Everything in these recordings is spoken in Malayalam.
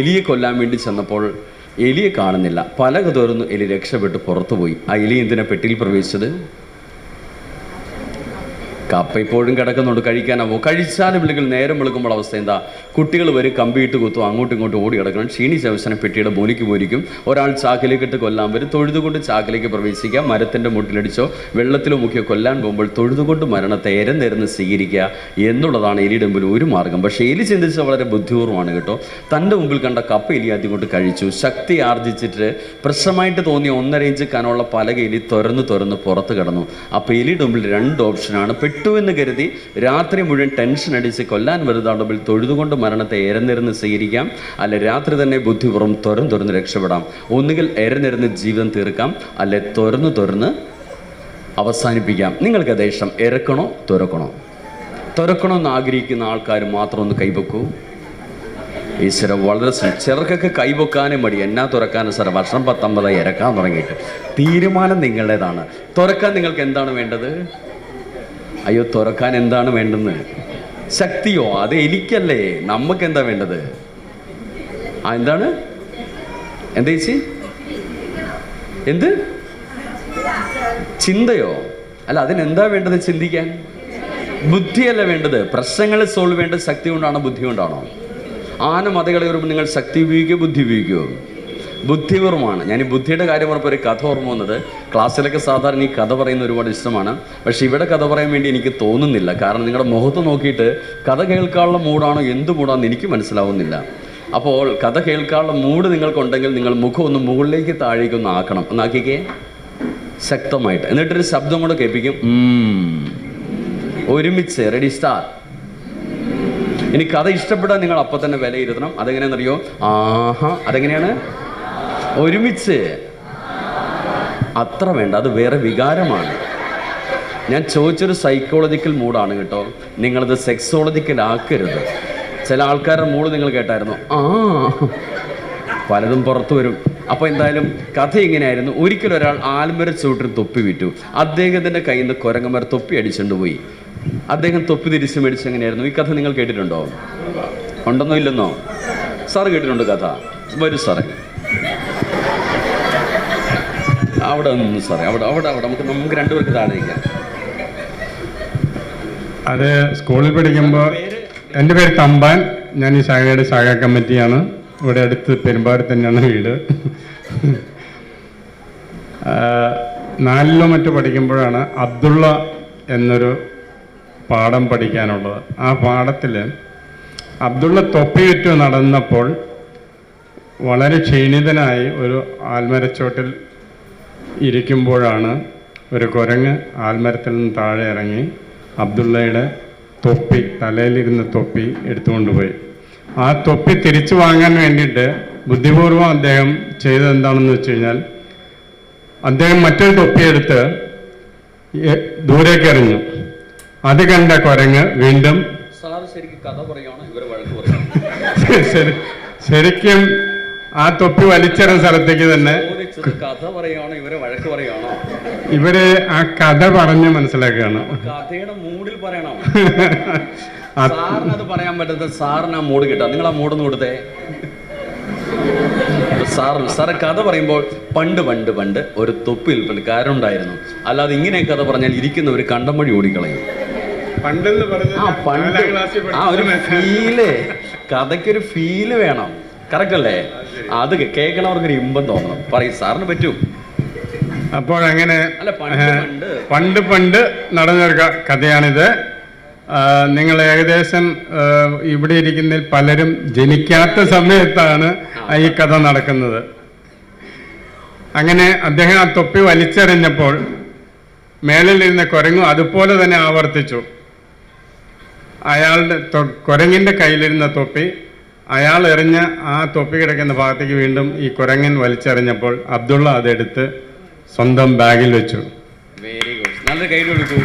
എലിയെ കൊല്ലാൻ വേണ്ടി ചെന്നപ്പോൾ എലിയെ കാണുന്നില്ല. പലക തുറന്നു എലി രക്ഷപ്പെട്ട് പുറത്തുപോയി. ആ എലി എന്തിനാ പെട്ടിയിൽ പ്രവേശിച്ചത്? കപ്പ ഇപ്പോഴും കിടക്കുന്നുണ്ട്, കഴിക്കാനാവോ? കഴിച്ചാലും ഇല്ലെങ്കിൽ നേരം വെളുക്കുമ്പോൾ അവസ്ഥ എന്താ? കുട്ടികൾ വരും, കമ്പിയിട്ട് കുത്തും, അങ്ങോട്ടും ഇങ്ങോട്ടും ഓടി കിടക്കണം. ക്ഷീണിച്ച അവസരം പെട്ടിയുടെ മൂലിക്ക് പോയിരിക്കും. ഒരാൾ ചാക്കിലേക്കിട്ട് കൊല്ലാൻ വരും. തൊഴുതുകൊണ്ട് ചാക്കിലേക്ക് പ്രവേശിക്കുക. മരത്തിൻ്റെ മുട്ടിലടിച്ചോ വെള്ളത്തിലോ മുക്കിയോ കൊല്ലാൻ പോകുമ്പോൾ തൊഴുതുകൊണ്ട് മരണത്തെ എരന്നെരന്ന് സ്വീകരിക്കുക എന്നുള്ളതാണ് എലിയുടെ മുമ്പിൽ ഒരു മാർഗം. പക്ഷേ എലി ചിന്തിച്ച വളരെ ബുദ്ധിപൂർവ്വമാണ് കേട്ടോ. തൻ്റെ മുമ്പിൽ കണ്ട കപ്പ എലി ആദ്യം കൊണ്ട് കഴിച്ചു. ശക്തി ആർജിച്ചിട്ട് പ്രശ്നമായിട്ട് തോന്നിയ 1.5 ഇഞ്ച് കനമുള്ള പലക എലി തുറന്ന് പുറത്ത് കിടന്നു. അപ്പോൾ എലിയുടെ മുമ്പിൽ 2 ഓപ്ഷനാണ്. പെട്ടുവെന്ന് കരുതി രാത്രി മുഴുവൻ ടെൻഷൻ അടിച്ച് കൊല്ലാൻ വരുതാണ്ടുമ്പോൾ തൊഴുതുകൊണ്ട് മരണത്തെ എരന്നിരുന്ന് സ്വീകരിക്കാം, അല്ലെ രാത്രി തന്നെ ബുദ്ധിപൂർവ്വം തുറന്ന് രക്ഷപ്പെടാം. ഒന്നുകിൽ എരന്നിരുന്ന് ജീവിതം തീർക്കാം, അല്ലെ തുറന്ന് അവസാനിപ്പിക്കാം. നിങ്ങൾക്ക് ദേശം ഇറക്കണോ തുറക്കണമെന്ന് ആഗ്രഹിക്കുന്ന ആൾക്കാർ മാത്രം ഒന്ന് കൈവെക്കൂ. ഈശ്വര വളരെ ചിലർക്കൊക്കെ കൈവെക്കാനേ മടി. എന്നാ തുറക്കാനും സാർ വർഷം 19 ഇറക്കാൻ തുടങ്ങിയിട്ട്. തീരുമാനം നിങ്ങളുടേതാണ്. തുറക്കാൻ നിങ്ങൾക്ക് എന്താണ് വേണ്ടത്? അയ്യോ, തുറക്കാൻ എന്താണ് വേണ്ടെന്ന്? ശക്തിയോ? അത് എലിക്കല്ലേ. നമുക്ക് എന്താ വേണ്ടത്? എന്താണ്? എന്താ ചേച്ചി? എന്ത് ചിന്തയോ? അല്ല, അതിനെന്താ വേണ്ടത്? ചിന്തിക്കാൻ ബുദ്ധിയല്ല വേണ്ടത്. പ്രശ്നങ്ങൾ സോൾവ് ചെയ്യേണ്ടത് ശക്തി കൊണ്ടാണോ ബുദ്ധി കൊണ്ടാണോ? ആന മതകളെ വരുമ്പോൾ നിങ്ങൾ ശക്തി ഉപയോഗിക്കുകയോ ബുദ്ധി ഉപയോഗിക്കുകയോ? ബുദ്ധിപൂർവ്വമാണ്. ഞാൻ ഈ ബുദ്ധിയുടെ കാര്യം പറഞ്ഞപ്പോൾ ഒരു കഥ ഓർമ്മ വന്നത്. ക്ലാസ്സിലൊക്കെ സാധാരണ ഈ കഥ പറയുന്ന ഒരുപാട് ഇഷ്ടമാണ്. പക്ഷേ ഇവിടെ കഥ പറയാൻ വേണ്ടി എനിക്ക് തോന്നുന്നില്ല. കാരണം നിങ്ങളുടെ മുഖത്ത് നോക്കിയിട്ട് കഥ കേൾക്കാനുള്ള മൂടാണോ എന്ത് മൂടാണെന്ന് എനിക്ക് മനസ്സിലാവുന്നില്ല. അപ്പോൾ കഥ കേൾക്കാനുള്ള മൂഡ് നിങ്ങൾക്കുണ്ടെങ്കിൽ നിങ്ങൾ മുഖം ഒന്ന് മുകളിലേക്ക് താഴേക്കൊന്ന് ആക്കണം. ഒന്നാക്കിക്കേ ശക്തമായിട്ട്. എന്നിട്ടൊരു ശബ്ദം കൂടെ കേൾപ്പിക്കും. ഒരുമിച്ച് റെഡി സ്റ്റാർട്ട്. ഇനി കഥ ഇഷ്ടപ്പെടാൻ നിങ്ങൾ അപ്പം തന്നെ വിലയിരുത്തണം. അതെങ്ങനെയാണെന്നറിയോ? ആഹാ. അതെങ്ങനെയാണ്? ഒരുമിച്ച്. അത്ര വേണ്ട, അത് വേറെ വികാരമാണ്. ഞാൻ ചോദിച്ചൊരു സൈക്കോളജിക്കൽ മൂഡാണ് കേട്ടോ. നിങ്ങളത് സെക്സോളജിക്കൽ ആക്കരുത്. ചില ആൾക്കാരുടെ മൂഡ് നിങ്ങൾ കേട്ടായിരുന്നു. പലതും പുറത്തു വരും. അപ്പോൾ എന്തായാലും കഥ ഇങ്ങനെയായിരുന്നു. ഒരിക്കലും ഒരാൾ ആൽമര ചൂട്ടിൽ തൊപ്പി വിറ്റു. അദ്ദേഹത്തിൻ്റെ കയ്യിൽ നിന്ന് കുരങ്ങന്മാർ തൊപ്പി അടിച്ചുകൊണ്ട് പോയി. അദ്ദേഹം തൊപ്പി തിരിച്ച് മേടിച്ച് എങ്ങനെയായിരുന്നു? ഈ കഥ നിങ്ങൾ കേട്ടിട്ടുണ്ടോ? ഉണ്ടെന്നോ ഇല്ലെന്നോ? സാറ് കേട്ടിട്ടുണ്ടോ കഥ? വരൂ സാറേ, അവിടെ നിന്ന് സാറേ, അവിടെ നമുക്ക് രണ്ടുപേർക്ക് താഴെ ഇരിക്കാം. അത് സ്കൂളിൽ പഠിക്കുമ്പോൾ. എൻ്റെ പേര് തമ്പാൻ. ഞാൻ ഈ ശാഖയുടെ ശാഖാ കമ്മിറ്റിയാണ്. ഇവിടെ അടുത്ത് പെരുമ്പാടി തന്നെയാണ് വീട്. 4ലോ മറ്റോ പഠിക്കുമ്പോഴാണ് അബ്ദുള്ള എന്നൊരു പാഠം പഠിക്കാനുള്ളത്. ആ പാഠത്തിൽ അബ്ദുള്ള തൊപ്പി വിറ്റ് നടന്നപ്പോൾ വളരെ ക്ഷീണിതനായി ഒരു ആൽമരച്ചോട്ടിൽ ഇരിക്കുമ്പോഴാണ് ഒരു കുരങ്ങ് ആൽമരത്തിൽ നിന്ന് താഴെ ഇറങ്ങി അബ്ദുള്ളയുടെ തൊപ്പി, തലയിലിരുന്ന തൊപ്പി എടുത്തുകൊണ്ടുപോയി. ആ തൊപ്പി തിരിച്ചു വാങ്ങാൻ വേണ്ടിയിട്ട് ബുദ്ധിപൂർവ്വം അദ്ദേഹം ചെയ്തത് എന്താണെന്ന് വെച്ച് കഴിഞ്ഞാൽ, അദ്ദേഹം മറ്റൊരു തൊപ്പിയെടുത്ത് ദൂരേക്ക് എറിഞ്ഞു. അത് കണ്ട കുരങ്ങ് വീണ്ടും ശരിക്കും ആ തൊപ്പി വലിച്ചെറിഞ്ഞ സ്ഥലത്തേക്ക് തന്നെ ഇവര് ആ കഥ പറഞ്ഞ് മനസ്സിലാക്കുകയാണ്. കഥയുടെ മൂഡിൽ പറയണം. സാറിന് അത് പറയാൻ പറ്റാത്ത സാറിന് ആ മൂഡ് കിട്ടാം. നിങ്ങൾ ആ മൂടൊന്ന് കൊടുത്തേ. സാറ് കഥ പറയുമ്പോൾ പണ്ട് ഒരു തൊപ്പി വിൽപ്പനക്കാരൻ ഉണ്ടായിരുന്നു. അല്ലാതെ ഇങ്ങനെ കഥ പറഞ്ഞാൽ ഇരിക്കുന്നവർ കണ്ടം വഴി ഓടിക്കളയും. ഒരു ഫീല്, കഥയ്ക്കൊരു ഫീല് വേണം. കറക്റ്റ് അല്ലേ? അത് കേൾക്കണവർക്കൊരു ഇമ്പം തോന്നണം. പറയും, സാറിന് പറ്റും. അപ്പോൾ അങ്ങനെ പണ്ട് നടന്നൊരു കഥയാണിത്. നിങ്ങൾ ഏകദേശം ഇവിടെ ഇരിക്കുന്നതിൽ പലരും ജനിക്കാത്ത സമയത്താണ് ഈ കഥ നടക്കുന്നത്. അങ്ങനെ അദ്ദേഹം ആ തൊപ്പി വലിച്ചെറിഞ്ഞപ്പോൾ മേളിലിരുന്ന കുരങ്ങു അതുപോലെ തന്നെ ആവർത്തിച്ചു. അയാളുടെ കുരങ്ങിൻ്റെ കയ്യിലിരുന്ന തൊപ്പി അയാൾ എറിഞ്ഞ ആ തൊപ്പി കിടക്കുന്ന ഭാഗത്തേക്ക് വീണ്ടും ഈ കുരങ്ങൻ വലിച്ചെറിഞ്ഞപ്പോൾ അബ്ദുള്ള അതെടുത്ത് സ്വന്തം ബാഗിൽ വെച്ചു. Very good. നല്ല കൈ കൊടുക്കൂ.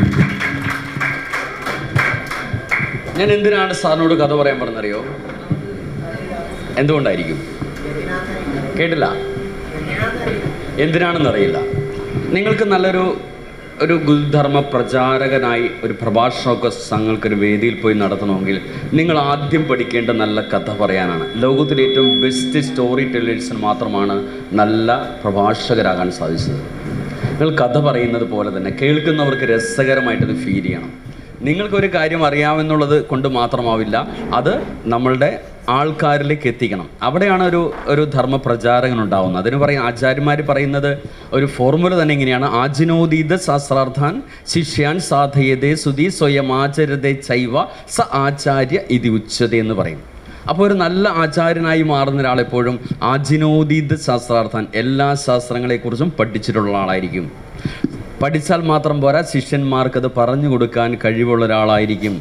ഞാൻ എന്തിനാണ് സാറിനോട് കഥ പറയാൻ പറഞ്ഞറിയോ? എന്തുകൊണ്ടായിരിക്കും? കേട്ടില്ല? എന്തിനാണെന്നറിയില്ല. നിങ്ങൾക്ക് നല്ലൊരു ഒരു ഗുരുധർമ്മ പ്രചാരകനായി ഒരു പ്രഭാഷണമൊക്കെ തങ്ങൾക്കൊരു വേദിയിൽ പോയി നടത്തണമെങ്കിൽ നിങ്ങൾ ആദ്യം പഠിക്കേണ്ട നല്ല കഥ പറയാനാണ്. ലോകത്തിലെ ഏറ്റവും ബെസ്റ്റ് സ്റ്റോറി ടെല്ലേഴ്സിന് മാത്രമാണ് നല്ല പ്രഭാഷകരാകാൻ സാധിച്ചത്. നിങ്ങൾ കഥ പറയുന്നത് പോലെ തന്നെ കേൾക്കുന്നവർക്ക് രസകരമായിട്ടത് ഫീൽ ചെയ്യണം. നിങ്ങൾക്കൊരു കാര്യം അറിയാമെന്നുള്ളത് കൊണ്ട് മാത്രമാവില്ല, അത് നമ്മളുടെ ആൾക്കാരിലേക്ക് എത്തിക്കണം. അവിടെയാണ് ഒരു ധർമ്മ പ്രചാരകൻ ഉണ്ടാവുന്നത്. അതിന് പറയും ആചാര്യന്മാർ പറയുന്നത് ഒരു ഫോർമുല തന്നെ ഇങ്ങനെയാണ്: ആജിനോദീത ശാസ്ത്രാർത്ഥാൻ ശിഷ്യാൻ സാധയതേ സുധി സ്വയമാചരതേ ചൈവ സ ആചാര്യ ഇതി ഉച്ചത എന്ന് പറയും. അപ്പോൾ ഒരു നല്ല ആചാര്യനായി മാറുന്ന ഒരാളെപ്പോഴും ആജിനോദീത ശാസ്ത്രാർത്ഥാൻ എല്ലാ ശാസ്ത്രങ്ങളെക്കുറിച്ചും പഠിച്ചിട്ടുള്ള ആളായിരിക്കും. പഠിച്ചാൽ മാത്രം പോരാ, ശിഷ്യന്മാർക്കത് പറഞ്ഞു കൊടുക്കാൻ കഴിവുള്ള ഒരാളായിരിക്കും.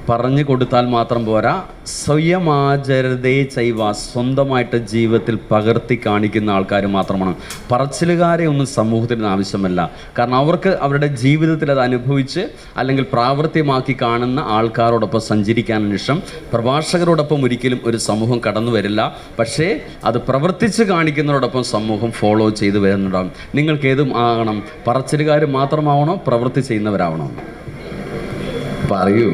പറഞ്ഞു കൊടുത്താൽ മാത്രം പോരാ, സ്വയമാചരതേ ചൈവ, സ്വന്തമായിട്ട് ജീവിതത്തിൽ പകർത്തി കാണിക്കുന്ന ആൾക്കാർ മാത്രമാണ്. പറച്ചിലുകാരെ ഒന്നും സമൂഹത്തിന് ആവശ്യമല്ല. കാരണം അവർക്ക് അവരുടെ ജീവിതത്തിൽ അത് അനുഭവിച്ച് അല്ലെങ്കിൽ പ്രാവർത്തികമാക്കി കാണുന്ന ആൾക്കാരോടൊപ്പം സഞ്ചരിക്കാനുള്ള ഇഷ്ടം. പ്രഭാഷകരോടൊപ്പം ഒരിക്കലും ഒരു സമൂഹം കടന്നു വരില്ല. പക്ഷേ അത് പ്രവർത്തിച്ച് കാണിക്കുന്നതോടൊപ്പം സമൂഹം ഫോളോ ചെയ്ത് വരുന്നുണ്ടാകും. നിങ്ങൾക്ക് ഏതും ആകണം? പറച്ചിലുകാർ മാത്രമാവണോ, പ്രവൃത്തി ചെയ്യുന്നവരാവണോ? പറയൂ.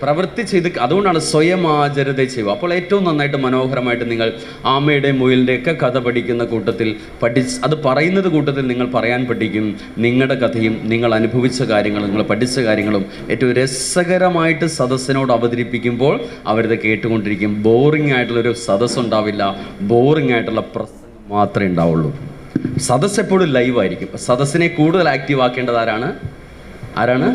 പ്രവൃത്തി ചെയ്ത്, അതുകൊണ്ടാണ് സ്വയം ആചരത ചെയ്യുക. അപ്പോൾ ഏറ്റവും നന്നായിട്ട് മനോഹരമായിട്ട് നിങ്ങൾ ആമയുടെ മുയലിൻ്റെയൊക്കെ കഥ പഠിക്കുന്ന കൂട്ടത്തിൽ അത് പറയുന്നത് കൂട്ടത്തിൽ നിങ്ങൾ പറയാൻ പഠിക്കും. നിങ്ങളുടെ കഥയും നിങ്ങൾ അനുഭവിച്ച കാര്യങ്ങളും നിങ്ങൾ പഠിച്ച കാര്യങ്ങളും ഏറ്റവും രസകരമായിട്ട് സദസ്സിനോട് അവതരിപ്പിക്കുമ്പോൾ അവരത് കേട്ടുകൊണ്ടിരിക്കും. ബോറിംഗ് ആയിട്ടുള്ളൊരു സദസ്സ് ഉണ്ടാവില്ല, ബോറിംഗ് ആയിട്ടുള്ള പ്രസംഗം മാത്രമേ ഉണ്ടാവുള്ളൂ. സദസ്സ് എപ്പോഴും ലൈവായിരിക്കും. സദസ്സിനെ കൂടുതൽ ആക്റ്റീവ് ആക്കേണ്ടത് ആരാണ്?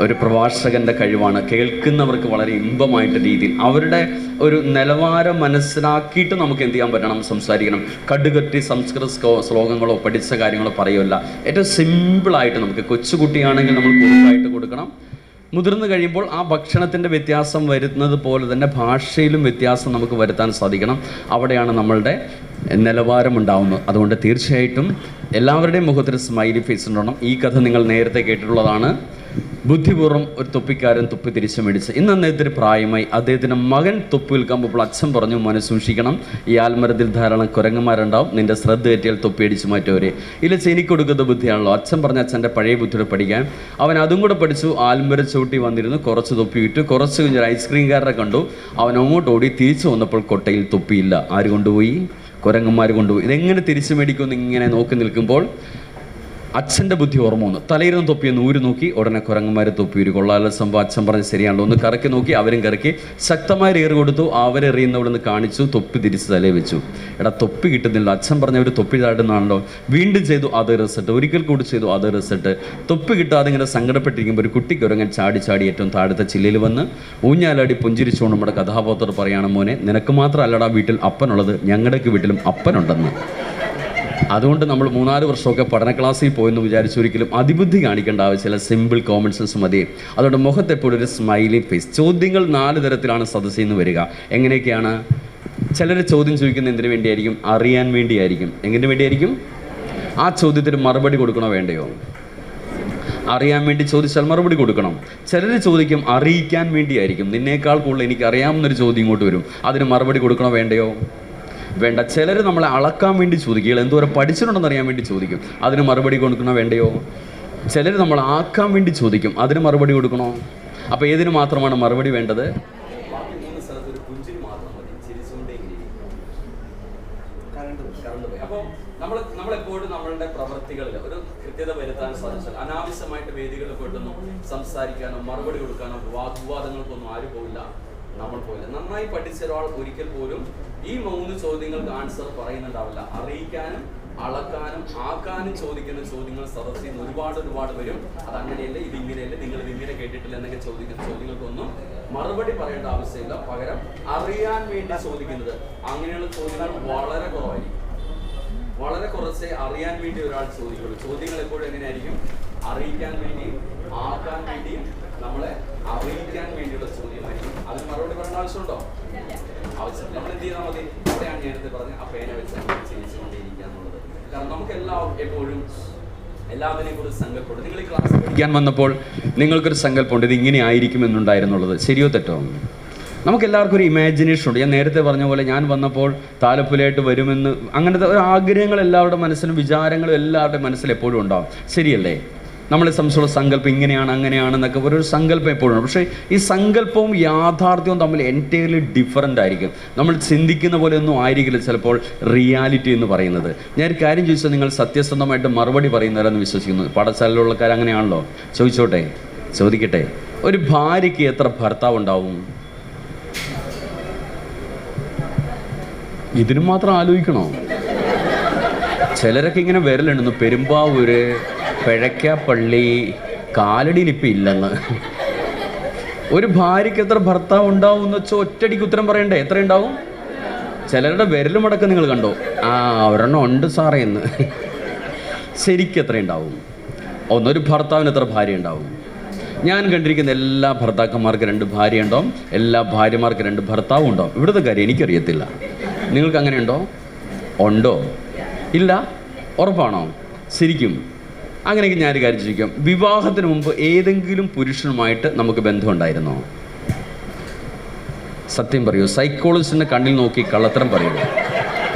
ഒരു പ്രഭാഷകൻ്റെ കഴിവാണ്. കേൾക്കുന്നവർക്ക് വളരെ ഇമ്പമായിട്ട് രീതിയിൽ അവരുടെ ഒരു നിലവാരം മനസ്സിലാക്കിയിട്ട് നമുക്ക് എന്ത് ചെയ്യാൻ പറ്റണം? സംസാരിക്കണം. കടുകട്ടി സംസ്കൃത ശ്ലോകങ്ങളോ പഠിച്ച കാര്യങ്ങളോ പറയുമല്ല. ഏറ്റവും സിമ്പിളായിട്ട് നമുക്ക്, കൊച്ചുകുട്ടിയാണെങ്കിൽ നമ്മൾ കുറുക്കായിട്ട് കൊടുക്കണം. മുതിർന്നു കഴിയുമ്പോൾ ആ ഭക്ഷണത്തിൻ്റെ വ്യത്യാസം വരുന്നത് പോലെ തന്നെ ഭാഷയിലും വ്യത്യാസം നമുക്ക് വരുത്താൻ സാധിക്കണം. അവിടെയാണ് നമ്മളുടെ നിലവാരം ഉണ്ടാവുന്നത്. അതുകൊണ്ട് തീർച്ചയായിട്ടും എല്ലാവരുടെയും മുഖത്തിൽ സ്മൈലി ഫേസ് ഉണ്ടാവണം. ഈ കഥ നിങ്ങൾ നേരത്തെ കേട്ടിട്ടുള്ളതാണ്. ബുദ്ധിപൂർവ്വം ഒരു തൊപ്പിക്കാരൻ തൊപ്പി തിരിച്ചു മേടിച്ച് ഇന്ന് അദ്ദേഹത്തിന് പ്രായമായി. അദ്ദേഹത്തിൻ്റെ മകൻ തൊപ്പി വിൽക്കാൻ പോകുമ്പോൾ അച്ഛൻ പറഞ്ഞു, മോനെ സൂക്ഷിക്കണം, ഈ ആൽമരത്തിൽ ധാരാളം കുരങ്ങന്മാരുണ്ടാവും, നിൻ്റെ ശ്രദ്ധ തെറ്റിയാൽ തൊപ്പി അടിച്ച് മാറ്റുവരെ. ഇല്ല, ചെനിക്ക് കൊടുക്കുന്ന ബുദ്ധിയാണല്ലോ. അച്ഛൻ പറഞ്ഞ അച്ഛൻ്റെ പഴയ ബുദ്ധിയോട് പഠിക്കാൻ അവൻ അതും കൂടെ പഠിച്ചു. ആൽമര ചവിട്ടി വന്നിരുന്നു, കുറച്ച് തൊപ്പി വിറ്റു. കുറച്ച് കഴിഞ്ഞൊരു ഐസ്ക്രീംകാരനെ കണ്ടു. അവൻ അങ്ങോട്ട് ഓടി. തിരിച്ചു വന്നപ്പോൾ കൊട്ടയിൽ തൊപ്പിയില്ല. ആര് കൊണ്ടുപോയി? കുരങ്ങന്മാർ കൊണ്ടുപോയി. ഇതെങ്ങനെ തിരിച്ചു മേടിക്കുമെന്ന് ഇങ്ങനെ നോക്കി നിൽക്കുമ്പോൾ അച്ഛൻ്റെ ബുദ്ധി ഓർമ്മ വന്നു. തലയിരുന്ന് തൊപ്പിയൊന്ന് ഊരി നോക്കി. ഉടനെ കുരങ്ങന്മാർ തൊപ്പി ഊരി. കൊള്ളാല സംഭവം, അച്ഛൻ പറഞ്ഞ് ശരിയാണല്ലോ. ഒന്ന് കറക്കി നോക്കി, അവരും കറക്കി. ശക്തമായ ഏറ് കൊടുത്തു. അവരെറിയുന്നവിടെ നിന്ന് കാണിച്ചു. തൊപ്പി തിരിച്ച് തലയിൽ വെച്ചു. എടാ, തൊപ്പി കിട്ടുന്നില്ല. അച്ഛൻ പറഞ്ഞ ഒരു തൊപ്പി താടുന്നാണല്ലോ. വീണ്ടും ചെയ്തു, അത് റിസൾട്ട്. ഒരിക്കൽ കൂടി ചെയ്തു, അത് റിസൾട്ട്. തൊപ്പി കിട്ടാതെ ഇങ്ങനെ സങ്കടപ്പെട്ടിരിക്കുമ്പോൾ ഒരു കുട്ടി കുരങ്ങൻ ചാടി ഏറ്റവും താഴത്തെ ചില്ലയിൽ വന്ന് ഊഞ്ഞാലാടി പുഞ്ചിരിച്ചുകൊണ്ട് നമ്മുടെ കഥാപാത്രം പറയാണ്, മോനെ നിനക്ക് മാത്രമല്ലടാ വീട്ടിൽ അപ്പനുള്ളത്, ഞങ്ങളുടെയൊക്കെ വീട്ടിലും അപ്പനുണ്ടെന്ന്. അതുകൊണ്ട് നമ്മൾ 3-4 വർഷമൊക്കെ പഠന ക്ലാസ്സിൽ പോയെന്ന് വിചാരിച്ച് ഒരിക്കലും അതിബുദ്ധി കാണിക്കേണ്ട ആവശ്യമില്ല. സിമ്പിൾ കോമൺ സെൻസ് മതി. അതുകൊണ്ട് മുഖത്തെപ്പോഴും ഒരു സ്മൈലി ഫേസ്. ചോദ്യങ്ങൾ 4 തരത്തിലാണ് സദസ്സിൽ നിന്ന് വരിക. എങ്ങനെയൊക്കെയാണ്? ചിലർ ചോദ്യം ചോദിക്കുന്നത് എന്തിനു വേണ്ടിയായിരിക്കും? അറിയാൻ വേണ്ടിയായിരിക്കും. എങ്ങനെ വേണ്ടിയായിരിക്കും? ആ ചോദ്യത്തിന് മറുപടി കൊടുക്കണോ വേണ്ടയോ? അറിയാൻ വേണ്ടി ചോദിച്ചാൽ മറുപടി കൊടുക്കണം. ചിലർ ചോദിക്കും അറിയിക്കാൻ വേണ്ടിയായിരിക്കും. നിന്നേക്കാൾ കൂടുതൽ എനിക്ക് അറിയാവുന്നൊരു ചോദ്യം ഇങ്ങോട്ട് വരും, അതിന് മറുപടി കൊടുക്കണോ വേണ്ടയോ? വേണ്ട. ചിലർ നമ്മളെ അളക്കാൻ വേണ്ടി ചോദിക്കുക, എന്തോരം പഠിച്ചിട്ടുണ്ടെന്ന് അറിയാൻ വേണ്ടി ചോദിക്കും, അതിന് മറുപടി കൊടുക്കണോ വേണ്ടയോ? ചിലർ നമ്മൾ ആക്കാൻ വേണ്ടി ചോദിക്കും, അതിന് മറുപടി കൊടുക്കണോ? അപ്പോൾ ഏതിന് മാത്രമാണ് മറുപടി വേണ്ടത്? അപ്പോൾ നമ്മളെപ്പോഴും നമ്മളുടെ പ്രവൃത്തികളിൽ ഒരു കൃത്യത വരുത്താൻ സാധിച്ചാൽ അനാവശ്യമായിട്ട് വേദികളിൽ പോയിട്ടൊന്നും സംസാരിക്കാനോ മറുപടി കൊടുക്കാനോ വാഗ്വാദങ്ങൾക്കൊന്നും ആരും പോയില്ല, നമ്മൾ പോയില്ല. നന്നായി പഠിച്ച ഒരാൾ ഒരിക്കൽ പോലും ഈ 3 ചോദ്യങ്ങൾക്ക് ആൻസർ പറയുന്നുണ്ടാവില്ല. അറിയിക്കാനും അളക്കാനും ആക്കാനും ചോദിക്കുന്ന ചോദ്യങ്ങൾ സദസ്സിൽ നിന്ന് ഒരുപാട് വരും. അതങ്ങനെയല്ല, ഇതിങ്ങനെയല്ല, നിങ്ങൾ ഇതിങ്ങനെ കേട്ടിട്ടില്ല എന്നൊക്കെ ചോദിക്കുന്ന ചോദ്യങ്ങൾക്കൊന്നും മറുപടി പറയേണ്ട ആവശ്യമില്ല. പകരം അറിയാൻ വേണ്ടി ചോദിക്കുന്നത്, അങ്ങനെയുള്ള ചോദ്യങ്ങൾ വളരെ കുറവായിരിക്കും. വളരെ കുറച്ചേ അറിയാൻ വേണ്ടി ഒരാൾ ചോദിക്കുള്ളൂ. ചോദ്യങ്ങൾ എപ്പോഴും എങ്ങനെയായിരിക്കും? അറിയിക്കാൻ വേണ്ടിയും ആക്കാൻ വേണ്ടിയും നമ്മളെ അറിയിക്കാൻ വേണ്ടിയുള്ള ചോദ്യമായിരിക്കും. അതിന് മറുപടി പറയേണ്ട ആവശ്യമുണ്ടോ? ആവശ്യമില്ല. നമ്മൾ എന്ത് ചെയ്താൽ മതി? അവിടെയാണ് നേരത്തെ പറഞ്ഞത് ആ പേന വെച്ച് ചിരിച്ചുകൊണ്ടേയിരിക്കുക എന്നുള്ളത്. കാരണം നമുക്ക് എപ്പോഴും എല്ലാത്തിനെയും കുറിച്ച് സങ്കല്പമുണ്ട്. നിങ്ങൾ ഈ ക്ലാസ് പഠിക്കാൻ വന്നപ്പോൾ നിങ്ങൾക്കൊരു സങ്കല്പമുണ്ട്, ഇത് ഇങ്ങനെ ആയിരിക്കും എന്നുണ്ടായിരുന്നുള്ളത്. ശരിയോ തെറ്റോ? നമുക്കെല്ലാവർക്കും ഒരു ഇമാജിനേഷൻ ഉണ്ട്. ഞാൻ നേരത്തെ പറഞ്ഞ പോലെ ഞാൻ വന്നപ്പോൾ താലപ്പൊലിയായിട്ട് വരുമെന്ന്, അങ്ങനത്തെ ഒരു ആഗ്രഹങ്ങൾ എല്ലാവരുടെ മനസ്സിലും വിചാരങ്ങളും എല്ലാവരുടെയും മനസ്സിൽ എപ്പോഴും ഉണ്ടാവും. ശരിയല്ലേ? നമ്മളെ സംബന്ധിച്ചുള്ള സങ്കല്പം ഇങ്ങനെയാണ് അങ്ങനെയാണെന്നൊക്കെ ഒരു സങ്കല്പം എപ്പോഴും ഉണ്ട്. പക്ഷേ ഈ സങ്കല്പവും യാഥാർത്ഥ്യവും തമ്മിൽ എൻറ്റയർലി ഡിഫറൻ്റ് ആയിരിക്കും. നമ്മൾ ചിന്തിക്കുന്ന പോലെ ഒന്നും ആയിരിക്കില്ല ചിലപ്പോൾ റിയാലിറ്റി എന്ന് പറയുന്നത്. ഞാനൊരു കാര്യം ചോദിച്ചാൽ നിങ്ങൾ സത്യസന്ധമായിട്ട് മറുപടി പറയുന്നവരെന്ന് വിശ്വസിക്കുന്നു. പാഠശാലയിലുള്ളക്കാർ അങ്ങനെയാണല്ലോ. ചോദിക്കട്ടെ, ഒരു ഭാര്യയ്ക്ക് എത്ര ഭർത്താവ് ഉണ്ടാവും? ഇതിന് മാത്രം ആലോചിക്കണോ? ചിലരൊക്കെ ഇങ്ങനെ വരലുണ്ടെന്ന്, പെരുമ്പാവൂര്, പിഴക്കാപ്പള്ളി, കാലടിയിൽ ഇപ്പം ഇല്ലെന്ന്. ഒരു ഭാര്യയ്ക്ക് എത്ര ഭർത്താവ് ഉണ്ടാവും എന്ന് വെച്ചാൽ ഒറ്റയടിക്ക് ഉത്തരം പറയണ്ടേ? എത്ര ഉണ്ടാവും? ചിലരുടെ വിരലുമടക്കം നിങ്ങൾ കണ്ടോ? ഒരെണ്ണം ഉണ്ട് സാറേ എന്ന്. ശരിക്കും എത്ര ഉണ്ടാവും? ഒന്നൊരു ഭർത്താവിന് എത്ര ഭാര്യ ഉണ്ടാവും? ഞാൻ കണ്ടിരിക്കുന്ന എല്ലാ ഭർത്താക്കന്മാർക്ക് 2 ഭാര്യ ഉണ്ടാവും, എല്ലാ ഭാര്യമാർക്ക് 2 ഭർത്താവും ഉണ്ടാവും. ഇവിടുത്തെ കാര്യം എനിക്കറിയത്തില്ല. നിങ്ങൾക്ക് അങ്ങനെ ഉണ്ടോ? ഇല്ല? ഉറപ്പാണോ? ശരിക്കും? അങ്ങനെയൊക്കെ ഞാനൊരു കാര്യം ചോദിക്കാം. വിവാഹത്തിന് മുമ്പ് ഏതെങ്കിലും പുരുഷനുമായിട്ട് നമുക്ക് ബന്ധമുണ്ടായിരുന്നോ? സത്യം പറയൂ. സൈക്കോളജിസ്റ്റിൻ്റെ കണ്ണിൽ നോക്കി കള്ളത്തരം പറയൂ.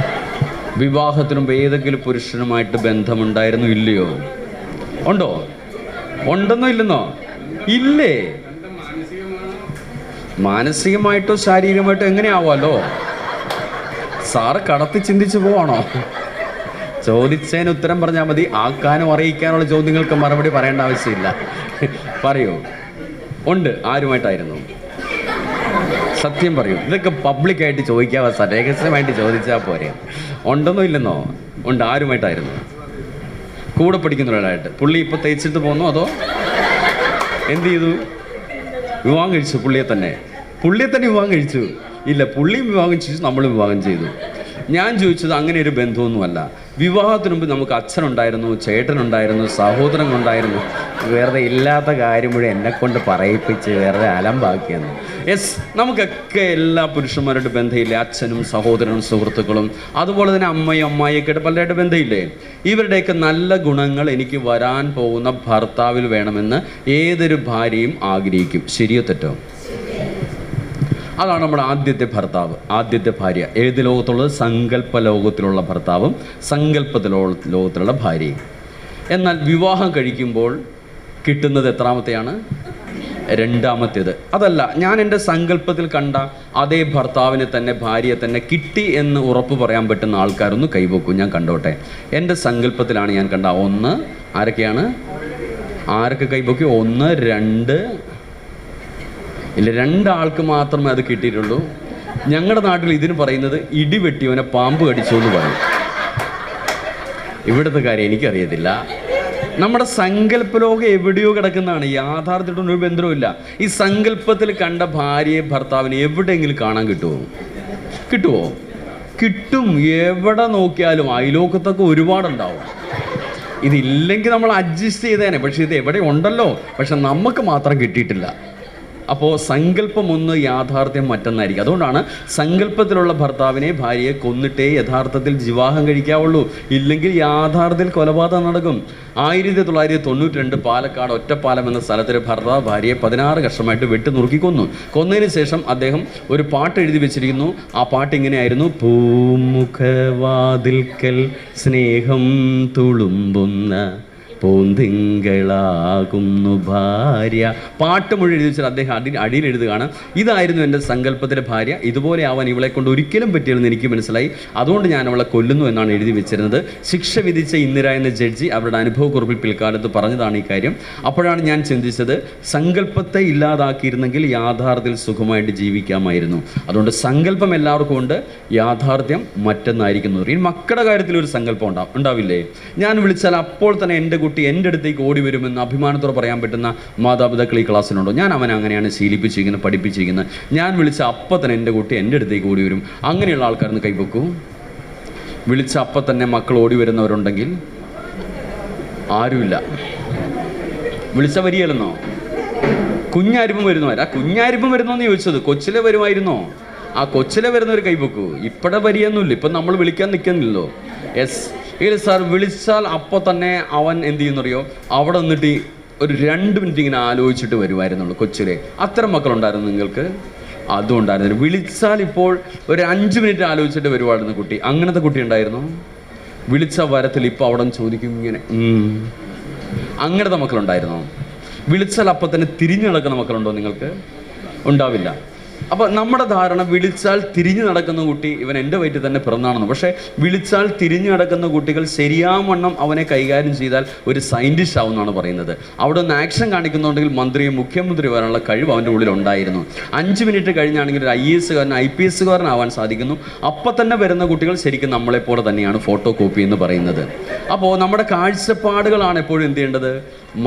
വിവാഹത്തിന് മുമ്പ് ഏതെങ്കിലും പുരുഷനുമായിട്ട് ബന്ധമുണ്ടായിരുന്നോ? ഇല്ലയോ? ഉണ്ടോ? ഉണ്ടെന്നോ ഇല്ലെന്നോ? ഇല്ലേ? മാനസികമായിട്ടോ ശാരീരികമായിട്ടോ എങ്ങനെയാവാമല്ലോ? സാറ് കടത്തി ചിന്തിച്ചു പോവാണോ? ചോദിച്ചതിന് ഉത്തരം പറഞ്ഞാൽ മതി. ആക്കാനും അറിയിക്കാനുള്ള ചോദ്യങ്ങൾക്ക് മറുപടി പറയേണ്ട ആവശ്യമില്ല. പറയൂ. ഉണ്ട്. ആരുമായിട്ടായിരുന്നു? സത്യം പറയൂ. ഇതൊക്കെ പബ്ലിക്കായിട്ട് ചോദിക്കാവോ? രഹസ്യമായിട്ട് ചോദിച്ചാൽ പോരെ. ഉണ്ടെന്നോ ഇല്ലെന്നോ? ഉണ്ട്. ആരുമായിട്ടായിരുന്നു? കൂടെ പഠിക്കുന്ന ഒരാളായിട്ട്. പുള്ളി ഇപ്പോൾ തേച്ചിട്ട് പോന്നോ അതോ എന്ത് ചെയ്തു? വിവാഹം കഴിച്ചു. പുള്ളിയെ തന്നെ വിവാഹം കഴിച്ചു? ഇല്ല, പുള്ളിയും വിവാഹം ചെയ്തു, നമ്മളും വിവാഹം ചെയ്തു. ഞാൻ ചോദിച്ചത് അങ്ങനെ ഒരു ബന്ധമൊന്നുമല്ല. വിവാഹത്തിന് മുമ്പ് നമുക്ക് അച്ഛനുണ്ടായിരുന്നു, ചേട്ടനുണ്ടായിരുന്നു, സഹോദരൻ ഉണ്ടായിരുന്നു. വെറുതെ ഇല്ലാത്ത കാര്യം മുഴുവൻ എന്നെക്കൊണ്ട് പറയിപ്പിച്ച് വെറുതെ അലമ്പാക്കിയെന്ന്. യെസ്, നമുക്കൊക്കെ എല്ലാ പുരുഷന്മാരുടെ ബന്ധമില്ലേ? അച്ഛനും സഹോദരനും സുഹൃത്തുക്കളും, അതുപോലെ തന്നെ അമ്മയും അമ്മായിയൊക്കെ ആയിട്ട് പലരായിട്ട് ബന്ധമില്ലേ? ഇവരുടെയൊക്കെ നല്ല ഗുണങ്ങൾ എനിക്ക് വരാൻ പോകുന്ന ഭർത്താവിൽ വേണമെന്ന് ഏതൊരു ഭാര്യയും ആഗ്രഹിക്കും. ശരിയോ തെറ്റോ? അതാണ് നമ്മുടെ ആദ്യത്തെ ഭർത്താവ്, ആദ്യത്തെ ഭാര്യ. ഏത് ലോകത്തുള്ളത്? സങ്കല്പ ലോകത്തിലുള്ള ഭർത്താവും സങ്കല്പ ലോകത്തിലുള്ള ഭാര്യയും. എന്നാൽ വിവാഹം കഴിക്കുമ്പോൾ കിട്ടുന്നത് എത്രാമത്തെയാണ്? 2ാമത്തേത്. അതല്ല, ഞാൻ എൻ്റെ സങ്കല്പത്തിൽ കണ്ട അതേ ഭർത്താവിനെ തന്നെ, ഭാര്യയെ തന്നെ കിട്ടി എന്ന് ഉറപ്പ് പറയാൻ പറ്റുന്ന ആൾക്കാരൊന്ന് കൈവെക്കും, ഞാൻ കണ്ടോട്ടെ. എൻ്റെ സങ്കല്പത്തിലാണ് ഞാൻ കണ്ട 1. ആരൊക്കെയാണ്? ആരൊക്കെ കൈവെക്കും? 1, 2 ഇല്ല, 2 ആൾക്ക് മാത്രമേ അത് കിട്ടിയിട്ടുള്ളൂ. ഞങ്ങളുടെ നാട്ടിൽ ഇതിന് പറയുന്നത് ഇടിവെട്ടിയവനെ പാമ്പ് കടിച്ചു എന്ന് പറയും. ഇവിടുത്തെ കാര്യം എനിക്കറിയത്തില്ല. നമ്മുടെ സങ്കല്പലോകം എവിടെയോ കിടക്കുന്നതാണ്. യാഥാർത്ഥ്യമായിട്ടൊന്നും ഒരു ബന്ധവുമില്ല. ഈ സങ്കല്പത്തിൽ കണ്ട ഭാര്യയെ ഭർത്താവിനെ എവിടെയെങ്കിലും കാണാൻ കിട്ടുമോ? കിട്ടും. എവിടെ നോക്കിയാലും അയലോക്കത്തൊക്കെ ഒരുപാടുണ്ടാവും. ഇതില്ലെങ്കിൽ നമ്മൾ അഡ്ജസ്റ്റ് ചെയ്തേനെ. പക്ഷേ ഇത് എവിടെ ഉണ്ടല്ലോ, പക്ഷെ നമുക്ക് മാത്രം കിട്ടിയിട്ടില്ല. അപ്പോൾ സങ്കല്പം ഒന്ന്, യാഥാർത്ഥ്യം മറ്റൊന്നായിരിക്കും. അതുകൊണ്ടാണ് സങ്കല്പത്തിലുള്ള ഭർത്താവിനെ, ഭാര്യയെ കൊന്നിട്ടേ യഥാർത്ഥത്തിൽ വിവാഹം കഴിക്കാവുള്ളൂ. ഇല്ലെങ്കിൽ യാഥാർത്ഥ്യത്തിൽ കൊലപാതകം നടക്കും. 1992 പാലക്കാട് ഒറ്റപ്പാലം എന്ന സ്ഥലത്തൊരു ഭർത്താവ് ഭാര്യയെ 16 കഷ്ണമായിട്ട് വെട്ടി നുറുക്കി കൊന്നു. കൊന്നതിന് ശേഷം അദ്ദേഹം ഒരു പാട്ട് എഴുതി വെച്ചിരിക്കുന്നു. ആ പാട്ട് ഇങ്ങനെയായിരുന്നു: പൂമുഖവാതിൽക്കൽ സ്നേഹം തുളുമ്പുന്ന പൂന്തിങ്കളാകുന്നു ഭാര്യ. പാട്ട് മുഴുവൻ എഴുതി വെച്ചാൽ അദ്ദേഹം അടിയിൽ എഴുതുകയാണ്, ഇതായിരുന്നു എൻ്റെ സങ്കല്പത്തിലെ ഭാര്യ, ഇതുപോലെ ആവാൻ ഇവളെ കൊണ്ട് ഒരിക്കലും പറ്റില്ലെന്ന് എനിക്ക് മനസ്സിലായി, അതുകൊണ്ട് ഞാൻ അവളെ കൊല്ലുന്നു എന്നാണ് എഴുതി വെച്ചിരുന്നത്. ശിക്ഷ വിധിച്ച ഇന്ദിര എന്ന ജഡ്ജി അവരുടെ അനുഭവക്കുറിപ്പിൽ പിൽക്കാലത്ത് പറഞ്ഞതാണ് ഈ കാര്യം. അപ്പോഴാണ് ഞാൻ ചിന്തിച്ചത്, സങ്കല്പത്തെ ഇല്ലാതാക്കിയിരുന്നെങ്കിൽ യാഥാർത്ഥ്യത്തിൽ സുഖമായിട്ട് ജീവിക്കാമായിരുന്നു. അതുകൊണ്ട് സങ്കല്പം എല്ലാവർക്കും ഉണ്ട്, യാഥാർത്ഥ്യം മറ്റൊന്നായിരിക്കുന്നു. ഈ മക്കളുടെ കാര്യത്തിൽ ഒരു സങ്കല്പം ഉണ്ടാവില്ലേ? ഞാൻ വിളിച്ചാൽ അപ്പോൾ തന്നെ എൻ്റെ കുട്ടി എൻ്റെ അടുത്തേക്ക് ഓടി വരുമെന്ന് അഭിമാനത്തോടെ പറയാൻ പറ്റുന്ന മാതാപിതാക്കൾ ഈ ക്ലാസ്സിലുണ്ടോ? ഞാൻ അവനെ അങ്ങനെയാണ് ശീലിപ്പിച്ചിരിക്കുന്നത്, പഠിപ്പിച്ചിരിക്കുന്നത്. ഞാൻ വിളിച്ച അപ്പം തന്നെ എൻ്റെ കുട്ടി എൻ്റെ അടുത്തേക്ക് ഓടി വരും. അങ്ങനെയുള്ള ആൾക്കാരൊന്ന് കൈവെക്കൂ. വിളിച്ച അപ്പം തന്നെ മക്കൾ ഓടി വരുന്നവരുണ്ടെങ്കിൽ ആരുമില്ല. വിളിച്ച വരികയല്ലെന്നോ? കുഞ്ഞാരിപ്പം വരുന്നവരാ? കുഞ്ഞാരിപ്പം വരുന്നോന്ന് ചോദിച്ചത്. കൊച്ചിലെ വരുമായിരുന്നോ? ആ കൊച്ചിലെ വരുന്നവർ കൈവെക്കൂ. ഇപ്പോഴെ വരികയൊന്നുമില്ല, ഇപ്പം നമ്മൾ വിളിക്കാൻ നിൽക്കുന്നില്ലല്ലോ. യെസ്, ഇല്ല സാർ, വിളിച്ചാൽ അപ്പോൾ തന്നെ അവൻ എന്ത് ചെയ്യുന്നറിയോ, അവിടെ നിന്നിട്ട് ഒരു 2 മിനിറ്റ് ഇങ്ങനെ ആലോചിച്ചിട്ട് വരുമായിരുന്നുള്ളൂ കൊച്ചിലെ. അത്തരം മക്കളുണ്ടായിരുന്നു നിങ്ങൾക്ക്? അതുകൊണ്ടായിരുന്നു. വിളിച്ചാൽ ഇപ്പോൾ ഒരു 5 മിനിറ്റ് ആലോചിച്ചിട്ട് വരുവായിരുന്നു കുട്ടി. അങ്ങനത്തെ കുട്ടി ഉണ്ടായിരുന്നു. വിളിച്ച വരത്തിൽ ഇപ്പോൾ അവിടെ ചോദിക്കും ഇങ്ങനെ. അങ്ങനത്തെ മക്കളുണ്ടായിരുന്നോ? വിളിച്ചാൽ അപ്പം തന്നെ തിരിഞ്ഞു നടക്കുന്ന മക്കളുണ്ടോ നിങ്ങൾക്ക്? ഉണ്ടാവില്ല. അപ്പോൾ നമ്മുടെ ധാരണ വിളിച്ചാൽ തിരിഞ്ഞു നടക്കുന്ന കുട്ടി ഇവൻ എൻ്റെ വയറ്റിൽ തന്നെ പിറന്നാണെന്ന്. പക്ഷേ വിളിച്ചാൽ തിരിഞ്ഞു നടക്കുന്ന കുട്ടികൾ ശരിയാവണ്ണം അവനെ കൈകാര്യം ചെയ്താൽ ഒരു സയൻറ്റിസ്റ്റ് ആവുമെന്നാണ് പറയുന്നത്. അവിടെ ഒന്ന് ആക്ഷൻ കാണിക്കുന്നുണ്ടെങ്കിൽ മന്ത്രിയും മുഖ്യമന്ത്രി വരാനുള്ള കഴിവ് അവൻ്റെ ഉള്ളിൽ ഉണ്ടായിരുന്നു. 5 മിനിറ്റ് കഴിഞ്ഞാണെങ്കിൽ ഒരു IAS കാരൻ IPS കാരനാവാൻ സാധിക്കുന്നു. അപ്പം തന്നെ വരുന്ന കുട്ടികൾ ശരിക്കും നമ്മളെപ്പോലെ തന്നെയാണ് ഫോട്ടോ കോപ്പി എന്ന് പറയുന്നത്. അപ്പോൾ നമ്മുടെ കാഴ്ചപ്പാടുകളാണ് എപ്പോഴും എന്ത് ചെയ്യേണ്ടത്?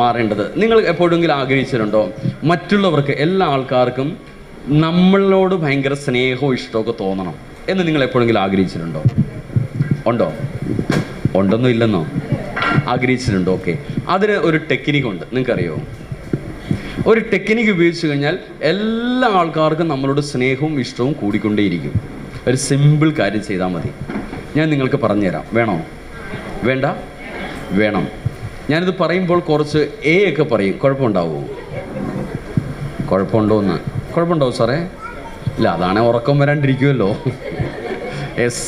മാറേണ്ടത്. നിങ്ങൾ എപ്പോഴെങ്കിലും ആഗ്രഹിച്ചിട്ടുണ്ടോ മറ്റുള്ളവർക്ക്, എല്ലാ ആൾക്കാർക്കും നമ്മളോട് ഭയങ്കര സ്നേഹവും ഇഷ്ടമൊക്കെ തോന്നണം എന്ന് നിങ്ങൾ എപ്പോഴെങ്കിലും ആഗ്രഹിച്ചിട്ടുണ്ടോ? ഉണ്ടോ? ഉണ്ടെന്നോ ഇല്ലെന്നോ? ആഗ്രഹിച്ചിട്ടുണ്ടോ? ഓക്കെ, അതിന് ഒരു ടെക്നിക്കുണ്ട്. നിങ്ങൾക്കറിയോ? ഒരു ടെക്നിക്ക് ഉപയോഗിച്ച് കഴിഞ്ഞാൽ എല്ലാ ആൾക്കാർക്കും നമ്മളോട് സ്നേഹവും ഇഷ്ടവും കൂടിക്കൊണ്ടേയിരിക്കും. ഒരു സിമ്പിൾ കാര്യം ചെയ്താൽ മതി. ഞാൻ നിങ്ങൾക്ക് പറഞ്ഞുതരാം. വേണോ? വേണ്ട? വേണം. ഞാനിത് പറയുമ്പോൾ കുറച്ച് ഒക്കെ പറയും. കുഴപ്പമുണ്ടാവുമോ? കുഴപ്പമുണ്ടോ? കുഴപ്പമുണ്ടാവും സാറേ? ഇല്ല, അതാണ് ഉറക്കം വരാണ്ടിരിക്കുമല്ലോ. യെസ്,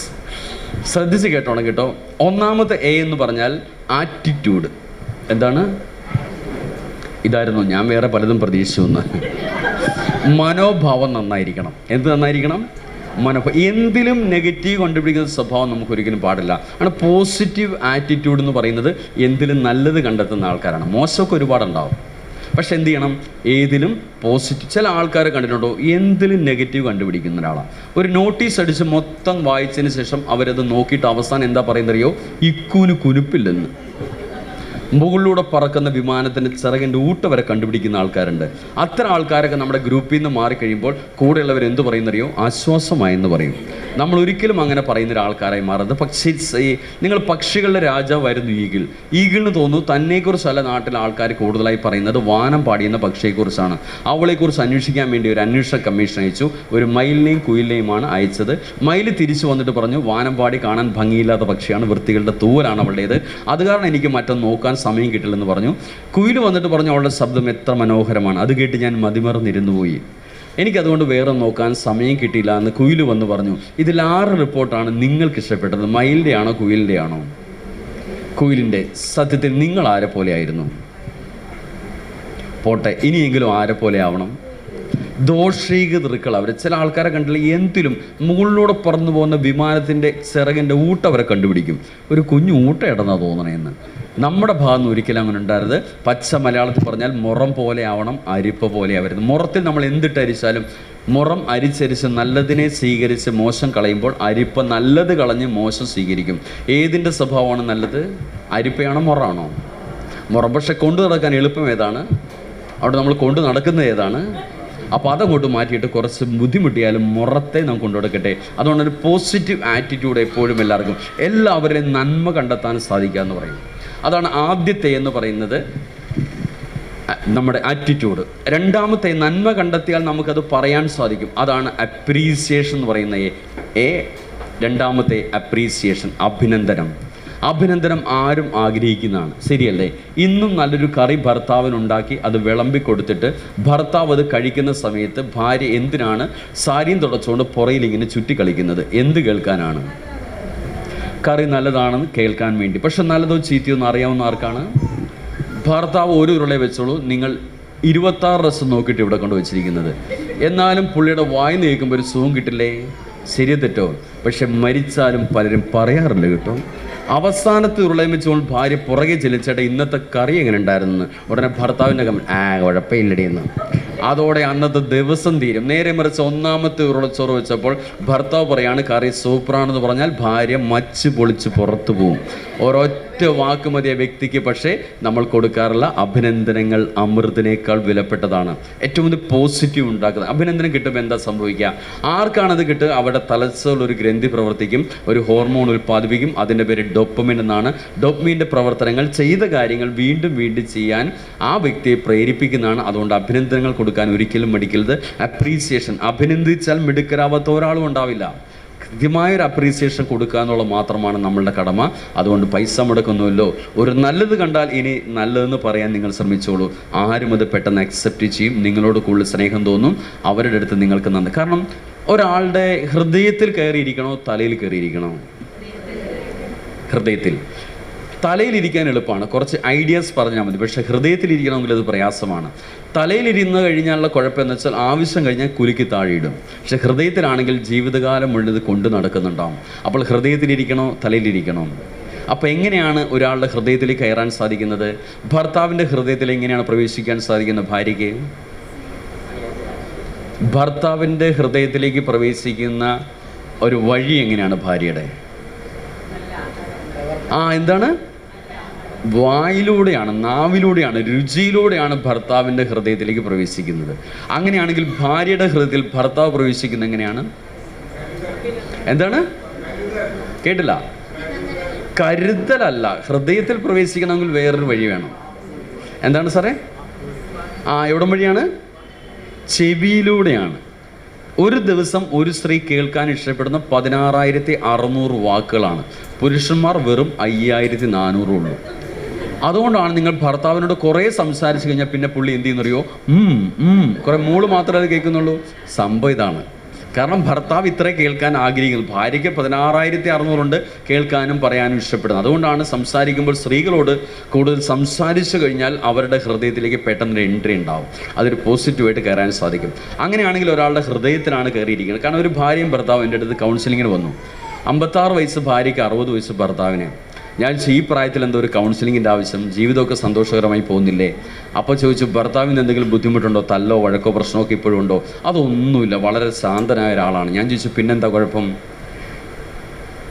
ശ്രദ്ധിച്ച് കേട്ടോണം കേട്ടോ. ഒന്നാമത്തെ എന്ന് പറഞ്ഞാൽ ആറ്റിറ്റ്യൂഡ്. എന്താണ്? ഇതായിരുന്നു, ഞാൻ വേറെ പലതും പ്രതീക്ഷിച്ചു എന്ന്. മനോഭാവം നന്നായിരിക്കണം. എന്ത് നന്നായിരിക്കണം? എന്തിലും നെഗറ്റീവ് കണ്ടുപിടിക്കുന്ന സ്വഭാവം നമുക്കൊരിക്കലും പാടില്ല. ആണ് പോസിറ്റീവ് ആറ്റിറ്റ്യൂഡ് എന്ന് പറയുന്നത്. എന്തിലും നല്ലത് കണ്ടെത്തുന്ന ആൾക്കാരാണ്. മോശമൊക്കെ ഒരുപാടുണ്ടാവും, പക്ഷെ എന്ത് ചെയ്യണം? ഏതിലും പോസിറ്റീവ്. ചില ആൾക്കാരെ കണ്ടിട്ടുണ്ടോ എന്തിലും നെഗറ്റീവ് കണ്ടുപിടിക്കുന്ന ഒരാളാണ്. ഒരു നോട്ടീസ് അടിച്ച് മൊത്തം വായിച്ചതിന് ശേഷം അവരത് നോക്കിയിട്ട് അവസാനം എന്താ പറയുന്നറിയോ? ഇക്കൂന് കുനുപ്പില്ലെന്ന്. മുകളിലൂടെ പറക്കുന്ന വിമാനത്തിൻ്റെ ചിറകിൻ്റെ ഊട്ട വരെ കണ്ടുപിടിക്കുന്ന ആൾക്കാരുണ്ട്. അത്തരം ആൾക്കാരൊക്കെ നമ്മുടെ ഗ്രൂപ്പിൽ നിന്ന് മാറിക്കഴിയുമ്പോൾ കൂടെയുള്ളവർ എന്ത് പറയുന്നറിയോ? ആശ്വാസമായെന്ന് പറയും. നമ്മൾ ഒരിക്കലും അങ്ങനെ പറയുന്ന ഒരാൾക്കാരായി മാറരുത്. പക്ഷേ നിങ്ങൾ പക്ഷികളുടെ രാജാവായിരുന്നു ഈഗിൾ. ഈഗിളിന് തോന്നുന്നു തന്നെക്കുറിച്ചല്ല നാട്ടിലെ ആൾക്കാർ കൂടുതലായി പറയുന്നത് വാനം പാടിയുന്ന പക്ഷിയെക്കുറിച്ചാണ്. അവളെക്കുറിച്ച് അന്വേഷിക്കാൻ വേണ്ടി ഒരു അന്വേഷണ കമ്മീഷൻ അയച്ചു. ഒരു മയിലിനെയും കുയിലിനെയുമാണ് അയച്ചത്. മയിൽ തിരിച്ചു വന്നിട്ട് പറഞ്ഞു, വാനം പാടി കാണാൻ ഭംഗിയില്ലാത്ത പക്ഷിയാണ്, വൃത്തികളുടെ തൂവലാണ് അവളുടേത്, അത് കാരണം എനിക്ക് മറ്റൊന്ന് നോക്കാൻ സമയം കിട്ടില്ലെന്ന് പറഞ്ഞു. കുയിൽ വന്നിട്ട് പറഞ്ഞു, അവളുടെ ശബ്ദം എത്ര മനോഹരമാണ്, അത് കേട്ട് ഞാൻ മതിമറന്നിരുന്നു പോയി, എനിക്കതുകൊണ്ട് വേറെ നോക്കാൻ സമയം കിട്ടിയില്ല എന്ന് കുയിൽ വന്ന് പറഞ്ഞു. ഇതിൽ 6 റിപ്പോർട്ടാണ് നിങ്ങൾക്ക് ഇഷ്ടപ്പെട്ടത്? മയിലിൻ്റെ ആണോ കുയിലിൻ്റെ ആണോ? കുയിലിൻ്റെ. സത്യത്തിൽ നിങ്ങൾ ആരെ പോലെ ആയിരുന്നു? പോട്ടെ, ഇനിയെങ്കിലും ആരെ പോലെ ആവണം? ദോഷീകൃക്കൾ അവർ. ചില ആൾക്കാരെ കണ്ടില്ല, എന്തിലും മുകളിലൂടെ പറന്നു പോകുന്ന വിമാനത്തിൻ്റെ ചിറകിൻ്റെ ഊട്ട അവരെ കണ്ടുപിടിക്കും. ഒരു കുഞ്ഞു ഊട്ട ഇടന്നാ തോന്നണേന്ന്. നമ്മുടെ ഭാഗത്ത് ഒരിക്കലും അങ്ങനെ ഉണ്ടായിരുന്നത്. പച്ച മലയാളത്തിൽ പറഞ്ഞാൽ മുറം പോലെ ആവണം, അരിപ്പ പോലെ ആവരുത്. മുറത്തിൽ നമ്മൾ എന്തിട്ടരിച്ചാലും മുറം അരിച്ചരിച്ച് നല്ലതിനെ സ്വീകരിച്ച് മോശം കളയുമ്പോൾ അരിപ്പ നല്ലത് കളഞ്ഞ് മോശം സ്വീകരിക്കും. ഏതിൻ്റെ സ്വഭാവമാണ് നല്ലത്? അരിപ്പയാണോ മുറാണോ? മുറം. പക്ഷെ കൊണ്ടു നടക്കാൻ എളുപ്പം ഏതാണ്? അവിടെ നമ്മൾ കൊണ്ടു നടക്കുന്നത് ഏതാണ്? അപ്പോൾ അതങ്ങോട്ട് മാറ്റിയിട്ട് കുറച്ച് ബുദ്ധിമുട്ടിയാലും മുറത്തെ നാം കൊണ്ടുകൊടുക്കട്ടെ. അതുകൊണ്ടൊരു പോസിറ്റീവ് ആറ്റിറ്റ്യൂഡ് എപ്പോഴും എല്ലാവരെയും നന്മ കണ്ടെത്താൻ സാധിക്കുക എന്ന് പറയും. അതാണ് ആദ്യത്തെ എന്ന് പറയുന്നത്, നമ്മുടെ ആറ്റിറ്റ്യൂഡ്. രണ്ടാമത്തെ നന്മ കണ്ടെത്തിയാൽ നമുക്കത് പറയാൻ സാധിക്കും. അതാണ് അപ്രീസിയേഷൻ എന്ന് പറയുന്ന രണ്ടാമത്തെ അപ്രീസിയേഷൻ, അഭിനന്ദനം. അഭിനന്ദനം ആരും ആഗ്രഹിക്കുന്നതാണ്, ശരിയല്ലേ? ഇന്നും നല്ലൊരു കറി ഭർത്താവിനുണ്ടാക്കി അത് വിളമ്പി കൊടുത്തിട്ട് ഭർത്താവ് അത് കഴിക്കുന്ന സമയത്ത് ഭാര്യ എന്തിനാണ് സാരിയും തുടച്ചുകൊണ്ട് പുറയിലിങ്ങനെ ചുറ്റിക്കളിക്കുന്നത്? എന്ത് കേൾക്കാനാണ്? കറി നല്ലതാണെന്ന് കേൾക്കാൻ വേണ്ടി. പക്ഷെ നല്ലതോ ചീത്തയോ എന്ന് അറിയാവുന്ന ആർക്കാണ്? ഭർത്താവ് ഒരു ഉരുളെ വെച്ചോളൂ, നിങ്ങൾ 26 റസം നോക്കിയിട്ട് ഇവിടെ കൊണ്ട് വെച്ചിരിക്കുന്നത്. എന്നാലും പുള്ളിയുടെ വായി നീക്കുമ്പോൾ ഒരു സുഖം കിട്ടില്ലേ? ശരി തെറ്റോ? പക്ഷെ മരിച്ചാലും പലരും പറയാറുണ്ട് കേട്ടോ. അവസാനത്തെ ഉരുളയും വെച്ചുകൊണ്ട് ഭാര്യ പുറകെ ചെല്ലിച്ചേട്ടാ ഇന്നത്തെ കറി എങ്ങനെ ഉണ്ടായിരുന്നു? ഉടനെ ഭർത്താവിൻ്റെ കുഴപ്പമില്ലടിയെന്ന്. അതോടെ അന്നത്തെ ദിവസം തീരും. നേരെ മറിച്ച് ഒന്നാമത്തെ ഉരുളച്ചോറ് വെച്ചപ്പോൾ ഭർത്താവ് പറയാണ് കറി സൂപ്പറാണെന്ന് പറഞ്ഞാൽ ഭാര്യ മച്ച് പൊളിച്ച് പുറത്തു പോവും. ഒരൊറ്റ വാക്ക് മതി ആ വ്യക്തിക്ക്. പക്ഷേ നമ്മൾ കൊടുക്കാറുള്ള അഭിനന്ദനങ്ങൾ അമൃതിനേക്കാൾ വിലപ്പെട്ടതാണ്. ഏറ്റവും കൂടുതൽ പോസിറ്റീവ് ഉണ്ടാക്കുന്നത്. അഭിനന്ദനം കിട്ടുമ്പോൾ എന്താ സംഭവിക്കുക? ആർക്കാണത് കിട്ടുക? അവിടെ തലച്ചോറിലൊരു ഗ്രന്ഥി പ്രവർത്തിക്കും, ഒരു ഹോർമോൺ ഉൽപ്പാദിപ്പിക്കും. അതിൻ്റെ പേര് ഡോപ്പമിൻ എന്നാണ്. ഡോപ്പമിൻ്റെ പ്രവർത്തനങ്ങൾ ചെയ്ത കാര്യങ്ങൾ വീണ്ടും വീണ്ടും ചെയ്യാൻ ആ വ്യക്തിയെ പ്രേരിപ്പിക്കുന്നതാണ്. അതുകൊണ്ട് അഭിനന്ദനങ്ങൾ കൊടുക്കാൻ ഒരിക്കലും മടിക്കരുത്. അപ്രീസിയേഷൻ. അഭിനന്ദിച്ചാൽ മിടുക്കരാവാത്ത ഒരാളും ഉണ്ടാവില്ല. കൃത്യമായൊരു അപ്രീസിയേഷൻ കൊടുക്കുക എന്നുള്ളത് മാത്രമാണ് നമ്മളുടെ കടമ. അതുകൊണ്ട് പൈസ മുടക്കൊന്നുമല്ലോ, ഒരു നല്ലത് കണ്ടാൽ ഇനി നല്ലതെന്ന് പറയാൻ നിങ്ങൾ ശ്രമിച്ചോളൂ. ആരും അത് പെട്ടെന്ന് അക്സെപ്റ്റ് ചെയ്യും. നിങ്ങളോട് കൂടുതൽ സ്നേഹം തോന്നും, അവരുടെ അടുത്ത് നിങ്ങൾക്ക് നന്ദി. കാരണം ഒരാളുടെ ഹൃദയത്തിൽ കയറിയിരിക്കണോ തലയിൽ കയറിയിരിക്കണോ? ഹൃദയത്തിൽ. തലയിലിരിക്കാൻ എളുപ്പമാണ്, കുറച്ച് ഐഡിയാസ് പറഞ്ഞാൽ മതി. പക്ഷേ ഹൃദയത്തിലിരിക്കണമെങ്കിൽ അത് പ്രയാസമാണ്. തലയിലിരുന്ന് കഴിഞ്ഞാലുള്ള കുഴപ്പമെന്ന് വെച്ചാൽ ആവശ്യം കഴിഞ്ഞാൽ കുലുക്കി താഴെയിടും. പക്ഷെ ഹൃദയത്തിലാണെങ്കിൽ ജീവിതകാലം മുഴുവൻ കൊണ്ടു നടക്കുന്നുണ്ടാവും. അപ്പോൾ ഹൃദയത്തിലിരിക്കണോ തലയിലിരിക്കണോ? അപ്പോൾ എങ്ങനെയാണ് ഒരാളുടെ ഹൃദയത്തിലേക്ക് കയറാൻ സാധിക്കുന്നത്? ഭർത്താവിൻ്റെ ഹൃദയത്തിൽ എങ്ങനെയാണ് പ്രവേശിക്കാൻ സാധിക്കുന്നത് ഭാര്യയ്ക്ക്? ഭർത്താവിൻ്റെ ഹൃദയത്തിലേക്ക് പ്രവേശിക്കുന്ന ഒരു വഴി എങ്ങനെയാണ് ഭാര്യയുടെ? എന്താണ്? വായിലൂടെയാണ്, നാവിലൂടെയാണ്, രുചിയിലൂടെയാണ് ഭർത്താവിൻ്റെ ഹൃദയത്തിലേക്ക് പ്രവേശിക്കുന്നത്. അങ്ങനെയാണെങ്കിൽ ഭാര്യയുടെ ഹൃദയത്തിൽ ഭർത്താവ് പ്രവേശിക്കുന്നത് എങ്ങനെയാണ്? എന്താണ്? കേട്ടില്ല. കരുതലല്ല, ഹൃദയത്തിൽ പ്രവേശിക്കണമെങ്കിൽ വേറൊരു വഴി വേണം. എന്താണ് സാറേ? എവിടം വഴിയാണ്? ചെവിയിലൂടെയാണ്. ഒരു ദിവസം ഒരു സ്ത്രീ കേൾക്കാൻ ഇഷ്ടപ്പെടുന്ന 16,600 വാക്കുകളാണ്. പുരുഷന്മാർ വെറും 5,400 ഉള്ളൂ. അതുകൊണ്ടാണ് നിങ്ങൾ ഭർത്താവിനോട് കുറേ സംസാരിച്ചു കഴിഞ്ഞാൽ പിന്നെ പുള്ളി എന്ത് ചെയ്യുന്നറിയോ? കുറേ മൂള് മാത്രമേ കേൾക്കുന്നുള്ളൂ. സംഭവം ഇതാണ്. കാരണം ഭർത്താവ് ഇത്രേ കേൾക്കാൻ ആഗ്രഹിക്കുന്നു. ഭാര്യയ്ക്ക് 16,600 ഉണ്ട് കേൾക്കാനും പറയാനും ഇഷ്ടപ്പെടുന്നത്. അതുകൊണ്ടാണ് സംസാരിക്കുമ്പോൾ സ്ത്രീകളോട് കൂടുതൽ സംസാരിച്ചു കഴിഞ്ഞാൽ അവരുടെ ഹൃദയത്തിലേക്ക് പെട്ടെന്ന് എൻട്രി ഉണ്ടാവും. അതൊരു പോസിറ്റീവായിട്ട് കയറാൻ സാധിക്കും. അങ്ങനെയാണെങ്കിൽ ഒരാളുടെ ഹൃദയത്തിലാണ് കയറിയിരിക്കുന്നത്. കാരണം ഒരു ഭാര്യയും ഭർത്താവും എൻ്റെ അടുത്ത് കൗൺസിലിങ്ങിന് വന്നു. 56 വയസ്സ് ഭാര്യയ്ക്ക്, 60 വയസ്സ് ഭർത്താവിന്. ഞാൻ ഈ പ്രായത്തിൽ എന്തോ ഒരു കൗൺസിലിങ്ങിൻ്റെ ആവശ്യം, ജീവിതമൊക്കെ സന്തോഷകരമായി പോകുന്നില്ലേ? അപ്പോൾ ചോദിച്ചു, ഭർത്താവിന് എന്തെങ്കിലും ബുദ്ധിമുട്ടുണ്ടോ, തല്ലോ വഴക്കോ പ്രശ്നമൊക്കെ ഇപ്പോഴും ഉണ്ടോ? അതൊന്നുമില്ല, വളരെ ശാന്തനായ ഒരാളാണ്. ഞാൻ ചോദിച്ചു, പിന്നെന്താ കുഴപ്പം?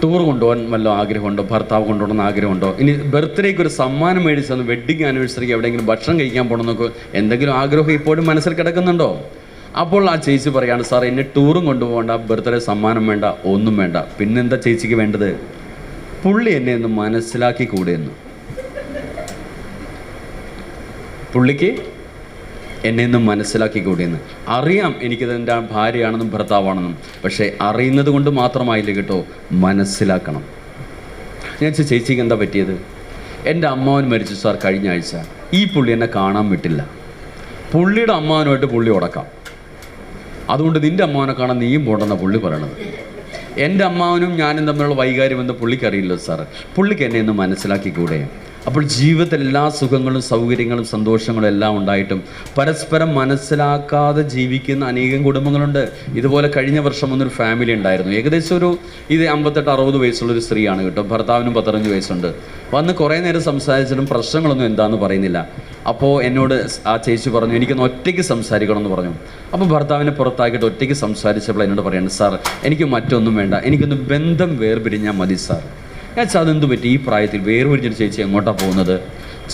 ടൂർ കൊണ്ടുപോകാൻ വല്ല ആഗ്രഹമുണ്ടോ? ഭർത്താവ് കൊണ്ടുപോകണമെന്ന് ആഗ്രഹമുണ്ടോ? ഇനി ബർത്ത്ഡേക്ക് ഒരു സമ്മാനം മേടിച്ചെന്ന്, വെഡ്ഡിങ് ആനിവേഴ്സറിക്ക് എവിടെയെങ്കിലും ഭക്ഷണം കഴിക്കാൻ പോകണമെന്നൊക്കെ എന്തെങ്കിലും ആഗ്രഹം ഇപ്പോഴും മനസ്സിൽ കിടക്കുന്നുണ്ടോ? അപ്പോൾ ആ ചേച്ചി പറയാണ്, സാർ എന്നെ ടൂറും കൊണ്ടുപോകണ്ട, ബർത്ത്ഡേ സമ്മാനം വേണ്ട, ഒന്നും വേണ്ട. പിന്നെന്താ ചേച്ചിക്ക് വേണ്ടത്? പുള്ളി എന്നെ ഒന്ന് മനസ്സിലാക്കി കൂടെയെന്ന്. പുള്ളിക്ക് എന്നെ ഒന്ന് മനസ്സിലാക്കി കൂടെയെന്ന്. അറിയാം എനിക്കത് എൻ്റെ ഭാര്യയാണെന്നും ഭർത്താവാണെന്നും. പക്ഷേ അറിയുന്നത് കൊണ്ട് മാത്രമായില്ല കേട്ടോ, മനസ്സിലാക്കണം. ഞാൻ ചേച്ചിക്ക് എന്താ പറ്റിയത്? എൻ്റെ അമ്മാവൻ മരിച്ചു സാർ കഴിഞ്ഞ ആഴ്ച. ഈ പുള്ളി എന്നെ കാണാൻ വിട്ടില്ല. പുള്ളിയുടെ അമ്മാവനുമായിട്ട് പുള്ളി ഉടക്കാം. അതുകൊണ്ട് നിൻ്റെ അമ്മാവനെ കാണാൻ നീയും പോകണമെന്നാണ് പുള്ളി പറയണത്. എൻ്റെ അമ്മാവനും ഞാനും തമ്മിലുള്ള വൈകാര്യം എന്ന് പുള്ളിക്കറിയില്ലോ സാറ്. പുള്ളിക്ക് എന്നെ ഒന്ന് മനസ്സിലാക്കി കൂടെ? അപ്പോൾ ജീവിതത്തിൽ എല്ലാ സുഖങ്ങളും സൗകര്യങ്ങളും സന്തോഷങ്ങളും എല്ലാം ഉണ്ടായിട്ടും പരസ്പരം മനസ്സിലാക്കാതെ ജീവിക്കുന്ന അനേകം കുടുംബങ്ങളുണ്ട്. ഇതുപോലെ കഴിഞ്ഞ വർഷം ഒന്നൊരു ഫാമിലി ഉണ്ടായിരുന്നു. ഏകദേശം ഒരു 58-60 വയസ്സുള്ളൊരു സ്ത്രീയാണ് കേട്ടോ. ഭർത്താവിനും 15 വയസ്സുണ്ട്. വന്ന് കുറേ നേരം സംസാരിച്ചിട്ടും പ്രശ്നങ്ങളൊന്നും എന്താണെന്ന് പറയുന്നില്ല. അപ്പോൾ എന്നോട് ആ ചേച്ചി പറഞ്ഞു, എനിക്കൊന്ന് ഒറ്റയ്ക്ക് സംസാരിക്കണമെന്ന് പറഞ്ഞു. അപ്പോൾ ഭർത്താവിനെ പുറത്താക്കിയിട്ട് ഒറ്റയ്ക്ക് സംസാരിച്ചപ്പോൾ എന്നോട് പറയുന്നത്, സാർ എനിക്ക് മറ്റൊന്നും വേണ്ട, എനിക്കൊന്ന് ബന്ധം വേർപിരിഞ്ഞാൽ മതി സാർ. ഞാൻ വെച്ചാൽ അതെന്ത് പറ്റി? ഈ പ്രായത്തിൽ വേർപിരിഞ്ഞൊരു ചേച്ചി എങ്ങോട്ടാണ് പോകുന്നത്?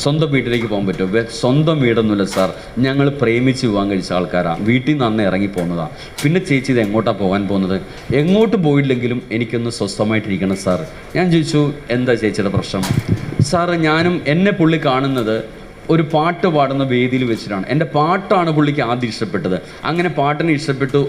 സ്വന്തം വീട്ടിലേക്ക് പോകാൻ പറ്റുമോ? സ്വന്തം വീടൊന്നുമില്ല സാർ, ഞങ്ങൾ പ്രേമിച്ച് വിവാഹം കഴിച്ച ആൾക്കാരാണ്, വീട്ടിൽ നിന്ന് അന്ന് ഇറങ്ങി പോകുന്നതാണ്. പിന്നെ ചേച്ചി ഇത് എങ്ങോട്ടാണ് പോകാൻ പോകുന്നത്? എങ്ങോട്ട് പോയില്ലെങ്കിലും എനിക്കൊന്ന് സ്വസ്ഥമായിട്ടിരിക്കണം സാർ. ഞാൻ ചോദിച്ചു, എന്താ ചേച്ചിയുടെ പ്രശ്നം? സാറ്, ഞാനും എന്നെ പുള്ളി കാണുന്നത് ഒരു പാട്ട് പാടുന്ന വേദിയിൽ വെച്ചിട്ടാണ്. എൻ്റെ പാട്ടാണ് പുള്ളിക്ക് ആദ്യം ഇഷ്ടപ്പെട്ടത്. അങ്ങനെ പാട്ടിനെ ഇഷ്ടപ്പെട്ടു,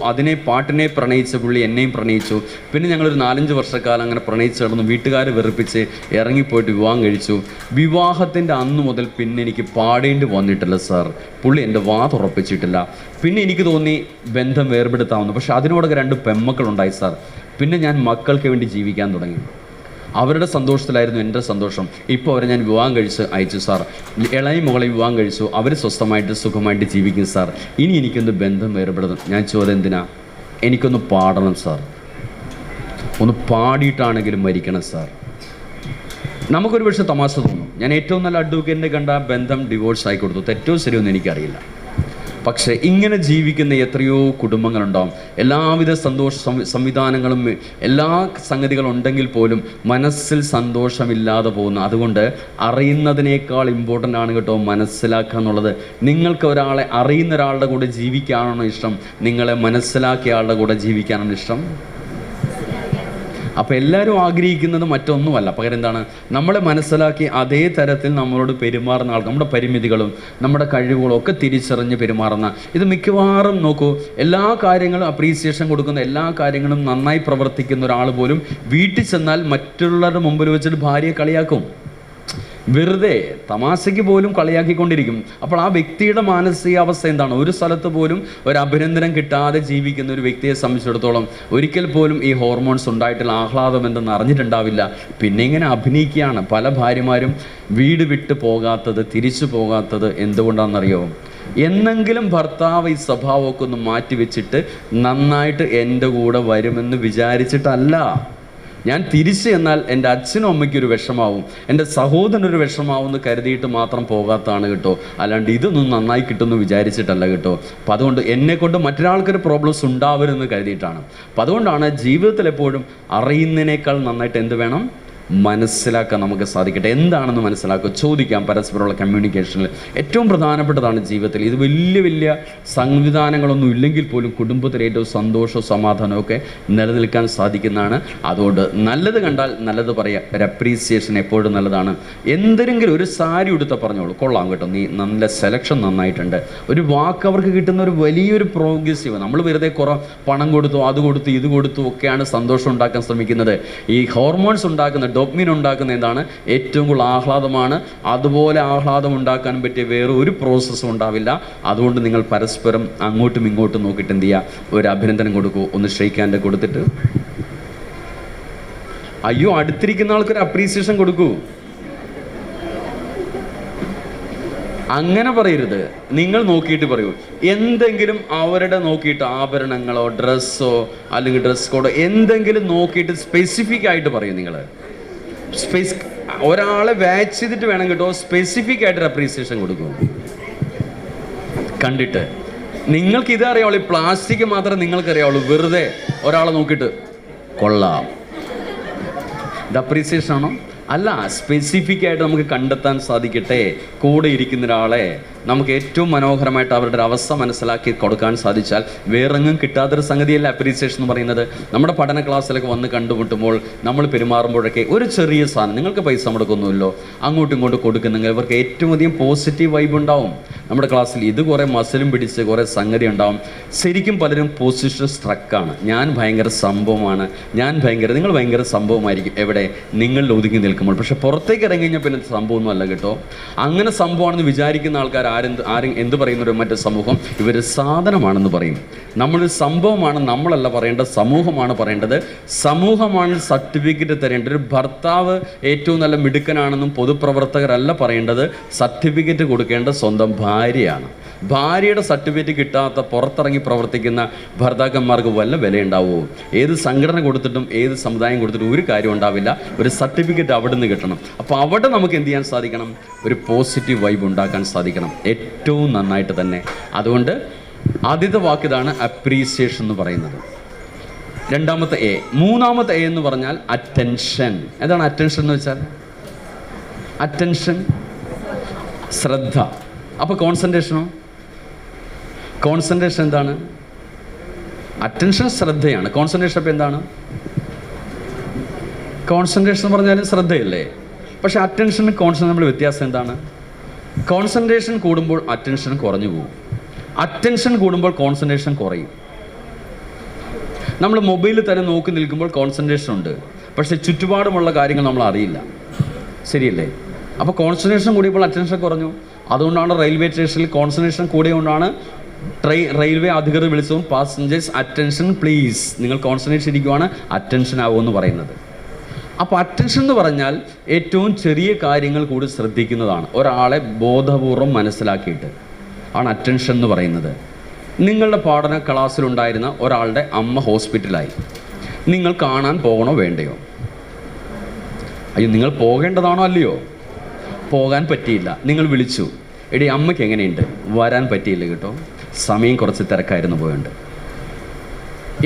പാട്ടിനെ പ്രണയിച്ച പുള്ളി എന്നെയും പ്രണയിച്ചു. പിന്നെ ഞങ്ങളൊരു 4-5 വർഷക്കാലം അങ്ങനെ പ്രണയിച്ച് കിടന്നു. വീട്ടുകാർ വെറുപ്പിച്ച് ഇറങ്ങിപ്പോയിട്ട് വിവാഹം കഴിച്ചു. വിവാഹത്തിൻ്റെ അന്ന് മുതൽ പിന്നെ എനിക്ക് പാടേണ്ടി വന്നിട്ടില്ല സാർ. പുള്ളി എൻ്റെ വാ തുറപ്പിച്ചിട്ടില്ല. പിന്നെ എനിക്ക് തോന്നി ബന്ധം വേർപെടുത്താവുന്നു. പക്ഷെ അതിനോടൊക്കെ 2 പെൺമക്കളുണ്ടായി സാർ. പിന്നെ ഞാൻ മക്കൾക്ക് വേണ്ടി ജീവിക്കാൻ തുടങ്ങി. അവരുടെ സന്തോഷത്തിലായിരുന്നു എൻ്റെ സന്തോഷം. ഇപ്പോൾ അവരെ ഞാൻ വിവാഹം കഴിച്ച് അയച്ചു സാർ. ഇളയ മകളെ വിവാഹം കഴിച്ചു. അവർ സ്വസ്ഥമായിട്ട് സുഖമായിട്ട് ജീവിക്കും സാർ. ഇനി എനിക്കൊന്ന് ബന്ധം വേർപെടുന്നു. ഞാൻ ചോദ്യം, എന്തിനാ? എനിക്കൊന്ന് പാടണം സാർ, ഒന്ന് പാടിയിട്ടാണെങ്കിലും മരിക്കണം സാർ. നമുക്കൊരു പക്ഷേ തമാശ തോന്നും. ഞാൻ ഏറ്റവും നല്ല അഡ്വക്കേറ്റിനെ കണ്ട ബന്ധം ഡിവോഴ്സ് ആയി കൊടുത്തു. തെറ്റോ ശരിയൊന്നും എനിക്കറിയില്ല. പക്ഷേ ഇങ്ങനെ ജീവിക്കുന്ന എത്രയോ കുടുംബങ്ങളുണ്ടാവും. എല്ലാവിധ സംവിധാനങ്ങളും എല്ലാ സംഗതികളും ഉണ്ടെങ്കിൽ പോലും മനസ്സിൽ സന്തോഷമില്ലാതെ പോകുന്നു. അതുകൊണ്ട് അറിയുന്നതിനേക്കാൾ ഇമ്പോർട്ടൻ്റ് ആണ് കേട്ടോ മനസ്സിലാക്കുക എന്നുള്ളത്. നിങ്ങൾക്ക് ഒരാളെ അറിയുന്ന ഒരാളുടെ കൂടെ ജീവിക്കാനാണോ ഇഷ്ടം? നിങ്ങളെ മനസ്സിലാക്കിയ ആളുടെ കൂടെ ജീവിക്കാനാണ് ഇഷ്ടം? അപ്പോൾ എല്ലാവരും ആഗ്രഹിക്കുന്നത് മറ്റൊന്നുമല്ല, പകരം എന്താണ്, നമ്മളെ മനസ്സിലാക്കി അതേ തരത്തിൽ നമ്മളോട് പെരുമാറുന്ന ആൾ, നമ്മുടെ പരിമിതികളും നമ്മുടെ കഴിവുകളും ഒക്കെ തിരിച്ചറിഞ്ഞ് പെരുമാറുന്ന, ഇത് മിക്കവാറും നോക്കൂ, എല്ലാ കാര്യങ്ങളും അപ്രീസിയേഷൻ കൊടുക്കുന്ന, എല്ലാ കാര്യങ്ങളും നന്നായി പ്രവർത്തിക്കുന്ന ഒരാൾ പോലും വീട്ടിൽ ചെന്നാൽ മറ്റുള്ളവരുടെ മുമ്പിൽ വെച്ചിട്ട് ഭാര്യയെ കളിയാക്കും, വെറുതെ തമാശയ്ക്ക് പോലും കളിയാക്കിക്കൊണ്ടിരിക്കും. അപ്പോൾ ആ വ്യക്തിയുടെ മാനസികാവസ്ഥ എന്താണ്? ഒരു സ്ഥലത്ത് പോലും ഒരു അഭിനന്ദനം കിട്ടാതെ ജീവിക്കുന്ന ഒരു വ്യക്തിയെ സംബന്ധിച്ചിടത്തോളം ഒരിക്കൽ പോലും ഈ ഹോർമോൺസ് ഉണ്ടായിട്ടുള്ള ആഹ്ലാദം എന്തെന്ന് അറിഞ്ഞിട്ടുണ്ടാവില്ല. പിന്നെ ഇങ്ങനെ അഭിനയിക്കുകയാണ്. പല ഭാര്യമാരും വീട് വിട്ട് പോകാത്തത്, തിരിച്ചു പോകാത്തത് എന്തുകൊണ്ടാണെന്നറിയോ? എന്നെങ്കിലും ഭർത്താവ് ഈ സ്വഭാവമൊക്കെ ഒന്ന് മാറ്റിവെച്ചിട്ട് നന്നായിട്ട് എൻ്റെ കൂടെ വരുമെന്ന് വിചാരിച്ചിട്ടല്ല. ഞാൻ തിരിച്ച് എന്നാൽ എൻ്റെ അച്ഛനും അമ്മയ്ക്കൊരു വിഷമാവും, എൻ്റെ സഹോദരനൊരു വിഷമാവും എന്ന് കരുതിയിട്ട് മാത്രം പോകാത്തതാണ് കേട്ടോ. അല്ലാണ്ട് ഇതൊന്നും നന്നായി കിട്ടുമെന്ന് വിചാരിച്ചിട്ടല്ല കേട്ടോ. അപ്പം അതുകൊണ്ട് എന്നെക്കൊണ്ട് മറ്റൊരാൾക്കൊരു പ്രോബ്ലംസ് ഉണ്ടാവരുതെന്ന് കരുതിയിട്ടാണ്. അപ്പം അതുകൊണ്ടാണ് ജീവിതത്തിൽ എപ്പോഴും അറിയുന്നതിനേക്കാൾ നന്നായിട്ട് എന്ത് വേണം? മനസ്സിലാക്കാൻ നമുക്ക് സാധിക്കട്ടെ. എന്താണെന്ന് മനസ്സിലാക്കുക, ചോദിക്കാം. പരസ്പരമുള്ള കമ്മ്യൂണിക്കേഷനിൽ ഏറ്റവും പ്രധാനപ്പെട്ടതാണ് ജീവിതത്തിൽ. ഇത് വലിയ വലിയ സംവിധാനങ്ങളൊന്നും ഇല്ലെങ്കിൽ പോലും കുടുംബത്തിൽ ഏറ്റവും സന്തോഷവും സമാധാനവും ഒക്കെ നിലനിൽക്കാൻ സാധിക്കുന്നതാണ്. അതുകൊണ്ട് നല്ലത് കണ്ടാൽ നല്ലത് പറയുക. ഒരു അപ്രീസിയേഷൻ എപ്പോഴും നല്ലതാണ്. എന്തെങ്കിലും ഒരു സാരി ഉടുത്ത പറഞ്ഞോളൂ, കൊള്ളാം കേട്ടോ, നീ നല്ല സെലക്ഷൻ നന്നായിട്ടുണ്ട്. ഒരു വാക്ക് അവർക്ക് കിട്ടുന്ന ഒരു വലിയൊരു പ്രോഗ്രസീവ്. നമ്മൾ വെറുതെ കുറേ പണം കൊടുത്തു, അത് കൊടുത്തു, ഇത് കൊടുത്തു ഒക്കെയാണ് സന്തോഷം ഉണ്ടാക്കാൻ ശ്രമിക്കുന്നത്. ഈ ഹോർമോൺസ് ഉണ്ടാക്കുന്ന, ഡോപ്പമിൻ ഉണ്ടാക്കുന്ന എന്താണ്? ഏറ്റവും കൂടുതൽ ആഹ്ലാദമാണ്. അതുപോലെ ആഹ്ലാദം ഉണ്ടാക്കാൻ പറ്റിയ വേറെ ഒരു പ്രോസസ്സും ഉണ്ടാവില്ല. അതുകൊണ്ട് നിങ്ങൾ പരസ്പരം അങ്ങോട്ടും ഇങ്ങോട്ടും നോക്കിയിട്ട് എന്ത് ചെയ്യുക? ഒരു അഭിനന്ദനം കൊടുക്കൂ. ഒന്ന് ഷെയ്ക്ക് ഹാൻഡ് കൊടുത്തിട്ട്, അയ്യോ അടുത്തിരിക്കുന്ന ആൾക്കൊരു അപ്രീസിയേഷൻ കൊടുക്കൂ. അങ്ങനെ പറയരുത്. നിങ്ങൾ നോക്കിയിട്ട് പറയൂ. എന്തെങ്കിലും അവരുടെ നോക്കിയിട്ട് ആഭരണങ്ങളോ ഡ്രസ്സോ അല്ലെങ്കിൽ ഡ്രസ് കോഡോ എന്തെങ്കിലും നോക്കിയിട്ട് സ്പെസിഫിക് ആയിട്ട് പറയും. നിങ്ങൾ ഒരാളെ വാച്ച് ചെയ്തിട്ട് വേണം കേട്ടോ സ്പെസിഫിക് ആയിട്ടൊരു അപ്രീസിയേഷൻ കൊടുക്കും. കണ്ടിട്ട് നിങ്ങൾക്ക് ഇതറിയാവുള്ളൂ, ഈ പ്ലാസ്റ്റിക് മാത്രമേ നിങ്ങൾക്കറിയാവുള്ളൂ. വെറുതെ ഒരാളെ നോക്കിയിട്ട് കൊള്ളാം, ഇത് അപ്രീസിയേഷൻ ആണോ? അല്ല, സ്പെസിഫിക് ആയിട്ട് നമുക്ക് കണ്ടെത്താൻ സാധിക്കട്ടെ. കൂടെ ഇരിക്കുന്ന ഒരാളെ നമുക്ക് ഏറ്റവും മനോഹരമായിട്ട് അവരുടെ ഒരു അവസ്ഥ മനസ്സിലാക്കി കൊടുക്കാൻ സാധിച്ചാൽ വേറെങ്ങും കിട്ടാത്തൊരു സംഗതിയല്ല അപ്രീസിയേഷൻ എന്ന് പറയുന്നത്. നമ്മുടെ പഠന ക്ലാസ്സിലൊക്കെ വന്ന് കണ്ടുമുട്ടുമ്പോൾ നമ്മൾ പെരുമാറുമ്പോഴൊക്കെ ഒരു ചെറിയ സാധനം, നിങ്ങൾക്ക് പൈസ മുടക്കൊന്നുമില്ലോ, അങ്ങോട്ടും ഇങ്ങോട്ടും കൊടുക്കുന്നെങ്കിൽ ഇവർക്ക് ഏറ്റവും അധികം പോസിറ്റീവ് വൈബ് ഉണ്ടാവും. നമ്മുടെ ക്ലാസ്സിൽ ഇത് കുറേ മസിലും പിടിച്ച് കുറേ സംഗതി ഉണ്ടാവും. ശരിക്കും പലരും പൊസിഷൻ സ്ട്രക്കാണ്. ഞാൻ ഭയങ്കര സംഭവമാണ്, നിങ്ങൾ ഭയങ്കര സംഭവമായിരിക്കും എവിടെ? നിങ്ങളിൽ ഒതുങ്ങി നിൽക്കുമ്പോൾ. പക്ഷെ പുറത്തേക്ക് ഇറങ്ങി കഴിഞ്ഞാൽ പിന്നെ സംഭവമൊന്നും അല്ല കേട്ടോ. അങ്ങനെ സംഭവമാണെന്ന് വിചാരിക്കുന്ന ആൾക്കാർ ആരും എന്ത് പറയുന്നൊരു മറ്റേ സമൂഹം ഇവർ സാധനമാണെന്ന് പറയും. നമ്മളൊരു സംഭവമാണ് നമ്മളല്ല പറയേണ്ടത്, സമൂഹമാണ് പറയേണ്ടത്. സമൂഹമാണ് സർട്ടിഫിക്കറ്റ് തരേണ്ടത്. ഒരു ഭർത്താവ് ഏറ്റവും നല്ല മിടുക്കനാണെന്നും പൊതുപ്രവർത്തകരല്ല പറയേണ്ടത്. സർട്ടിഫിക്കറ്റ് കൊടുക്കേണ്ട സ്വന്തം ഭാര്യയാണ്. ഭാര്യയുടെ സർട്ടിഫിക്കറ്റ് കിട്ടാത്ത പുറത്തിറങ്ങി പ്രവർത്തിക്കുന്ന ഭർത്താക്കന്മാർക്ക് വല്ല വിലയുണ്ടാവുമോ? ഏത് സംഘടന കൊടുത്തിട്ടും ഏത് സമുദായം കൊടുത്തിട്ടും ഒരു കാര്യം ഉണ്ടാവില്ല. ഒരു സർട്ടിഫിക്കറ്റ് അവിടെ നിന്ന് കിട്ടണം. അപ്പോൾ അവിടെ നമുക്ക് എന്ത് ചെയ്യാൻ സാധിക്കണം? ഒരു പോസിറ്റീവ് വൈബ് ഉണ്ടാക്കാൻ സാധിക്കണം, ഏറ്റവും നന്നായിട്ട് തന്നെ. അതുകൊണ്ട് ആദ്യത്തെ വാക്കിതാണ് അപ്രീസിയേഷൻ എന്ന് പറയുന്നത്. രണ്ടാമത്തെ എ. മൂന്നാമത്തെ എ എന്ന് പറഞ്ഞാൽ അറ്റൻഷൻ. എന്താണ് അറ്റൻഷൻ എന്ന് വെച്ചാൽ? അറ്റൻഷൻ, ശ്രദ്ധ. അപ്പോൾ കോൺസെൻട്രേഷനോ? കോൺസെൻട്രേഷൻ എന്താണ്? അറ്റൻഷൻ ശ്രദ്ധയാണ്. കോൺസെൻട്രേഷൻ അപ്പോൾ എന്താണ്? കോൺസെൻട്രേഷൻ എന്ന് പറഞ്ഞാലും ശ്രദ്ധയല്ലേ? പക്ഷേ അറ്റൻഷനും കോൺസെൻട്രേഷൻ തമ്മിൽ വ്യത്യാസം എന്താണ്? കോൺസെൻട്രേഷൻ കൂടുമ്പോൾ അറ്റൻഷൻ കുറഞ്ഞു പോകും, അറ്റൻഷൻ കൂടുമ്പോൾ കോൺസെൻട്രേഷൻ കുറയും. നമ്മൾ മൊബൈലിൽ തന്നെ നോക്കി നിൽക്കുമ്പോൾ കോൺസെൻട്രേഷൻ ഉണ്ട്, പക്ഷേ ചുറ്റുപാടുമുള്ള കാര്യങ്ങൾ നമ്മൾ അറിയില്ല. ശരിയല്ലേ? അപ്പോൾ കോൺസെൻട്രേഷൻ കൂടിയപ്പോൾ അറ്റൻഷൻ കുറഞ്ഞു. അതുകൊണ്ടാണ് റെയിൽവേ സ്റ്റേഷനിൽ കോൺസെൻട്രേഷൻ കൂടിയതുകൊണ്ടാണ് റെയിൽവേ അധികൃതർ വിളിച്ചതും പാസഞ്ചേഴ്സ് അറ്റൻഷൻ പ്ലീസ്, നിങ്ങൾ കോൺസെൻട്രേഷൻ ഇരിക്കുവാണ്, അറ്റൻഷൻ ആവുമെന്ന് പറയുന്നത്. അപ്പോൾ അറ്റൻഷൻ എന്ന് പറഞ്ഞാൽ ഏറ്റവും ചെറിയ കാര്യങ്ങൾ കൂടി ശ്രദ്ധിക്കുന്നതാണ്. ഒരാളെ ബോധപൂർവം മനസ്സിലാക്കിയിട്ട് ആണ് അറ്റൻഷൻ എന്ന് പറയുന്നത്. നിങ്ങളുടെ പഠന ക്ലാസ്സിലുണ്ടായിരുന്ന ഒരാളുടെ അമ്മ ഹോസ്പിറ്റലായി. നിങ്ങൾ കാണാൻ പോകണോ വേണ്ടയോ? അയ്യോ, നിങ്ങൾ പോകേണ്ടതാണോ അല്ലയോ? പോകാൻ പറ്റിയില്ല, നിങ്ങൾ വിളിച്ചു, എടി അമ്മയ്ക്ക് എങ്ങനെയുണ്ട്? വരാൻ പറ്റിയില്ല കേട്ടോ, സമയം കുറച്ച് തിരക്കായിരുന്നു, പോയുണ്ട്.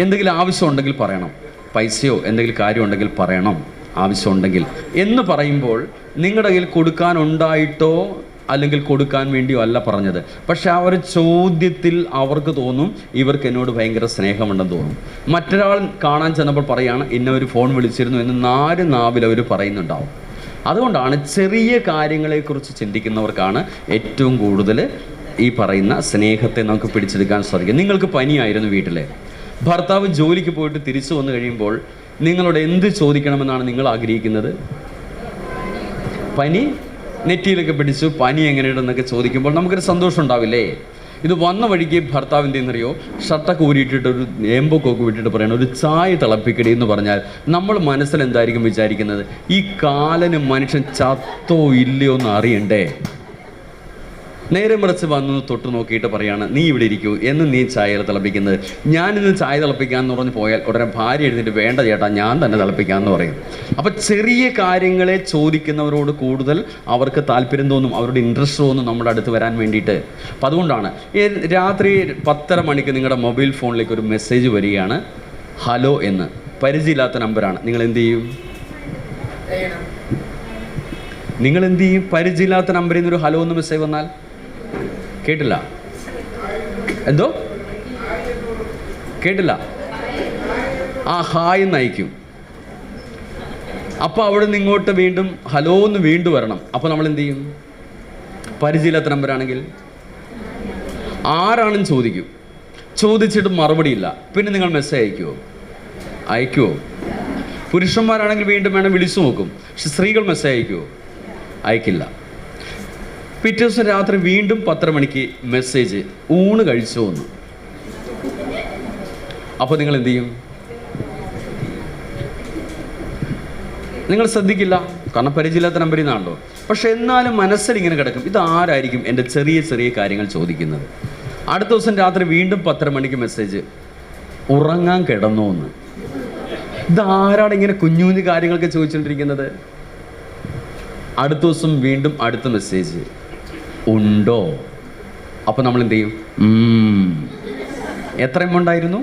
എന്തെങ്കിലും ആവശ്യമുണ്ടെങ്കിൽ പറയണം, പൈസയോ എന്തെങ്കിലും കാര്യമുണ്ടെങ്കിൽ പറയണം, ആവശ്യമുണ്ടെങ്കിൽ എന്ന് പറയുമ്പോൾ നിങ്ങളുടെ കയ്യിൽ കൊടുക്കാനുണ്ടായിട്ടോ അല്ലെങ്കിൽ കൊടുക്കാൻ വേണ്ടിയോ അല്ല പറഞ്ഞത്. പക്ഷെ ആ ഒരു ചോദ്യത്തിൽ അവർക്ക് തോന്നും ഇവർക്ക് എന്നോട് ഭയങ്കര സ്നേഹമുണ്ടെന്ന് തോന്നും. മറ്റൊരാൾ കാണാൻ ചെന്നപ്പോൾ പറയാണ് ഇന്ന ഒരു ഫോൺ വിളിച്ചിരുന്നു എന്ന് നാവിൽ അവർ പറയുന്നുണ്ടാവും. അതുകൊണ്ടാണ് ചെറിയ കാര്യങ്ങളെക്കുറിച്ച് ചിന്തിക്കുന്നവർക്കാണ് ഏറ്റവും കൂടുതൽ ഈ പറയുന്ന സ്നേഹത്തെ നമുക്ക് പിടിച്ചെടുക്കാൻ സാധിക്കും. നിങ്ങൾക്ക് പനിയായിരുന്നു വീട്ടിൽ, ഭർത്താവ് ജോലിക്ക് പോയിട്ട് തിരിച്ചു വന്നു കഴിയുമ്പോൾ നിങ്ങളോട് എന്ത് ചോദിക്കണമെന്നാണ് നിങ്ങൾ ആഗ്രഹിക്കുന്നത്? പനി നെറ്റിയിലൊക്കെ പിടിച്ചു പനി എങ്ങനെയുണ്ടെന്നൊക്കെ ചോദിക്കുമ്പോൾ നമുക്കൊരു സന്തോഷം ഉണ്ടാവില്ലേ? ഇത് വന്ന വഴിക്ക് ഭർത്താവ് എന്തെന്നറിയോ, ഷർട്ടൊക്കെ ഊരിയിട്ടിട്ട് ഒരു ഏമ്പൊക്കെ വിട്ടിട്ട് പറയണം ഒരു ചായ തിളപ്പിക്കടി എന്ന് പറഞ്ഞാൽ നമ്മൾ മനസ്സിൽ എന്തായിരിക്കും വിചാരിക്കുന്നത്? ഈ കാലന് മനുഷ്യൻ ചത്തോ ഇല്ലയോ എന്ന് അറിയണ്ടേ? നേരെ മറിച്ച് വന്ന് തൊട്ട് നോക്കിയിട്ട് പറയാണ് നീ ഇവിടെ ഇരിക്കൂ എന്ന് നീ ചായ തിളപ്പിക്കുന്നത്. ഞാനിന്ന് ചായ തിളപ്പിക്കാമെന്ന് പറഞ്ഞ് പോയാൽ ഉടനെ ഭാര്യ എഴുന്നിട്ട് വേണ്ട ചേട്ടാ ഞാൻ തന്നെ തിളപ്പിക്കാമെന്ന് പറയും. അപ്പോൾ ചെറിയ കാര്യങ്ങളെ ചോദിക്കുന്നവരോട് കൂടുതൽ അവർക്ക് താല്പര്യം തോന്നും, അവരുടെ ഇൻട്രസ്റ്റ് തോന്നും നമ്മുടെ അടുത്ത് വരാൻ വേണ്ടിയിട്ട്. അപ്പം അതുകൊണ്ടാണ് രാത്രി 10:30 മണിക്ക് നിങ്ങളുടെ മൊബൈൽ ഫോണിലേക്ക് ഒരു മെസ്സേജ് വരികയാണ് ഹലോ എന്ന്, പരിചയമില്ലാത്ത നമ്പറാണ്. നിങ്ങൾ എന്ത് ചെയ്യും? പരിചയമില്ലാത്ത നമ്പറിൽ നിന്നൊരു ഹലോ എന്ന് മെസ്സേജ് വന്നാൽ കേട്ടില്ല, എന്തോ കേട്ടില്ല, ആ ഹായ് എന്ന് അയക്കും. അപ്പോൾ അവിടെ നിന്ന് ഇങ്ങോട്ട് വീണ്ടും ഹലോ എന്ന് വീണ്ടും വരണം. അപ്പോൾ നമ്മൾ എന്ത് ചെയ്യും? പരിചയമില്ലാത്ത നമ്പറാണെങ്കിൽ ആരാണെന്ന് ചോദിക്കും, ചോദിച്ചിട്ട് മറുപടിയില്ല, പിന്നെ നിങ്ങൾ മെസ്സേജ് അയക്കുമോ? പുരുഷന്മാരാണെങ്കിൽ വീണ്ടും വേണം വിളിച്ചു നോക്കും. പക്ഷെ സ്ത്രീകൾ മെസ്സേജ് അയക്കില്ല. പിറ്റേ ദിവസം രാത്രി വീണ്ടും 10:30 മണിക്ക് മെസ്സേജ് ഊണ് കഴിച്ചോ എന്ന്. അപ്പോൾ നിങ്ങൾ എന്ത് ചെയ്യും? നിങ്ങൾ ശ്രദ്ധിക്കില്ല, കാരണം പരിചയമില്ലാത്ത നമ്പറിൽ നിന്നാണല്ലോ. പക്ഷെ എന്നാലും മനസ്സിൽ ഇങ്ങനെ കിടക്കും, ഇതാരായിരിക്കും എൻ്റെ ചെറിയ ചെറിയ കാര്യങ്ങൾ ചോദിക്കുന്നത്? അടുത്ത ദിവസം രാത്രി വീണ്ടും 10:30 മണിക്ക് മെസ്സേജ് ഉറങ്ങാൻ കിടന്നോ എന്ന്. ഇതാരാണ് ഇങ്ങനെ കുഞ്ഞു കുഞ്ഞു കാര്യങ്ങളൊക്കെ ചോദിച്ചുകൊണ്ടിരിക്കുന്നത്? അടുത്ത ദിവസം വീണ്ടും അടുത്ത മെസ്സേജ് ഉണ്ടോ? അപ്പോൾ നമ്മൾ എന്ത് ചെയ്യും? എത്രയും ഉണ്ടായിരുന്നു.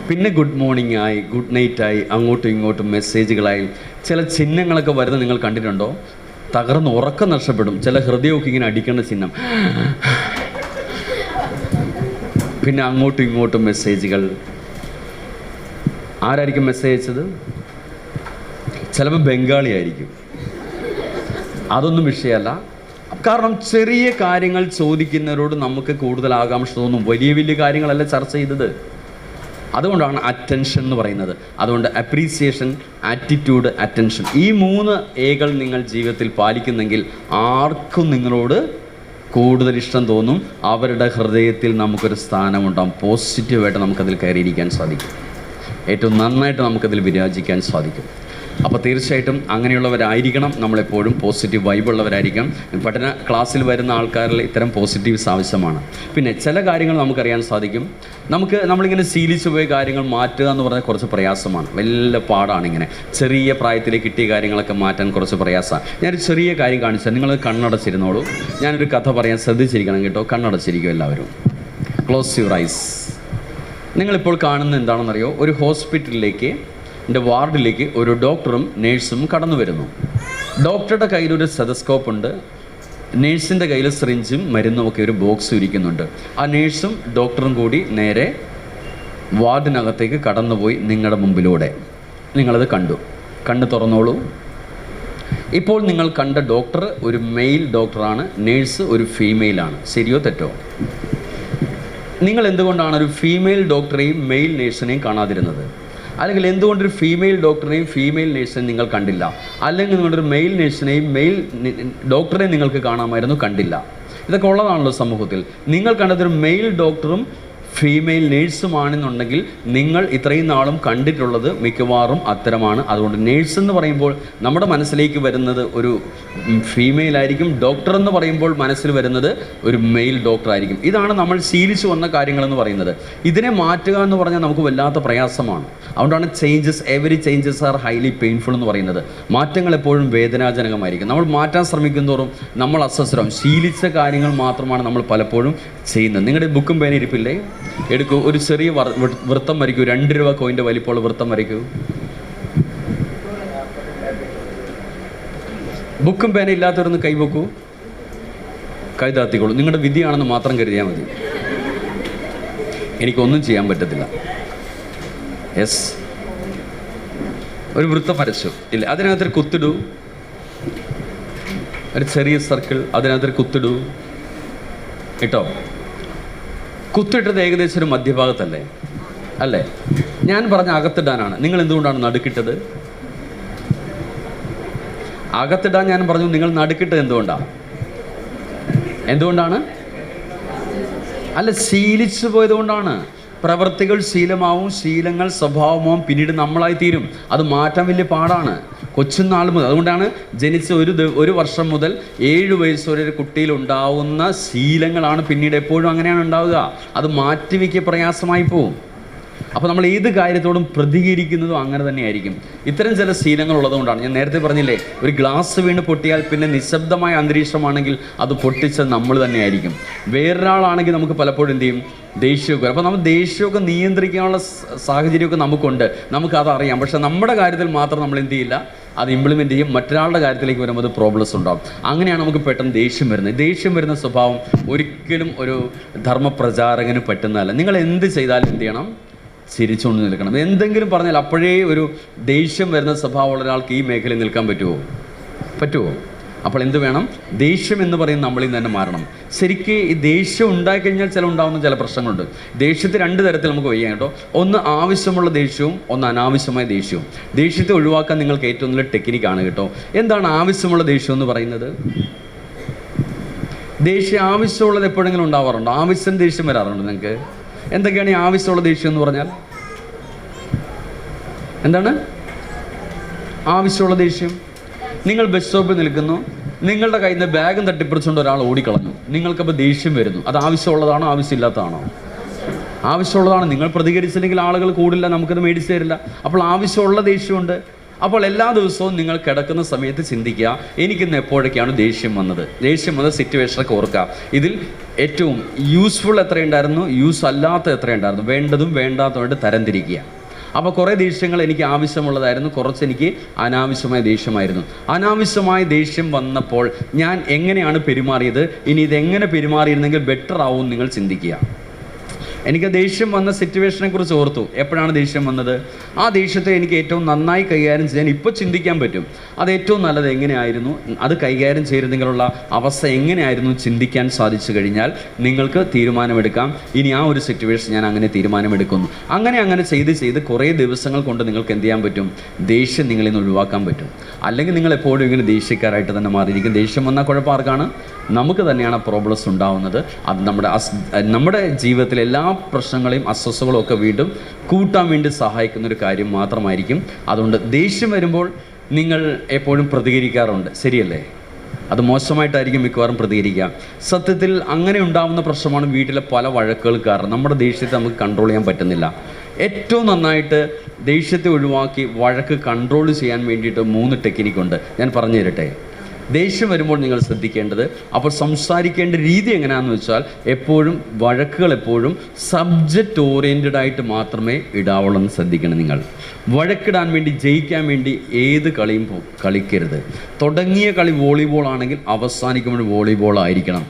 പിന്നെ ഗുഡ് മോർണിംഗ് ആയി, ഗുഡ് നൈറ്റ് ആയി, അങ്ങോട്ടും ഇങ്ങോട്ടും മെസ്സേജുകളായി. ചില ചിഹ്നങ്ങളൊക്കെ വരുന്നത് നിങ്ങൾ കണ്ടിട്ടുണ്ടോ? തകർന്ന് ഉറക്കം നഷ്ടപ്പെടും. ചില ഹൃദയമൊക്കെ ഇങ്ങനെ അടിക്കേണ്ട ചിഹ്നം. പിന്നെ അങ്ങോട്ടും ഇങ്ങോട്ടും മെസ്സേജുകൾ. ആരായിരിക്കും മെസ്സേജ് അയച്ചത്? ചിലപ്പോൾ ബംഗാളി ആയിരിക്കും. അതൊന്നും വിഷയമല്ല. കാരണം ചെറിയ കാര്യങ്ങൾ ചോദിക്കുന്നവരോട് നമുക്ക് കൂടുതൽ ആകാംക്ഷ തോന്നും. വലിയ വലിയ കാര്യങ്ങളല്ല ചർച്ച ചെയ്തത്. അതുകൊണ്ടാണ് അറ്റൻഷൻ എന്ന് പറയുന്നത്. അതുകൊണ്ട് അപ്രീസിയേഷൻ, ആറ്റിറ്റ്യൂഡ്, അറ്റൻഷൻ, ഈ 3 Aകൾ നിങ്ങൾ ജീവിതത്തിൽ പാലിക്കുന്നെങ്കിൽ ആർക്കും നിങ്ങളോട് കൂടുതൽ ഇഷ്ടം തോന്നും. അവരുടെ ഹൃദയത്തിൽ നമുക്കൊരു സ്ഥാനമുണ്ടാകും. പോസിറ്റീവായിട്ട് നമുക്കതിൽ കയറിയിരിക്കാൻ സാധിക്കും. ഏറ്റവും നന്നായിട്ട് നമുക്കതിൽ വിരാജിക്കാൻ സാധിക്കും. അപ്പോൾ തീർച്ചയായിട്ടും അങ്ങനെയുള്ളവരായിരിക്കണം നമ്മളെപ്പോഴും. പോസിറ്റീവ് വൈബുള്ളവരായിരിക്കാം. പഠന ക്ലാസ്സിൽ വരുന്ന ആൾക്കാരിൽ ഇത്തരം പോസിറ്റീവ്സ് ആവശ്യമാണ്. പിന്നെ ചില കാര്യങ്ങൾ നമുക്കറിയാൻ സാധിക്കും. നമ്മളിങ്ങനെ ശീലിച്ചു പോയ കാര്യങ്ങൾ മാറ്റുക എന്ന് പറഞ്ഞാൽ കുറച്ച് പ്രയാസമാണ്, വലിയ പാടാണ്. ഇങ്ങനെ ചെറിയ പ്രായത്തിൽ കിട്ടിയ കാര്യങ്ങളൊക്കെ മാറ്റാൻ കുറച്ച് പ്രയാസമാണ്. ഞാനൊരു ചെറിയ കാര്യം കാണിച്ചാൽ നിങ്ങൾ കണ്ണടച്ചിരുന്നോളൂ. ഞാനൊരു കഥ പറയാൻ ശ്രദ്ധിച്ചിരിക്കണം കേട്ടോ. കണ്ണടച്ചിരിക്കും എല്ലാവരും. Close your eyes. നിങ്ങളിപ്പോൾ കാണുന്നത് എന്താണെന്നറിയോ? ഒരു ഹോസ്പിറ്റലിലേക്ക്, എൻ്റെ വാർഡിലേക്ക് ഒരു ഡോക്ടറും നേഴ്സും കടന്നു വരുന്നു. ഡോക്ടറുടെ കയ്യിലൊരു സ്റ്റെതസ്കോപ്പ് ഉണ്ട്, നേഴ്സിൻ്റെ കയ്യിൽ സിറിഞ്ചും മരുന്നും ഒക്കെ ഒരു ബോക്സും ഇരിക്കുന്നുണ്ട്. ആ നേഴ്സും ഡോക്ടറും കൂടി നേരെ വാർഡിനകത്തേക്ക് കടന്നുപോയി നിങ്ങളുടെ മുമ്പിലൂടെ. നിങ്ങളത് കണ്ടു. കണ്ണ് തുറന്നോളൂ. ഇപ്പോൾ നിങ്ങൾ കണ്ട ഡോക്ടർ ഒരു മെയിൽ ഡോക്ടറാണ്, നേഴ്സ് ഒരു ഫീമെയിലാണ്. ശരിയോ തെറ്റോ? നിങ്ങൾ എന്തുകൊണ്ടാണ് ഒരു ഫീമെയിൽ ഡോക്ടറെയും മെയിൽ നേഴ്സിനെയും കാണാതിരുന്നത്? അല്ലെങ്കിൽ എന്തുകൊണ്ടൊരു ഫീമെയിൽ ഡോക്ടറെയും ഫീമെയിൽ നേഴ്സിനെയും നിങ്ങൾ കണ്ടില്ല? അല്ലെങ്കിൽ നിങ്ങളൊരു മെയിൽ നേഴ്സിനെയും മെയിൽ ഡോക്ടറെയും നിങ്ങൾക്ക് കാണാമായിരുന്നു, കണ്ടില്ല? ഇതൊക്കെ ഉള്ളതാണല്ലോ സമൂഹത്തിൽ. നിങ്ങൾ കണ്ടതൊരു മെയിൽ ഡോക്ടറും ഫീമെയിൽ നേഴ്സുമാണെന്നുണ്ടെങ്കിൽ നിങ്ങൾ ഇത്രയും നാളും കണ്ടിട്ടുള്ളത് മിക്കവാറും അത്തരമാണ്. അതുകൊണ്ട് നേഴ്സ് എന്ന് പറയുമ്പോൾ നമ്മുടെ മനസ്സിലേക്ക് വരുന്നത് ഒരു ഫീമെയിൽ ആയിരിക്കും. ഡോക്ടർ എന്ന് പറയുമ്പോൾ മനസ്സിൽ വരുന്നത് ഒരു മെയിൽ ഡോക്ടർ ആയിരിക്കും. ഇതാണ് നമ്മൾ ശീലിച്ചു വന്ന കാര്യങ്ങളെന്ന് പറയുന്നത്. ഇതിനെ മാറ്റുക എന്ന് പറഞ്ഞാൽ നമുക്ക് വല്ലാത്ത പ്രയാസമാണ്. അതുകൊണ്ടാണ് every changes are highly painful എന്ന് പറയുന്നത്. മാറ്റങ്ങൾ എപ്പോഴും വേദനാജനകമായിരിക്കും. നമ്മൾ മാറ്റാൻ ശ്രമിക്കും തോറും നമ്മൾ അസ്വസ്ഥരാകും. ശീലിച്ച കാര്യങ്ങൾ മാത്രമാണ് നമ്മൾ പലപ്പോഴും ചെയ്യുന്നത്. നിങ്ങളുടെ ബുക്കും പേന ഇരിപ്പില്ലേ? എടുക്കൂ. ഒരു ചെറിയ വൃത്തം വരയ്ക്കൂ. 2 രൂപ കോയിൻ്റെ വലിപ്പമുള്ള വൃത്തം വരയ്ക്കൂ. ബുക്കും പേന ഇല്ലാത്തവരൊന്ന് കൈവെക്കൂ. കൈതാത്തിക്കോളൂ. നിങ്ങളുടെ വിധിയാണെന്ന് മാത്രം കരുതിയാൽ മതി. എനിക്കൊന്നും ചെയ്യാൻ പറ്റത്തില്ല. യെസ്, ഒരു വൃത്തം വരച്ചു ഇല്ല, അതിനകത്തൊരു കുത്തിടൂ, ഒരു ചെറിയ സർക്കിൾ, അതിനകത്തൊരു കുത്തിടൂ. കേട്ടോ, കുത്തിട്ടത് ഏകദേശം ഒരു മധ്യഭാഗത്തല്ലേ അല്ലേ? ഞാൻ പറഞ്ഞ അകത്തിടാനാണ്. നിങ്ങൾ എന്തുകൊണ്ടാണ് നടുക്കിട്ടത്? അകത്തിടാൻ ഞാൻ പറഞ്ഞു, നിങ്ങൾ നടുക്കിട്ടത് എന്തുകൊണ്ടാണ്? അല്ല, ശീലിച്ചു പോയത് കൊണ്ടാണ്. പ്രവൃത്തികൾ ശീലമാവും, ശീലങ്ങൾ സ്വഭാവമാവും, പിന്നീട് നമ്മളായി തീരും. അത് മാറ്റാൻ വലിയ പാടാണ് കൊച്ചുനാൾ മുതൽ. അതുകൊണ്ടാണ് ജനിച്ച ഒരു വർഷം മുതൽ 7 വയസ്സ് വരെ ഒരു കുട്ടിയിൽ ഉണ്ടാവുന്ന ശീലങ്ങളാണ് പിന്നീട് എപ്പോഴും അങ്ങനെയാണ് ഉണ്ടാവുക. അത് മാറ്റിവെക്കുക പ്രയാസമായി പോവും. അപ്പോൾ നമ്മൾ ഏത് കാര്യത്തോടും പ്രതികരിക്കുന്നതും അങ്ങനെ തന്നെയായിരിക്കും. ഇത്തരം ചില ശീലങ്ങൾ ഉള്ളതുകൊണ്ടാണ് ഞാൻ നേരത്തെ പറഞ്ഞില്ലേ, ഒരു ഗ്ലാസ് വീണ് പൊട്ടിയാൽ പിന്നെ നിശബ്ദമായ അന്തരീക്ഷമാണെങ്കിൽ അത് പൊട്ടിച്ചത് നമ്മൾ തന്നെയായിരിക്കും. വേറൊരാളാണെങ്കിൽ നമുക്ക് പലപ്പോഴും എന്ത് ചെയ്യും, ദേഷ്യമൊക്കെ. അപ്പോൾ നമ്മൾ ദേഷ്യമൊക്കെ നിയന്ത്രിക്കാനുള്ള സാഹചര്യമൊക്കെ നമുക്കുണ്ട്, നമുക്കതറിയാം. പക്ഷേ നമ്മുടെ കാര്യത്തിൽ മാത്രം നമ്മൾ എന്ത് ചെയ്യില്ല, അത് ഇംപ്ലിമെൻറ്റ് ചെയ്യും. മറ്റൊരാളുടെ കാര്യത്തിലേക്ക് വരുമ്പോൾ അത് പ്രോബ്ലംസ് ഉണ്ടാകും. അങ്ങനെയാണ് നമുക്ക് പെട്ടെന്ന് ദേഷ്യം വരുന്നത്. ദേഷ്യം വരുന്ന സ്വഭാവം ഒരിക്കലും ഒരു ധർമ്മപ്രചാരകന് പറ്റുന്നതല്ല. നിങ്ങൾ എന്ത് ചെയ്താലും എന്ത് ചെയ്യണം, ചിരിച്ചുകൊണ്ട് നിൽക്കണം. എന്തെങ്കിലും പറഞ്ഞാൽ അപ്പോഴേ ഒരു ദേഷ്യം വരുന്ന സ്വഭാവമുള്ള ഒരാൾക്ക് ഈ മേഖലയിൽ നിൽക്കാൻ പറ്റുമോ? അപ്പോൾ എന്ത് വേണം? ദേഷ്യം എന്ന് പറയുന്നത് നമ്മളിൽ നിന്ന് തന്നെ മാറണം. ശരിക്കും ഈ ദേഷ്യം ഉണ്ടായിക്കഴിഞ്ഞാൽ ഉണ്ടാകുന്ന ചില പ്രശ്നങ്ങളുണ്ട്. ദേഷ്യത്തെ 2 തരത്തിൽ നമുക്ക് വയ്യാം കേട്ടോ. ഒന്ന് ആവശ്യമുള്ള ദേഷ്യവും, ഒന്ന് അനാവശ്യമായ ദേഷ്യവും. ദേഷ്യത്തെ ഒഴിവാക്കാൻ നിങ്ങൾക്ക് ഏറ്റവും നല്ല ടെക്നിക്കാണ് കേട്ടോ. എന്താണ് ആവശ്യമുള്ള ദേഷ്യം എന്ന് പറയുന്നത്? ദേഷ്യം ആവശ്യമുള്ളത് എപ്പോഴെങ്കിലും ഉണ്ടാവാറുണ്ടോ? ആവശ്യം ദേഷ്യം വരാറുണ്ടോ നിങ്ങൾക്ക്? എന്തൊക്കെയാണ് ഈ ആവശ്യമുള്ള ദേഷ്യം എന്ന് പറഞ്ഞാൽ? എന്താണ് ആവശ്യമുള്ള ദേഷ്യം? നിങ്ങൾ ബസ് സ്റ്റോപ്പിൽ നിൽക്കുന്നു, നിങ്ങളുടെ കയ്യിൽ നിന്ന് ബാഗും തട്ടിപ്പറിച്ചുകൊണ്ട് ഒരാൾ ഓടിക്കളഞ്ഞു. നിങ്ങൾക്കപ്പോൾ ദേഷ്യം വരുന്നു. അത് ആവശ്യമുള്ളതാണോ ആവശ്യമില്ലാത്തതാണോ? ആവശ്യമുള്ളതാണ്. നിങ്ങൾ പ്രതികരിച്ചില്ലെങ്കിൽ ആളുകൾ കൂടില്ല, നമുക്കത് മേടിച്ചു തരില്ല. അപ്പോൾ ആവശ്യമുള്ള ദേഷ്യമുണ്ട്. അപ്പോൾ എല്ലാ ദിവസവും നിങ്ങൾ കിടക്കുന്ന സമയത്ത് ചിന്തിക്കുക, എനിക്കിന്ന് എപ്പോഴൊക്കെയാണ് ദേഷ്യം വന്നത്. ദേഷ്യം വന്ന സിറ്റുവേഷനൊക്കെ ഓർക്കുക. ഇതിൽ ഏറ്റവും യൂസ്ഫുൾ എത്രയുണ്ടായിരുന്നു, യൂസ് അല്ലാത്ത എത്രയുണ്ടായിരുന്നു, വേണ്ടതും വേണ്ടാത്തതുമായിട്ട് തരംതിരിക്കുക. അപ്പോൾ കുറേ ദേഷ്യങ്ങൾ എനിക്ക് ആവശ്യമുള്ളതായിരുന്നു, കുറച്ച് എനിക്ക് അനാവശ്യമായ ദേഷ്യമായിരുന്നു. അനാവശ്യമായ ദേഷ്യം വന്നപ്പോൾ ഞാൻ എങ്ങനെയാണ് പെരുമാറിയത്, ഇനി ഇതെങ്ങനെ പെരുമാറിയിരുന്നെങ്കിൽ ബെറ്റർ ആവും നിങ്ങൾ ചിന്തിക്കുക. എനിക്ക് ദേഷ്യം വന്ന സിറ്റുവേഷനെ കുറിച്ച് ഓർത്തു. എപ്പോഴാണ് ദേഷ്യം വന്നത്? ആ ദേഷ്യത്തെ എനിക്ക് ഏറ്റവും നന്നായി കൈകാര്യം ചെയ്യാൻ ഇപ്പോൾ ചിന്തിക്കാൻ പറ്റും. അത് ഏറ്റവും നല്ലത് എങ്ങനെയായിരുന്നു, അത് കൈകാര്യം ചെയ്യുന്നതിനുള്ള അവസ്ഥ എങ്ങനെയായിരുന്നു ചിന്തിക്കാൻ സാധിച്ചു കഴിഞ്ഞാൽ നിങ്ങൾക്ക് തീരുമാനമെടുക്കാം. ഇനി ആ ഒരു സിറ്റുവേഷൻ ഞാൻ അങ്ങനെ തീരുമാനമെടുക്കുന്നു. അങ്ങനെ ചെയ്ത് കുറേ ദിവസങ്ങൾ കൊണ്ട് നിങ്ങൾക്ക് എന്ത് ചെയ്യാൻ പറ്റും? ദേഷ്യം നിങ്ങളിൽ നിന്ന് ഒഴിവാക്കാൻ പറ്റും. അല്ലെങ്കിൽ നിങ്ങൾ എപ്പോഴും ഇങ്ങനെ ദേഷ്യക്കാരായിട്ട് തന്നെ മാറിയിരിക്കും. ദേഷ്യം വന്നാൽ കുഴപ്പം ആർക്കാണ്? നമുക്ക് തന്നെയാണ് പ്രോബ്ലംസ് ഉണ്ടാവുന്നത്. അത് നമ്മുടെ ജീവിതത്തിലെ എല്ലാ പ്രശ്നങ്ങളെയും അസ്വസ്ഥകളും ഒക്കെ വീണ്ടും കൂട്ടാൻ വേണ്ടി സഹായിക്കുന്ന ഒരു കാര്യം മാത്രമായിരിക്കും. അതുകൊണ്ട് ദേഷ്യം വരുമ്പോൾ നിങ്ങൾ എപ്പോഴും പ്രതികരിക്കാറുണ്ട്, ശരിയല്ലേ? അത് മോശമായിട്ടായിരിക്കും മിക്കവാറും പ്രതികരിക്കുക. സത്യത്തിൽ അങ്ങനെ ഉണ്ടാകുന്ന പ്രശ്നമാണ് വീട്ടിലെ പല വഴക്കുകൾ കാരണം. നമ്മുടെ ദേഷ്യത്തെ നമുക്ക് കൺട്രോൾ ചെയ്യാൻ പറ്റുന്നില്ല. ഏറ്റവും നന്നായിട്ട് ദേഷ്യത്തെ ഒഴിവാക്കി വഴക്ക് കൺട്രോൾ ചെയ്യാൻ വേണ്ടിയിട്ട് 3 ടെക്നിക്കുണ്ട്. ഞാൻ പറഞ്ഞു തരട്ടെ. ദേഷ്യം വരുമ്പോൾ നിങ്ങൾ ശ്രദ്ധിക്കേണ്ടത്, അപ്പോൾ സംസാരിക്കേണ്ട രീതി എങ്ങനെയാണെന്ന് വെച്ചാൽ എപ്പോഴും വഴക്കുകൾ എപ്പോഴും സബ്ജക്റ്റ് ഓറിയൻറ്റഡ് ആയിട്ട് മാത്രമേ ഇടാവുള്ളൂ എന്ന് ശ്രദ്ധിക്കണം. നിങ്ങൾ വഴക്കിടാൻ വേണ്ടി, ജയിക്കാൻ വേണ്ടി ഏത് കളിയും കളിക്കരുത്. തുടങ്ങിയ കളി വോളിബോൾ ആണെങ്കിൽ അവസാനിക്കുമ്പോൾ വോളിബോൾ ആയിരിക്കണം.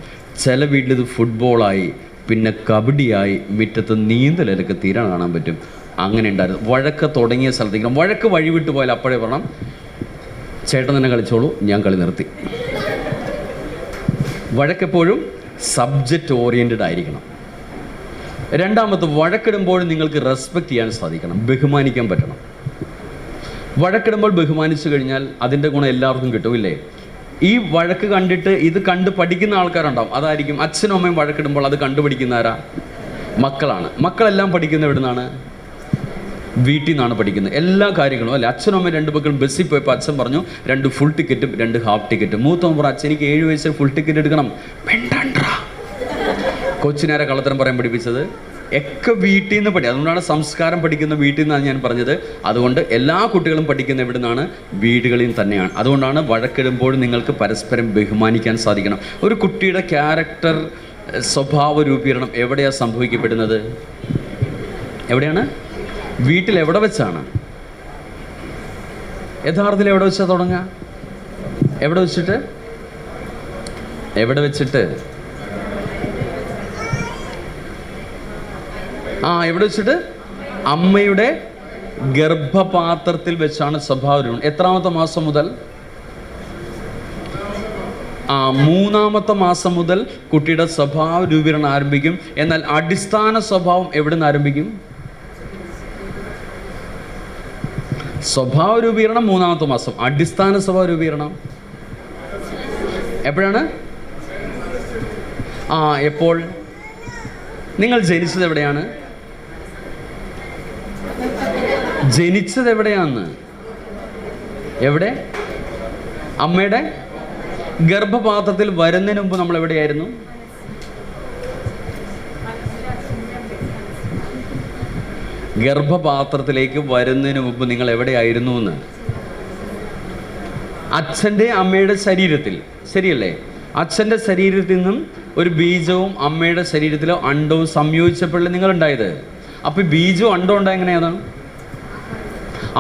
ചില വീട്ടിലിത് ഫുട്ബോളായി, പിന്നെ കബഡിയായി, മുറ്റത്ത് നീന്തലൊക്കെ തീരാൻ കാണാൻ പറ്റും. അങ്ങനെ ഉണ്ടായിരുന്നു. വഴക്ക് തുടങ്ങിയ സ്ഥലത്തേക്ക് വഴക്ക് വഴിവിട്ട് പോയാൽ അപ്പോഴേ പറയണം, ചേട്ടൻ തന്നെ കളിച്ചോളൂ, ഞാൻ കളി നിർത്തി. വഴക്കെപ്പോഴും സബ്ജക്റ്റ് ഓറിയൻറ്റഡ് ആയിരിക്കണം. രണ്ടാമത്തെ, വഴക്കിടുമ്പോഴും നിങ്ങൾക്ക് റെസ്പെക്റ്റ് ചെയ്യാൻ സാധിക്കണം, ബഹുമാനിക്കാൻ പറ്റണം. വഴക്കിടുമ്പോൾ ബഹുമാനിച്ചു കഴിഞ്ഞാൽ അതിൻ്റെ ഗുണം എല്ലാവർക്കും കിട്ടുമില്ലേ? ഈ വഴക്ക് കണ്ടിട്ട് ഇത് കണ്ട് പഠിക്കുന്ന ആൾക്കാരുണ്ടാവും. അതായിരിക്കും അച്ഛനും അമ്മയും വഴക്കിടുമ്പോൾ അത് കണ്ടുപിടിക്കുന്ന ആരാ? മക്കളാണ്. മക്കളെല്ലാം പഠിക്കുന്നത് എവിടെ നിന്നാണ്? വീട്ടിൽ നിന്നാണ് പഠിക്കുന്നത് എല്ലാ കാര്യങ്ങളും അല്ലേ. അച്ഛനും അമ്മയും 2 മക്കളും ബസ്സിൽ പോയപ്പോൾ അച്ഛൻ പറഞ്ഞു 2 ഫുൾ ടിക്കറ്റും 2 ഹാഫ് ടിക്കറ്റും. മൂത്തവൻ പറഞ്ഞു, അച്ഛൻ എനിക്ക് 7 വയസ്സിൽ ഫുൾ ടിക്കറ്റ് എടുക്കണം. വേണ്ടാ. കൊച്ചിനേരെ കള്ളത്തരം പറയാൻ പഠിപ്പിച്ചത് ഒക്കെ വീട്ടിൽ നിന്ന് അതുകൊണ്ടാണ് സംസ്കാരം പഠിക്കുന്ന വീട്ടിൽ നിന്നാണ് ഞാൻ പറഞ്ഞത്. അതുകൊണ്ട് എല്ലാ കുട്ടികളും പഠിക്കുന്ന എവിടെ നിന്നാണ്? വീടുകളിൽ തന്നെയാണ്. അതുകൊണ്ടാണ് വഴക്കിടുമ്പോൾ നിങ്ങൾക്ക് പരസ്പരം ബഹുമാനിക്കാൻ സാധിക്കണം. ഒരു കുട്ടിയുടെ ക്യാരക്ടർ, സ്വഭാവ രൂപീകരണം എവിടെയാണ് സംഭവിക്കപ്പെടുന്നത്? എവിടെയാണ്? വീട്ടിൽ. എവിടെ വെച്ചാണ്? യഥാർത്ഥത്തിൽ എവിടെ വെച്ചാൽ തുടങ്ങുക? എവിടെ വെച്ചിട്ട്? എവിടെ വെച്ചിട്ട്? അമ്മയുടെ ഗർഭപാത്രത്തിൽ വെച്ചാണ് സ്വഭാവ രൂപീകരണം. എത്രാമത്തെ മാസം മുതൽ? 3-ാമത്തെ മാസം മുതൽ കുട്ടിയുടെ സ്വഭാവ രൂപീകരണം ആരംഭിക്കും. എന്നാൽ അടിസ്ഥാന സ്വഭാവം എവിടെ നിന്ന് ആരംഭിക്കും? സ്വഭാവ രൂപീകരണം 3-ാമത്തെ മാസം. അടിസ്ഥാന സ്വഭാവ രൂപീകരണം എപ്പോഴാണ്? എപ്പോൾ? നിങ്ങൾ ജനിച്ചത് എവിടെയാണ്? ജനിച്ചത് എവിടെയാന്ന്? എവിടെ? അമ്മയുടെ ഗർഭപാത്രത്തിൽ വരുന്നതിന് മുമ്പ് നമ്മൾ എവിടെയായിരുന്നു? ഗർഭപാത്രത്തിലേക്ക് വരുന്നതിന് മുമ്പ് നിങ്ങൾ എവിടെയായിരുന്നു എന്ന്? അച്ഛൻ്റെ അമ്മയുടെ ശരീരത്തിൽ, ശരിയല്ലേ? അച്ഛൻ്റെ ശരീരത്തിൽ നിന്നും ഒരു ബീജവും അമ്മയുടെ ശരീരത്തിലോ അണ്ടവും സംയോജിച്ചപ്പോഴല്ലേ നിങ്ങളുണ്ടായത്. അപ്പോൾ ബീജവും അണ്ടവും ഉണ്ടായ എങ്ങനെയാണ്?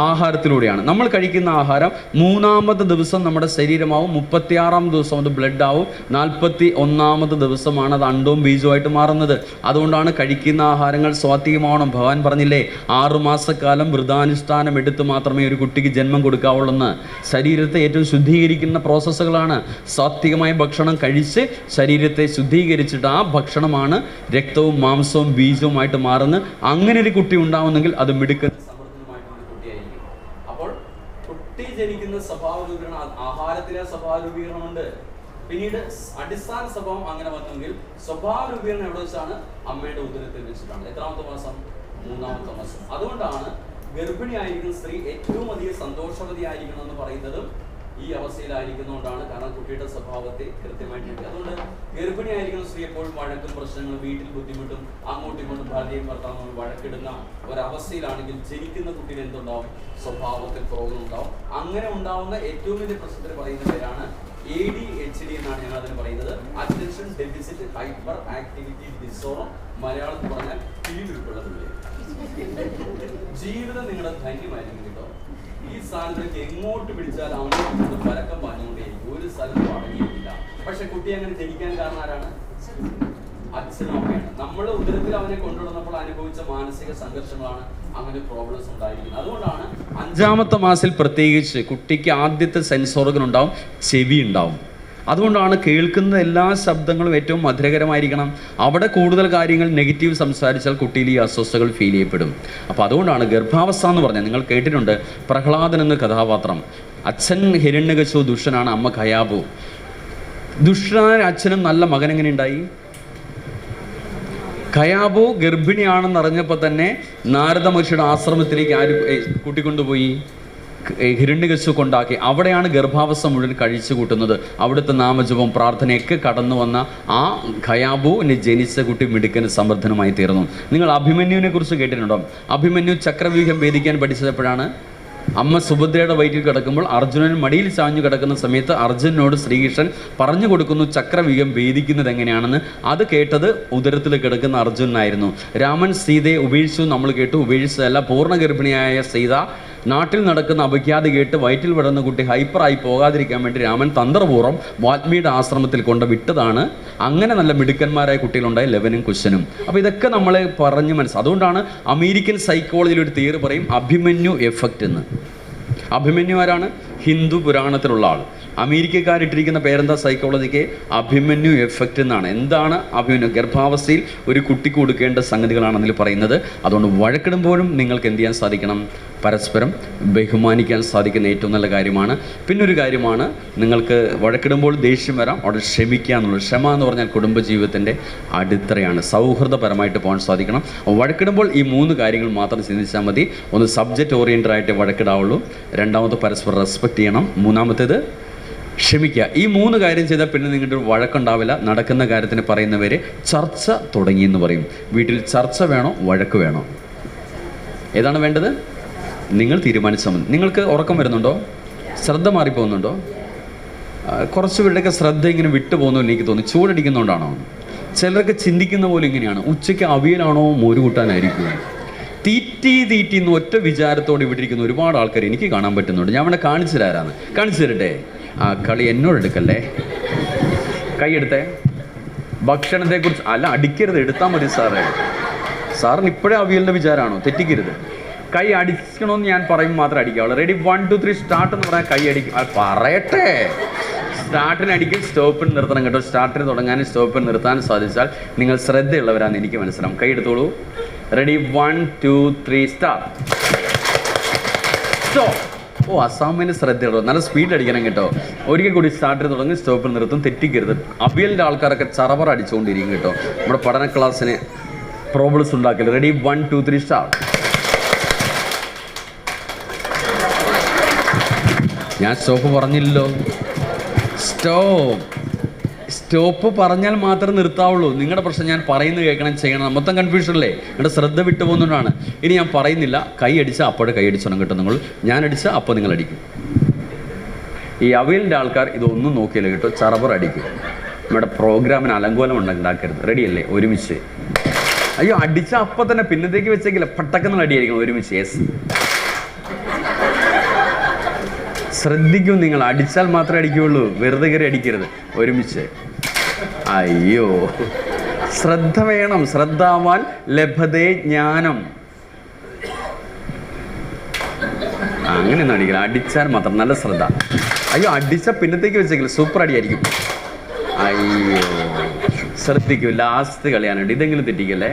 ആഹാരത്തിലൂടെയാണ്. നമ്മൾ കഴിക്കുന്ന ആഹാരം 3-ാമത്തെ ദിവസം നമ്മുടെ ശരീരമാവും, 36-ാം ദിവസം അത് ബ്ലഡ് ആവും, 41-ാമത്തെ ദിവസമാണ് അത് അണ്ടവും ബീജവുമായിട്ട് മാറുന്നത്. അതുകൊണ്ടാണ് കഴിക്കുന്ന ആഹാരങ്ങൾ സ്വാത്വികമാവണം. ഭഗവാൻ പറഞ്ഞില്ലേ, 6 മാസക്കാലം വ്രതാനുഷ്ഠാനം എടുത്ത് മാത്രമേ ഒരു കുട്ടിക്ക് ജന്മം കൊടുക്കാവുള്ളൂ. ശരീരത്തെ ഏറ്റവും ശുദ്ധീകരിക്കുന്ന പ്രോസസ്സുകളാണ്. സാത്വികമായ ഭക്ഷണം കഴിച്ച് ശരീരത്തെ ശുദ്ധീകരിച്ചിട്ട് ആ ഭക്ഷണമാണ് രക്തവും മാംസവും ബീജവുമായിട്ട് മാറുന്നത്. അങ്ങനെ ഒരു കുട്ടി ഉണ്ടാവുന്നെങ്കിൽ അത് മിടുക്കുന്ന ജനിക്കുന്ന സ്വഭാവ രൂപീകരണം, ആഹാരത്തിലെ സ്വഭാവ രൂപീകരണമുണ്ട്. പിന്നീട് അടിസ്ഥാന സ്വഭാവം അങ്ങനെ വന്നെങ്കിൽ സ്വഭാവ രൂപീകരണം എവിടെ വെച്ചാണ്? അമ്മയുടെ ഉദരത്തിൽ വെച്ചിട്ടാണ്. എത്രാമത്തെ മാസം? 3-ാമത്തെ മാസം. അതുകൊണ്ടാണ് ഗർഭിണിയായിരിക്കുന്ന സ്ത്രീ ഏറ്റവും അധികം സന്തോഷവതിയായിരിക്കണം എന്ന് പറയുന്നതും ഈ അവസ്ഥയിലായിരിക്കുന്നതുകൊണ്ടാണ്. കാരണം കുട്ടിയുടെ സ്വഭാവത്തെ കൃത്യമായിട്ട് കിട്ടി. അതുകൊണ്ട് ഗർഭിണിയായിരിക്കുന്ന സ്ത്രീ എപ്പോഴും വഴക്കും പ്രശ്നങ്ങളും, വീട്ടിൽ ബുദ്ധിമുട്ടും, അങ്ങോട്ടും ഇങ്ങോട്ടും ഭാര്യയും ഭർത്താവും വഴക്കിടുന്ന ഒരവസ്ഥയിലാണെങ്കിൽ ജനിക്കുന്ന കുട്ടിയിൽ എന്തുണ്ടാവും? സ്വഭാവത്തിൽ പ്രോബ്ലം ഉണ്ടാവും. അങ്ങനെ ഉണ്ടാവുന്ന ഏറ്റവും വലിയ പ്രശ്നത്തിൽ പറയുന്ന പേരാണ് ADHD എന്നാണ് ഞങ്ങൾ അതിന് പറയുന്നത്. Attention deficit hyper activity disorder. മലയാളത്തിൽ പറഞ്ഞാൽ പിരിവിരിപ്പുള്ളതില്ലേ. ജീവിതം നിങ്ങളുടെ ധന്യമായിരിക്കും കേട്ടോ. ഈ സ്ഥാനത്തേക്ക് എങ്ങോട്ട് പിടിച്ചാൽ അങ്ങോട്ട് പരക്കം പാഞ്ഞുകൊണ്ടേയിരിക്കും, ഒരു സ്ഥലത്തും അടങ്ങിയിട്ടില്ല. പക്ഷെ കുട്ടി അങ്ങനെ ജനിക്കാൻ കാരണം ആരാണ്? അച്ഛനും അമ്മയാണ്. നമ്മൾ ഉദരത്തിൽ അവനെ കൊണ്ടുവന്നപ്പോൾ അനുഭവിച്ച മാനസിക സംഘർഷങ്ങളാണ് അങ്ങനെ പ്രോബ്ലംസ് ഉണ്ടായിരിക്കുന്നത്. അതുകൊണ്ടാണ് 5-ാമത്തെ മാസത്തിൽ പ്രത്യേകിച്ച് കുട്ടിക്ക് ആദ്യത്തെ സെൻസ് ഓർഗൻ ഉണ്ടാവും, ചെവി ഉണ്ടാവും. അതുകൊണ്ടാണ് കേൾക്കുന്ന എല്ലാ ശബ്ദങ്ങളും ഏറ്റവും മധുരകരമായിരിക്കണം. അവിടെ കൂടുതൽ കാര്യങ്ങൾ നെഗറ്റീവ് സംസാരിച്ചാൽ കുട്ടിയിൽ ഈ അസ്വസ്ഥകൾ ഫീൽ ചെയ്യപ്പെടും. അപ്പോൾ അതുകൊണ്ടാണ് ഗർഭാവസ്ഥ എന്ന് പറഞ്ഞാൽ, നിങ്ങൾ കേട്ടിട്ടുണ്ട് പ്രഹ്ലാദൻ എന്ന കഥാപാത്രം. അച്ഛൻ ഹിരണ്യകശിപു ദുഷ്ടനാണ്, അമ്മ ഖയാബു. ദുഷ്ടനായ അച്ഛനും നല്ല മകൻ എങ്ങനെ ഉണ്ടായി? ഖയാബു ഗർഭിണിയാണെന്ന് അറിഞ്ഞപ്പോൾ തന്നെ നാരദ മഹർഷിയുടെ ആശ്രമത്തിലേക്ക് ആര് കൂട്ടിക്കൊണ്ടുപോയി? ഹിരണ്യകശിപു കൊണ്ടാക്കി. അവിടെയാണ് ഗർഭാവസ്ഥ മുഴുവൻ കഴിച്ചു കൂട്ടുന്നത്. അവിടുത്തെ നാമജപം പ്രാർത്ഥനയൊക്കെ കടന്നു വന്ന ആ ഖയാബുവിന് ജനിച്ച കുട്ടി മിടുക്കന് സമർത്ഥനുമായി തീർന്നു. നിങ്ങൾ അഭിമന്യുവിനെ കുറിച്ച് കേട്ടിട്ടുണ്ടോ? അഭിമന്യു ചക്രവ്യൂഹം ഭേദിക്കാൻ പഠിച്ചപ്പോഴാണ് അമ്മ സുഭദ്രയുടെ വയറ്റിൽ കിടക്കുമ്പോൾ അർജുനൻ മടിയിൽ ചാഞ്ഞു കിടക്കുന്ന സമയത്ത് അർജുനനോട് ശ്രീകൃഷ്ണൻ പറഞ്ഞു കൊടുക്കുന്നു ചക്രവ്യൂഹം ഭേദിക്കുന്നത് എങ്ങനെയാണെന്ന്. അത് കേട്ടത് ഉദരത്തിൽ കിടക്കുന്ന അർജുനനായിരുന്നു. രാമൻ സീതയെ ഉപേക്ഷിച്ചു നമ്മൾ കേട്ടു. ഉപേക്ഷിച്ചതല്ല, പൂർണ്ണ ഗർഭിണിയായ സീത നാട്ടിൽ നടക്കുന്ന അപഖ്യാതി കേട്ട് വയറ്റിൽ വിടുന്ന കുട്ടി ഹൈപ്പറായി പോകാതിരിക്കാൻ വേണ്ടി രാമൻ തന്ത്രപൂർവ്വം വാൽമീകിയുടെ ആശ്രമത്തിൽ കൊണ്ട് വിട്ടതാണ്. അങ്ങനെ നല്ല മിടുക്കന്മാരായ കുട്ടികളുണ്ടായി ലെവനും കുശനും. അപ്പോൾ ഇതൊക്കെ നമ്മളെ പറഞ്ഞ് അതുകൊണ്ടാണ് അമേരിക്കൻ സൈക്കോളജിയിൽ ഒരു തിയറി പറയും അഭിമന്യു എഫക്റ്റ് എന്ന്. അഭിമന്യു ആരാണ്? ഹിന്ദു പുരാണത്തിലുള്ള ആൾ. അമേരിക്കക്കാരിട്ടിരിക്കുന്ന പേരെന്താ സൈക്കോളജിക്ക്? അഭിമന്യു എഫക്റ്റ് എന്നാണ്. എന്താണ് അഭിമന്യു? ഗർഭാവസ്ഥയിൽ ഒരു കുട്ടിക്ക് കൊടുക്കേണ്ട സംഗതികളാണ് അതിൽ പറയുന്നത്. അതുകൊണ്ട് വഴക്കിടുമ്പോഴും നിങ്ങൾക്ക് എന്ത് ചെയ്യാൻ സാധിക്കണം? പരസ്പരം ബഹുമാനിക്കാൻ സാധിക്കുന്ന ഏറ്റവും നല്ല കാര്യമാണ്. പിന്നൊരു കാര്യമാണ്, നിങ്ങൾക്ക് വഴക്കിടുമ്പോൾ ദേഷ്യം വരാം, അവിടെ ക്ഷമിക്കുക എന്നുള്ളത്. ക്ഷമ എന്ന് പറഞ്ഞാൽ കുടുംബജീവിതത്തിൻ്റെ അടിത്തറയാണ്. സൗഹൃദപരമായിട്ട് പോകാൻ സാധിക്കണം. വഴക്കിടുമ്പോൾ ഈ 3 കാര്യങ്ങൾ മാത്രം ചിന്തിച്ചാൽ മതി. ഒന്ന്, സബ്ജക്റ്റ് ഓറിയൻറ്റഡ് ആയിട്ട് വഴക്കിടാവുള്ളൂ. രണ്ടാമത്, പരസ്പരം റെസ്പെക്റ്റ് ചെയ്യണം. മൂന്നാമത്തേത്, ക്ഷമിക്കുക. ഈ 3 കാര്യം ചെയ്താൽ പിന്നെ നിങ്ങളുടെ ഒരു വഴക്കുണ്ടാവില്ല. നടക്കുന്ന കാര്യത്തിന് പറയുന്നവരെ ചർച്ച തുടങ്ങിയെന്ന് പറയും. വീട്ടിൽ ചർച്ച വേണോ വഴക്ക് വേണോ? ഏതാണ് വേണ്ടത്? നിങ്ങൾ തീരുമാനിച്ചാൽ മതി. നിങ്ങൾക്ക് ഉറക്കം വരുന്നുണ്ടോ? ശ്രദ്ധ മാറിപ്പോകുന്നുണ്ടോ? കുറച്ച് പേരുടെയൊക്കെ ശ്രദ്ധ ഇങ്ങനെ വിട്ടു പോകുന്നല്ലോ എനിക്ക് തോന്നി. ചൂടടിക്കുന്നതുകൊണ്ടാണോ? ചിലരൊക്കെ ചിന്തിക്കുന്ന പോലെ ഇങ്ങനെയാണ്, ഉച്ചയ്ക്ക് അവിയലാണോ മോര് കൂട്ടാനായിരിക്കും. തീറ്റി എന്ന് ഒറ്റ വിചാരത്തോടെ ഇവിടെ ഇരിക്കുന്ന ഒരുപാട് ആൾക്കാർ എനിക്ക് കാണാൻ പറ്റുന്നുണ്ട്. ഞാൻ അവിടെ കാണിച്ചു തരാമെന്ന്. കാണിച്ചു തരട്ടെ? ആ കളി എന്നോട് എടുക്കല്ലേ. കൈ എടുത്തേ. ഭക്ഷണത്തെക്കുറിച്ച് അല്ല, അടിക്കരുത്, എടുത്താൽ മതി സാറേ. സാറിന് ഇപ്പോഴേ അവിയലിൻ്റെ വിചാരമാണോ? തെറ്റിക്കരുത്. കൈ അടിക്കണമെന്ന് ഞാൻ പറയും മാത്രം അടിക്കാവുള്ളൂ. റെഡി 1 2 3 സ്റ്റാർട്ട് എന്ന് പറഞ്ഞാൽ കൈ അടിക്കും. പറയട്ടെ, സ്റ്റാർട്ടിന് അടിക്കും, സ്റ്റോപ്പിന് നിർത്തണം കേട്ടോ. സ്റ്റാർട്ടിന് തുടങ്ങാനും സ്റ്റോപ്പിന് നിർത്താനും സാധിച്ചാൽ നിങ്ങൾ ശ്രദ്ധയുള്ളവരാണെന്ന് എനിക്ക് മനസ്സിലാവും. കൈ എടുത്തോളൂ. Ready 1 2 3 start. സ്റ്റോപ്പ്. ഓ, അസാമിന് ശ്രദ്ധയുള്ളൂ. നല്ല സ്പീഡ് അടിക്കണം കേട്ടോ. ഒരിക്കൽ കൂടി സ്റ്റാർട്ടിന് തുടങ്ങി, സ്റ്റോപ്പിൽ നിർത്തും. തെറ്റിക്കരുത്. അവിയലിൻ്റെ ആൾക്കാരൊക്കെ ചറവറ അടിച്ചുകൊണ്ടിരിക്കും കേട്ടോ. നമ്മുടെ പഠന ക്ലാസ്സിന് പ്രോബ്ലംസ് ഉണ്ടാക്കല്. Ready 1 2 3 start. ഞാൻ സ്റ്റോപ്പ് പറഞ്ഞില്ലല്ലോ. സ്റ്റോപ്പ് പറഞ്ഞാൽ മാത്രമേ നിർത്താവുള്ളൂ. നിങ്ങളുടെ പ്രശ്നം ഞാൻ പറയുന്നത് കേൾക്കണം, ചെയ്യണം. മൊത്തം കൺഫ്യൂഷനല്ലേ? നിങ്ങളുടെ ശ്രദ്ധ വിട്ടു പോകുന്നതുകൊണ്ടാണ്. ഇനി ഞാൻ പറയുന്നില്ല. കൈ അടിച്ചാൽ അപ്പോഴേ കൈ അടിച്ചോണം കേട്ടോ. നിങ്ങൾ ഞാൻ അടിച്ചാൽ അപ്പോൾ നിങ്ങൾ അടിക്കും. ഈ അവിയലിൻ്റെ ആൾക്കാർ ഇതൊന്നും നോക്കിയില്ല കേട്ടോ. ചറബർ അടിക്കും. നമ്മുടെ പ്രോഗ്രാമിന് അലങ്കോലം ഉണ്ടാക്കരുത്. റെഡിയല്ലേ? ഒരുമിച്ച്. അയ്യോ, അടിച്ചാൽ അപ്പം തന്നെ പിന്നത്തേക്ക് വെച്ചേക്കില്ല. പട്ടക്കെന്നുള്ള അടിയായിരിക്കണം. ഒരുമിച്ച്. യെസ്, ശ്രദ്ധിക്കും. നിങ്ങൾ അടിച്ചാൽ മാത്രമേ അടിക്കുകയുള്ളൂ. വെറുതെ കയറി അടിക്കരുത്. ഒരുമിച്ച്. അയ്യോ, ശ്രദ്ധ വേണം. ശ്രദ്ധാവാൻ ലഭതേ ജ്ഞാനം. അങ്ങനെയൊന്നും അടിക്കില്ല. അടിച്ചാൽ മാത്രം. നല്ല ശ്രദ്ധ. അയ്യോ, അടിച്ചാൽ പിന്നത്തേക്ക് വെച്ചേക്കില്ല. സൂപ്പർ അടിയായിരിക്കും. അയ്യോ, ശ്രദ്ധിക്കൂ. ലാസ്റ്റ് കളിയാണ്. ഇതെങ്കിലും തെറ്റിക്കല്ലേ.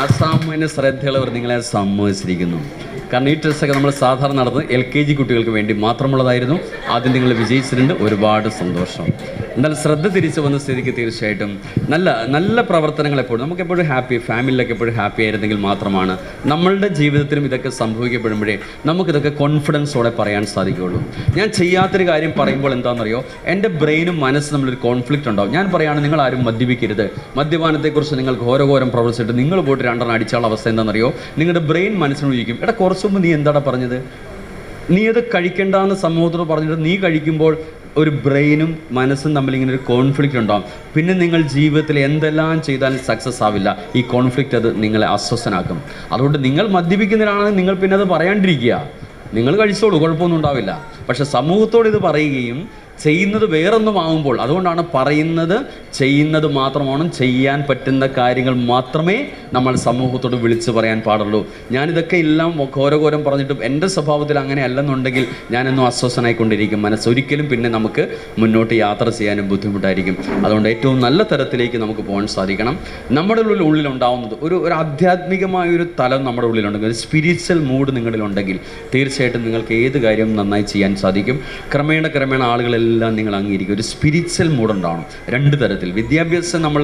അസാമിന് ശ്രദ്ധയുള്ളവർ നിങ്ങളെ സമ്മതിച്ചിരിക്കുന്നു. കാരണം ഈ ടെസ്റ്റൊക്കെ നമ്മൾ സാധാരണ നടന്നത് LKG കുട്ടികൾക്ക് വേണ്ടി മാത്രമുള്ളതായിരുന്നു. ആദ്യം നിങ്ങൾ വിജയിച്ചിട്ടുണ്ട്. ഒരുപാട് സന്തോഷം. എന്നാൽ ശ്രദ്ധ തിരിച്ചു വന്ന സ്ഥിതിക്ക് തീർച്ചയായിട്ടും നല്ല നല്ല പ്രവർത്തനങ്ങൾ എപ്പോഴും നമുക്കെപ്പോഴും ഹാപ്പി, ഫാമിലിയിലൊക്കെ എപ്പോഴും ഹാപ്പി ആയിരുന്നെങ്കിൽ മാത്രമാണ് നമ്മളുടെ ജീവിതത്തിലും ഇതൊക്കെ സംഭവിക്കപ്പെടുമ്പോഴേ നമുക്കിതൊക്കെ കോൺഫിഡൻസോടെ പറയാൻ സാധിക്കുകയുള്ളൂ. ഞാൻ ചെയ്യാത്തൊരു കാര്യം പറയുമ്പോൾ എന്താണെന്നറിയോ, എൻ്റെ ബ്രെയിനും മനസ്സും തമ്മിലൊരു കോൺഫ്ലിക്റ്റ് ഉണ്ടാവും. ഞാൻ പറയുകയാണ്, നിങ്ങൾ ആരും മദ്യപിക്കരുത്. മദ്യപാനത്തെക്കുറിച്ച് നിങ്ങൾ ഘോരഘോരം പ്രവർത്തിച്ചിട്ട് നിങ്ങൾ പോയിട്ട് 2 അടിച്ചാലുള്ള അവസ്ഥ എന്താണെന്നറിയോ, നിങ്ങളുടെ ബ്രെയിൻ മനസ്സിനോട് ചോദിക്കും, എടാ കുറച്ച് മുമ്പ് നീ എന്താടാ പറഞ്ഞത്? നീ അത് കഴിക്കേണ്ടെന്ന് സമൂഹത്തോട് പറഞ്ഞിട്ട് നീ കഴിക്കുമ്പോൾ ഒരു ബ്രെയിനും മനസ്സും തമ്മിൽ ഇങ്ങനെ ഒരു കോൺഫ്ലിക്റ്റ് ഉണ്ടാകും. പിന്നെ നിങ്ങൾ ജീവിതത്തിൽ എന്തെല്ലാം ചെയ്താലും സക്സസ് ആവില്ല. ഈ കോൺഫ്ലിക്റ്റ് അത് നിങ്ങളെ അസ്വസ്ഥനാക്കും. അതുകൊണ്ട് നിങ്ങൾ മദ്യപിക്കുന്നതിനാണെങ്കിൽ നിങ്ങൾ പിന്നെ അത് പറയാണ്ടിരിക്കുക. നിങ്ങൾ കഴിച്ചോളൂ, കുഴപ്പമൊന്നും ഉണ്ടാവില്ല. പക്ഷെ സമൂഹത്തോട് ഇത് പറയുകയും ചെയ്യുന്നത് വേറൊന്നുമാകുമ്പോൾ, അതുകൊണ്ടാണ് പറയുന്നത് ചെയ്യുന്നത് മാത്രമാണ്. ചെയ്യാൻ പറ്റുന്ന കാര്യങ്ങൾ മാത്രമേ നമ്മൾ സമൂഹത്തോട് വിളിച്ച് പറയാൻ പാടുള്ളൂ. ഞാനിതൊക്കെ എല്ലാം ഘോരഘോരം പറഞ്ഞിട്ടും എൻ്റെ സ്വഭാവത്തിൽ അങ്ങനെ അല്ലെന്നുണ്ടെങ്കിൽ ഞാനെന്നും അസ്വസ്ഥനായിക്കൊണ്ടിരിക്കും. മനസ്സൊരിക്കലും പിന്നെ നമുക്ക് മുന്നോട്ട് യാത്ര ചെയ്യാനും ബുദ്ധിമുട്ടായിരിക്കും. അതുകൊണ്ട് ഏറ്റവും നല്ല തരത്തിലേക്ക് നമുക്ക് പോകാൻ സാധിക്കണം. നമ്മുടെ ഉള്ളിലുണ്ടാവുന്നത് ഒരു ആധ്യാത്മികമായൊരു തലം നമ്മുടെ ഉള്ളിലുണ്ടെങ്കിൽ, ഒരു സ്പിരിച്വൽ മൂഡ് നിങ്ങളിലുണ്ടെങ്കിൽ തീർച്ചയായിട്ടും നിങ്ങൾക്ക് ഏത് കാര്യവും നന്നായി ചെയ്യാൻ സാധിക്കും. ക്രമേണ ആളുകളെല്ലാം നിങ്ങൾ അംഗീകരിക്കും. ഒരു സ്പിരിച്വൽ മൂഡ് ഉണ്ടാവണം. 2 തരത്തിൽ. വിദ്യാഭ്യാസം നമ്മൾ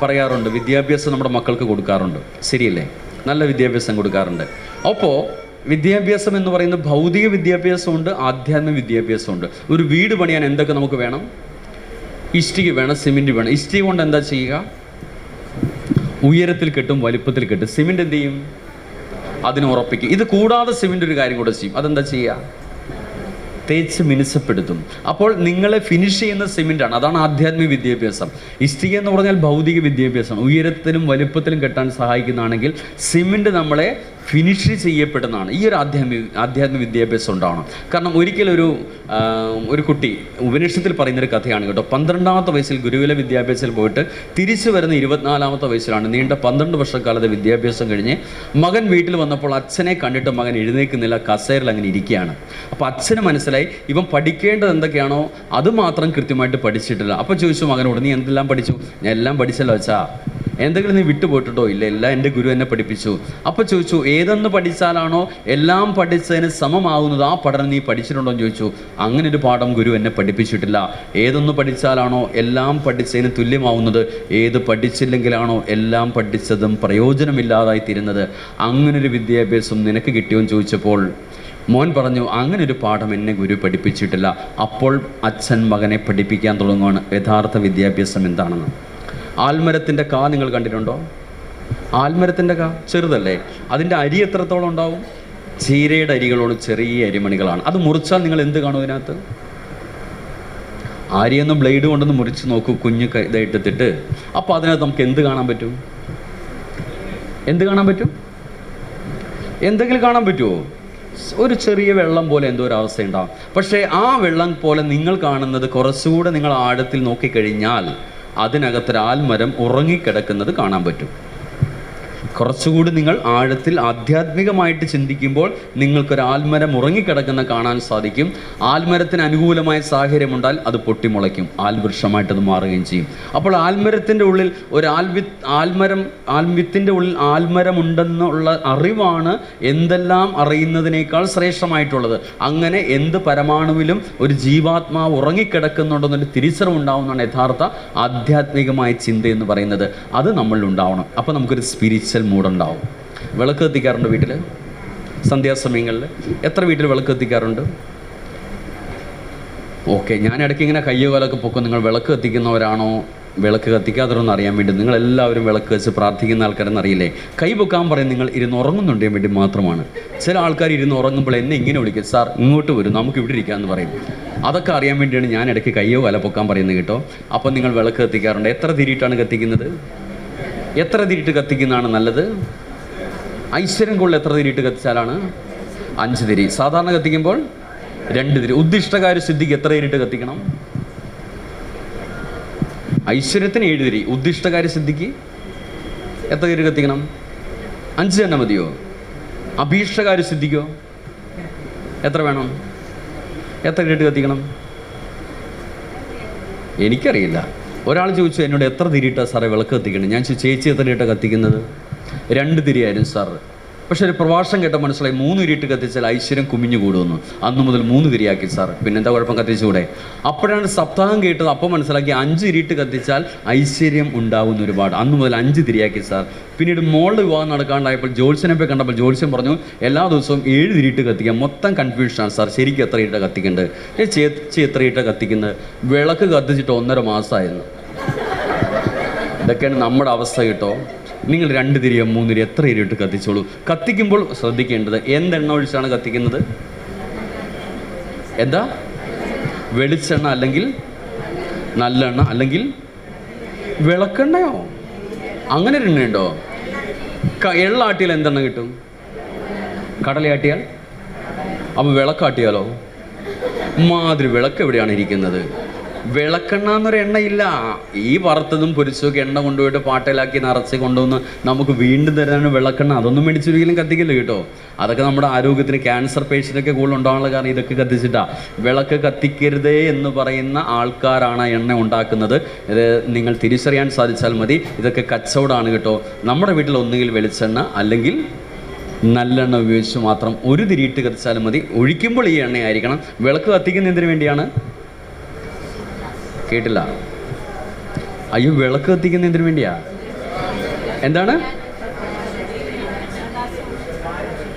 പറയാറുണ്ട്, വിദ്യാഭ്യാസം നമ്മുടെ മക്കൾക്ക് കൊടുക്കാറുണ്ട്. ശരിയല്ലേ? നല്ല വിദ്യാഭ്യാസം കൊടുക്കാറുണ്ട്. അപ്പോൾ വിദ്യാഭ്യാസം എന്ന് പറയുന്നത് ഭൗതിക വിദ്യാഭ്യാസമുണ്ട്, ആധ്യാത്മിക വിദ്യാഭ്യാസമുണ്ട്. ഒരു വീട് പണിയാൻ എന്തൊക്കെ നമുക്ക് വേണം? ഇഷ്ടിക വേണം, സിമെൻറ്റ് വേണം. ഇഷ്ടിക കൊണ്ട് എന്താ ചെയ്യുക? ഉയരത്തിൽ കെട്ടും, വലുപ്പത്തിൽ കെട്ടും. സിമെൻറ്റ് എന്ത് ചെയ്യും? അതിനെ ഉറപ്പിക്കും. ഇത് കൂടാതെ സിമെൻറ്റ് ഒരു കാര്യം കൂടെ ചെയ്യും. അതെന്താ ചെയ്യുക? തേച്ച് മിനുസപ്പെടുത്തും. അപ്പോൾ നിങ്ങളെ ഫിനിഷ് ചെയ്യുന്ന സിമെൻ്റാണ്. അതാണ് ആധ്യാത്മിക വിദ്യാഭ്യാസം. ഇഷ്ടിക എന്ന് പറഞ്ഞാൽ ഭൗതിക വിദ്യാഭ്യാസം. ഉയരത്തിലും വലുപ്പത്തിലും കെട്ടാൻ സഹായിക്കുന്നതാണെങ്കിൽ സിമെൻറ്റ് നമ്മളെ ഫിനിഷ് ചെയ്യപ്പെടുന്നതാണ്. ഈ ഒരു ആധ്യാത്മിക വിദ്യാഭ്യാസം ഉണ്ടാവണം. കാരണം ഒരിക്കലും ഒരു കുട്ടി ഉപനിഷത്തിൽ പറയുന്നൊരു കഥയാണ് കേട്ടോ. 12ാമത്തെ വയസ്സിൽ ഗുരുകുല വിദ്യാഭ്യാസത്തിൽ പോയിട്ട് തിരിച്ചു വരുന്ന 24ാമത്തെ വയസ്സിലാണ് നീണ്ട 12 വർഷക്കാലത്തെ വിദ്യാഭ്യാസം കഴിഞ്ഞ് മകൻ വീട്ടിൽ വന്നപ്പോൾ അച്ഛനെ കണ്ടിട്ട് മകൻ എഴുന്നേൽക്കുന്നില്ല, കസേരയിൽ അങ്ങനെ ഇരിക്കുകയാണ്. അപ്പോൾ അച്ഛന് മനസ്സിലായി ഇവൻ പഠിക്കേണ്ടത് എന്തൊക്കെയാണോ അത് മാത്രം കൃത്യമായിട്ട് പഠിച്ചിട്ടില്ല. അപ്പോൾ ചോദിച്ചു മകനോട്, നീ എന്തെല്ലാം പഠിച്ചു? ഞാൻ എല്ലാം പഠിച്ചല്ലോ അച്ഛാ. എന്തെങ്കിലും നീ വിട്ടുപോയിട്ടുണ്ടോ? ഇല്ല, എല്ലാം എൻ്റെ ഗുരു എന്നെ പഠിപ്പിച്ചു. അപ്പോൾ ചോദിച്ചു, ഏതെന്ന് പഠിച്ചാലാണോ എല്ലാം പഠിച്ചതിന് സമമാകുന്നത് ആ പഠനം നീ പഠിച്ചിട്ടുണ്ടോ എന്ന് ചോദിച്ചു. അങ്ങനെ ഒരു പാഠം ഗുരു എന്നെ പഠിപ്പിച്ചിട്ടില്ല. ഏതൊന്ന് പഠിച്ചാലാണോ എല്ലാം പഠിച്ചതിന് തുല്യമാവുന്നത്, ഏത് പഠിച്ചില്ലെങ്കിലാണോ എല്ലാം പഠിച്ചതും പ്രയോജനമില്ലാതായി തീരുന്നത്, അങ്ങനൊരു വിദ്യാഭ്യാസം നിനക്ക് കിട്ടിയോ എന്ന് ചോദിച്ചപ്പോൾ മോൻ പറഞ്ഞു, അങ്ങനൊരു പാഠം എന്നെ ഗുരു പഠിപ്പിച്ചിട്ടില്ല. അപ്പോൾ അച്ഛൻ മകനെ പഠിപ്പിക്കാൻ തുടങ്ങുകയാണ് യഥാർത്ഥ വിദ്യാഭ്യാസം എന്താണെന്ന്. ആൽമരത്തിൻ്റെ കാ നിങ്ങൾ കണ്ടിട്ടുണ്ടോ? ആൽമരത്തിൻ്റെ കാ ചെറുതല്ലേ? അതിൻ്റെ അരി എത്രത്തോളം ഉണ്ടാവും? ചീരയുടെ അരികളോട് ചെറിയ അരിമണികളാണ്. അത് മുറിച്ചാൽ നിങ്ങൾ എന്ത് കാണും അതിനകത്ത്? അരിയൊന്ന് ബ്ലേഡ് കൊണ്ടൊന്ന് മുറിച്ച് നോക്കൂ, കുഞ്ഞ് ഇതായിട്ടിട്ട്. അപ്പോൾ അതിനകത്ത് നമുക്ക് എന്ത് കാണാൻ പറ്റും? എന്ത് കാണാൻ പറ്റും? എന്തെങ്കിലും കാണാൻ പറ്റുമോ? ഒരു ചെറിയ വെള്ളം പോലെ എന്തോ ഒരു അവസ്ഥ ഉണ്ടാകും. പക്ഷേ ആ വെള്ളം പോലെ നിങ്ങൾ കാണുന്നത് കുറച്ചുകൂടെ നിങ്ങൾ ആഴത്തിൽ നോക്കിക്കഴിഞ്ഞാൽ അതിനകത്തൊരു ആൽമരം ഉറങ്ങിക്കിടക്കുന്നത് കാണാൻ പറ്റും. കുറച്ചുകൂടി നിങ്ങൾ ആഴത്തിൽ ആധ്യാത്മികമായിട്ട് ചിന്തിക്കുമ്പോൾ നിങ്ങൾക്കൊരു ആൽമരം ഉറങ്ങിക്കിടക്കുന്ന കാണാൻ സാധിക്കും. ആൽമരത്തിന് അനുകൂലമായ സാഹചര്യമുണ്ടാൽ അത് പൊട്ടിമുളയ്ക്കും, ആൽവൃക്ഷമായിട്ടത് മാറുകയും ചെയ്യും. അപ്പോൾ ആൽമരത്തിൻ്റെ ഉള്ളിൽ ഒരു ആൽവിത്തിൻ്റെ ഉള്ളിൽ ആൽമരം ഉണ്ടെന്നുള്ള അറിവാണ് എന്തെല്ലാം അറിയുന്നതിനേക്കാൾ ശ്രേഷ്ഠമായിട്ടുള്ളത്. അങ്ങനെ എന്ത് പരമാണുവിലും ഒരു ജീവാത്മാവ് ഉറങ്ങിക്കിടക്കുന്നുണ്ടെന്നൊരു തിരിച്ചറിവുണ്ടാവുന്നതാണ് യഥാർത്ഥ ആധ്യാത്മികമായ ചിന്ത എന്ന് പറയുന്നത്. അത് നമ്മളിൽ ഉണ്ടാവണം. അപ്പോൾ നമുക്കൊരു സ്പിരിച്വൽ മൂടുണ്ടാവും. വിളക്ക് കത്തിക്കാറുണ്ട് വീട്ടിൽ? സന്ധ്യാസമയങ്ങളിൽ എത്ര വീട്ടിൽ വിളക്ക് കത്തിക്കാറുണ്ട്? ഓക്കെ, ഞാൻ ഇടയ്ക്ക് ഇങ്ങനെ കയ്യോ കാലൊക്കെ പൊക്കും. നിങ്ങൾ വിളക്ക് കത്തിക്കുന്നവരാണോ വിളക്ക് കത്തിക്കാത്തവരെന്ന് അറിയാൻ വേണ്ടി. നിങ്ങളെല്ലാവരും വിളക്ക് വെച്ച് പ്രാർത്ഥിക്കുന്ന ആൾക്കാരെന്ന് അറിയില്ലേ? കൈ പൊക്കാൻ പറയും നിങ്ങൾ ഇരുന്ന് ഉറങ്ങുന്നുണ്ടെങ്കിൽ വേണ്ടി മാത്രമാണ്. ചില ആൾക്കാർ ഇരുന്ന് ഉറങ്ങുമ്പോൾ എന്നെ ഇങ്ങനെ വിളിക്കും, സാർ ഇങ്ങോട്ട് വരും, നമുക്ക് ഇവിടെ ഇരിക്കാമെന്ന് പറയും. അതൊക്കെ അറിയാൻ വേണ്ടിയാണ് ഞാൻ ഇടയ്ക്ക് കയ്യോ കാല പൊക്കാൻ പറയുന്നത് കേട്ടോ. അപ്പോൾ നിങ്ങൾ വിളക്ക് കത്തിക്കാറുണ്ട്. എത്ര തിരിയിട്ടാണ് കത്തിക്കുന്നത്? എത്ര തിരിയിട്ട് കത്തിക്കുന്നതാണ് നല്ലത്? ഐശ്വര്യം കൂടുതൽ എത്ര തിരിയിട്ട് കത്തിച്ചാലാണ്? 5 തിരി. സാധാരണ കത്തിക്കുമ്പോൾ 2 തിരി. ഉദ്ദിഷ്ടകാര്യ സിദ്ധിക്ക് എത്ര തിരിയിട്ട് കത്തിക്കണം? ഐശ്വര്യത്തിന് 7 തിരി. ഉദ്ദിഷ്ടകാര്യ സിദ്ധിക്ക് എത്ര തിരി കത്തിക്കണം? 5 തന്നെ മതിയോ? അഭീഷ്ടകാര്യ സിദ്ധിക്കോ എത്ര വേണം? എത്ര തിരിയിട്ട് കത്തിക്കണം? എനിക്കറിയില്ല. ഒരാൾ ചോദിച്ചു എന്നോട്, എത്ര തിരിയിട്ടാണ് സാറേ വിളക്ക് കത്തിക്കണം? ഞാൻ ചോദിച്ചു, ചേച്ചി എത്ര തിരിയിട്ടാണ് കത്തിക്കുന്നത്? 2 തിരിയായിരുന്നു സാർ. പക്ഷേ ഒരു പ്രഭാഷണം കേട്ട മനസ്സിലായി 3 തിരിയിട്ട് കത്തിച്ചാൽ ഐശ്വര്യം കുമിഞ്ഞു കൂടുമെന്ന്. അന്ന് മുതൽ 3 തിരിയാക്കി സാർ. പിന്നെന്താ കുഴപ്പം, കത്തിച്ചുകൂടെ? അപ്പോഴാണ് സപ്താഹം കേട്ടത്. അപ്പോൾ മനസ്സിലാക്കി 5 തിരിയിട്ട് കത്തിച്ചാൽ ഐശ്വര്യം ഉണ്ടാവുന്ന ഒരുപാട്. അന്ന് മുതൽ 5 തിരിയാക്കി സാർ. പിന്നീട് മോളുടെ വിവാഹം നടക്കാണ്ടായപ്പോൾ ജോത്സ്യനെ പോയി കണ്ടപ്പോൾ ജോത്സ്യം പറഞ്ഞു എല്ലാ ദിവസവും 7 തിരിയിട്ട് കത്തിക്കാം. മൊത്തം കൺഫ്യൂഷനാണ് സാർ, ശരിക്കും എത്ര തിരിയിട്ടാണ് കത്തിക്കേണ്ടത്? ചേച്ചി എത്ര തിരിയിട്ടാണ് കത്തിക്കുന്നത്? വിളക്ക് കത്തിച്ചിട്ട് 1.5 മാസമായിരുന്നു. ഇതൊക്കെയാണ് നമ്മുടെ അവസ്ഥ കേട്ടോ. നിങ്ങൾ 2 തിരിയോ 3 തിരി എത്ര തിരിയിട്ട് കത്തിച്ചോളൂ. കത്തിക്കുമ്പോൾ ശ്രദ്ധിക്കേണ്ടത് എന്തെണ്ണ ഒഴിച്ചാണ് കത്തിക്കുന്നത്? എന്താ? വെളിച്ചെണ്ണ അല്ലെങ്കിൽ നല്ലെണ്ണ അല്ലെങ്കിൽ വിളക്കെണ്ണയോ? അങ്ങനെ ഒരു എണ്ണയുണ്ടോ? എള്ളാട്ടിയാൽ എന്തെണ്ണ കിട്ടും? കടലയാട്ടിയാൽ? അപ്പോൾ വിളക്കാട്ടിയാലോ? മാതിരി വിളക്ക് എവിടെയാണ് ഇരിക്കുന്നത്? വിളക്കെണ്ണ എന്നൊരു എണ്ണയില്ല. ഈ വറുത്തതും പൊരിച്ചതൊക്കെ എണ്ണ കൊണ്ടുപോയിട്ട് പാട്ടയിലാക്കി നിറച്ച് കൊണ്ടുവന്ന് നമുക്ക് വീണ്ടും തരാനാണ് വിളക്കെണ്ണ. അതൊന്നും മേടിച്ചൊരിക്കലും കത്തിക്കില്ല കേട്ടോ. അതൊക്കെ നമ്മുടെ ആരോഗ്യത്തിന് ക്യാൻസർ പേഷ്യൻ്റൊക്കെ കൂടുതൽ ഉണ്ടാകാനുള്ള കാരണം ഇതൊക്കെ കത്തിച്ചിട്ടാണ്. വിളക്ക് കത്തിക്കരുതേ എന്ന് പറയുന്ന ആൾക്കാരാണ് എണ്ണ ഉണ്ടാക്കുന്നത്. ഇത് നിങ്ങൾ തിരിച്ചറിയാൻ സാധിച്ചാൽ മതി. ഇതൊക്കെ കച്ചവടമാണ് കേട്ടോ. നമ്മുടെ വീട്ടിൽ ഒന്നുകിൽ വെളിച്ചെണ്ണ അല്ലെങ്കിൽ നല്ലെണ്ണ ഉപയോഗിച്ച് മാത്രം 1 തിരിയിട്ട് കത്തിച്ചാലും മതി. ഒഴിക്കുമ്പോൾ ഈ എണ്ണയായിരിക്കണം. വിളക്ക് കത്തിക്കുന്നതിന് വേണ്ടിയാണ്. കേട്ടില്ല? അയ്യോ, വിളക്ക് കത്തിക്കുന്നതിന് വേണ്ടിയാ? എന്താണ്?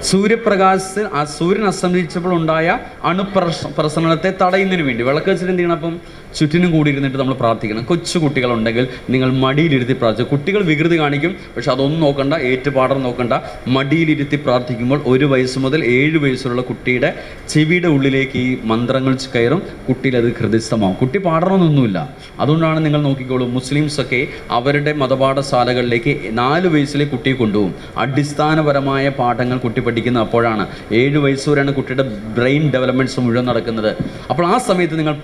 സൂര്യപ്രകാശത്തിൽ ആ സൂര്യൻ അസ്തമിച്ചപ്പോൾ ഉണ്ടായ അണുപ്രസരണത്തെ തടയുന്നതിന് വേണ്ടി വിളക്ക് വെച്ചിട്ട് എന്ത് ചെയ്യണം? അപ്പം ചുറ്റിനും കൂടി ഇരുന്നിട്ട് നമ്മൾ പ്രാർത്ഥിക്കണം. കൊച്ചു കുട്ടികളുണ്ടെങ്കിൽ നിങ്ങൾ മടിയിലിരുത്തി പ്രാർത്ഥിക്കും. കുട്ടികൾ വികൃതി കാണിക്കും, പക്ഷെ അതൊന്നും നോക്കണ്ട, ഏറ്റുപാടം നോക്കണ്ട. മടിയിലിരുത്തി പ്രാർത്ഥിക്കുമ്പോൾ 1 വയസ്സ് മുതൽ 7 വയസ്സുള്ള കുട്ടിയുടെ ചെവിയുടെ ഉള്ളിലേക്ക് ഈ മന്ത്രങ്ങൾ കയറും. കുട്ടിയിൽ അത് ഹൃദയസ്ഥമാവും. കുട്ടി പാടണമെന്നൊന്നുമില്ല. അതുകൊണ്ടാണ് നിങ്ങൾ നോക്കിക്കോളൂ, മുസ്ലിംസൊക്കെ അവരുടെ മതപാഠശാലകളിലേക്ക് 4 വയസ്സിലെ കുട്ടിയെ കൊണ്ടുപോകും. അടിസ്ഥാനപരമായ പാഠങ്ങൾ കുട്ടി പഠിക്കുന്ന അപ്പോഴാണ്. 7 വയസ്സ് വരെയാണ് കുട്ടിയുടെ ബ്രെയിൻ ഡെവലപ്മെൻറ്റ്സ് മുഴുവൻ നടക്കുന്നത്. അപ്പോൾ ആ സമയത്ത് നിങ്ങൾ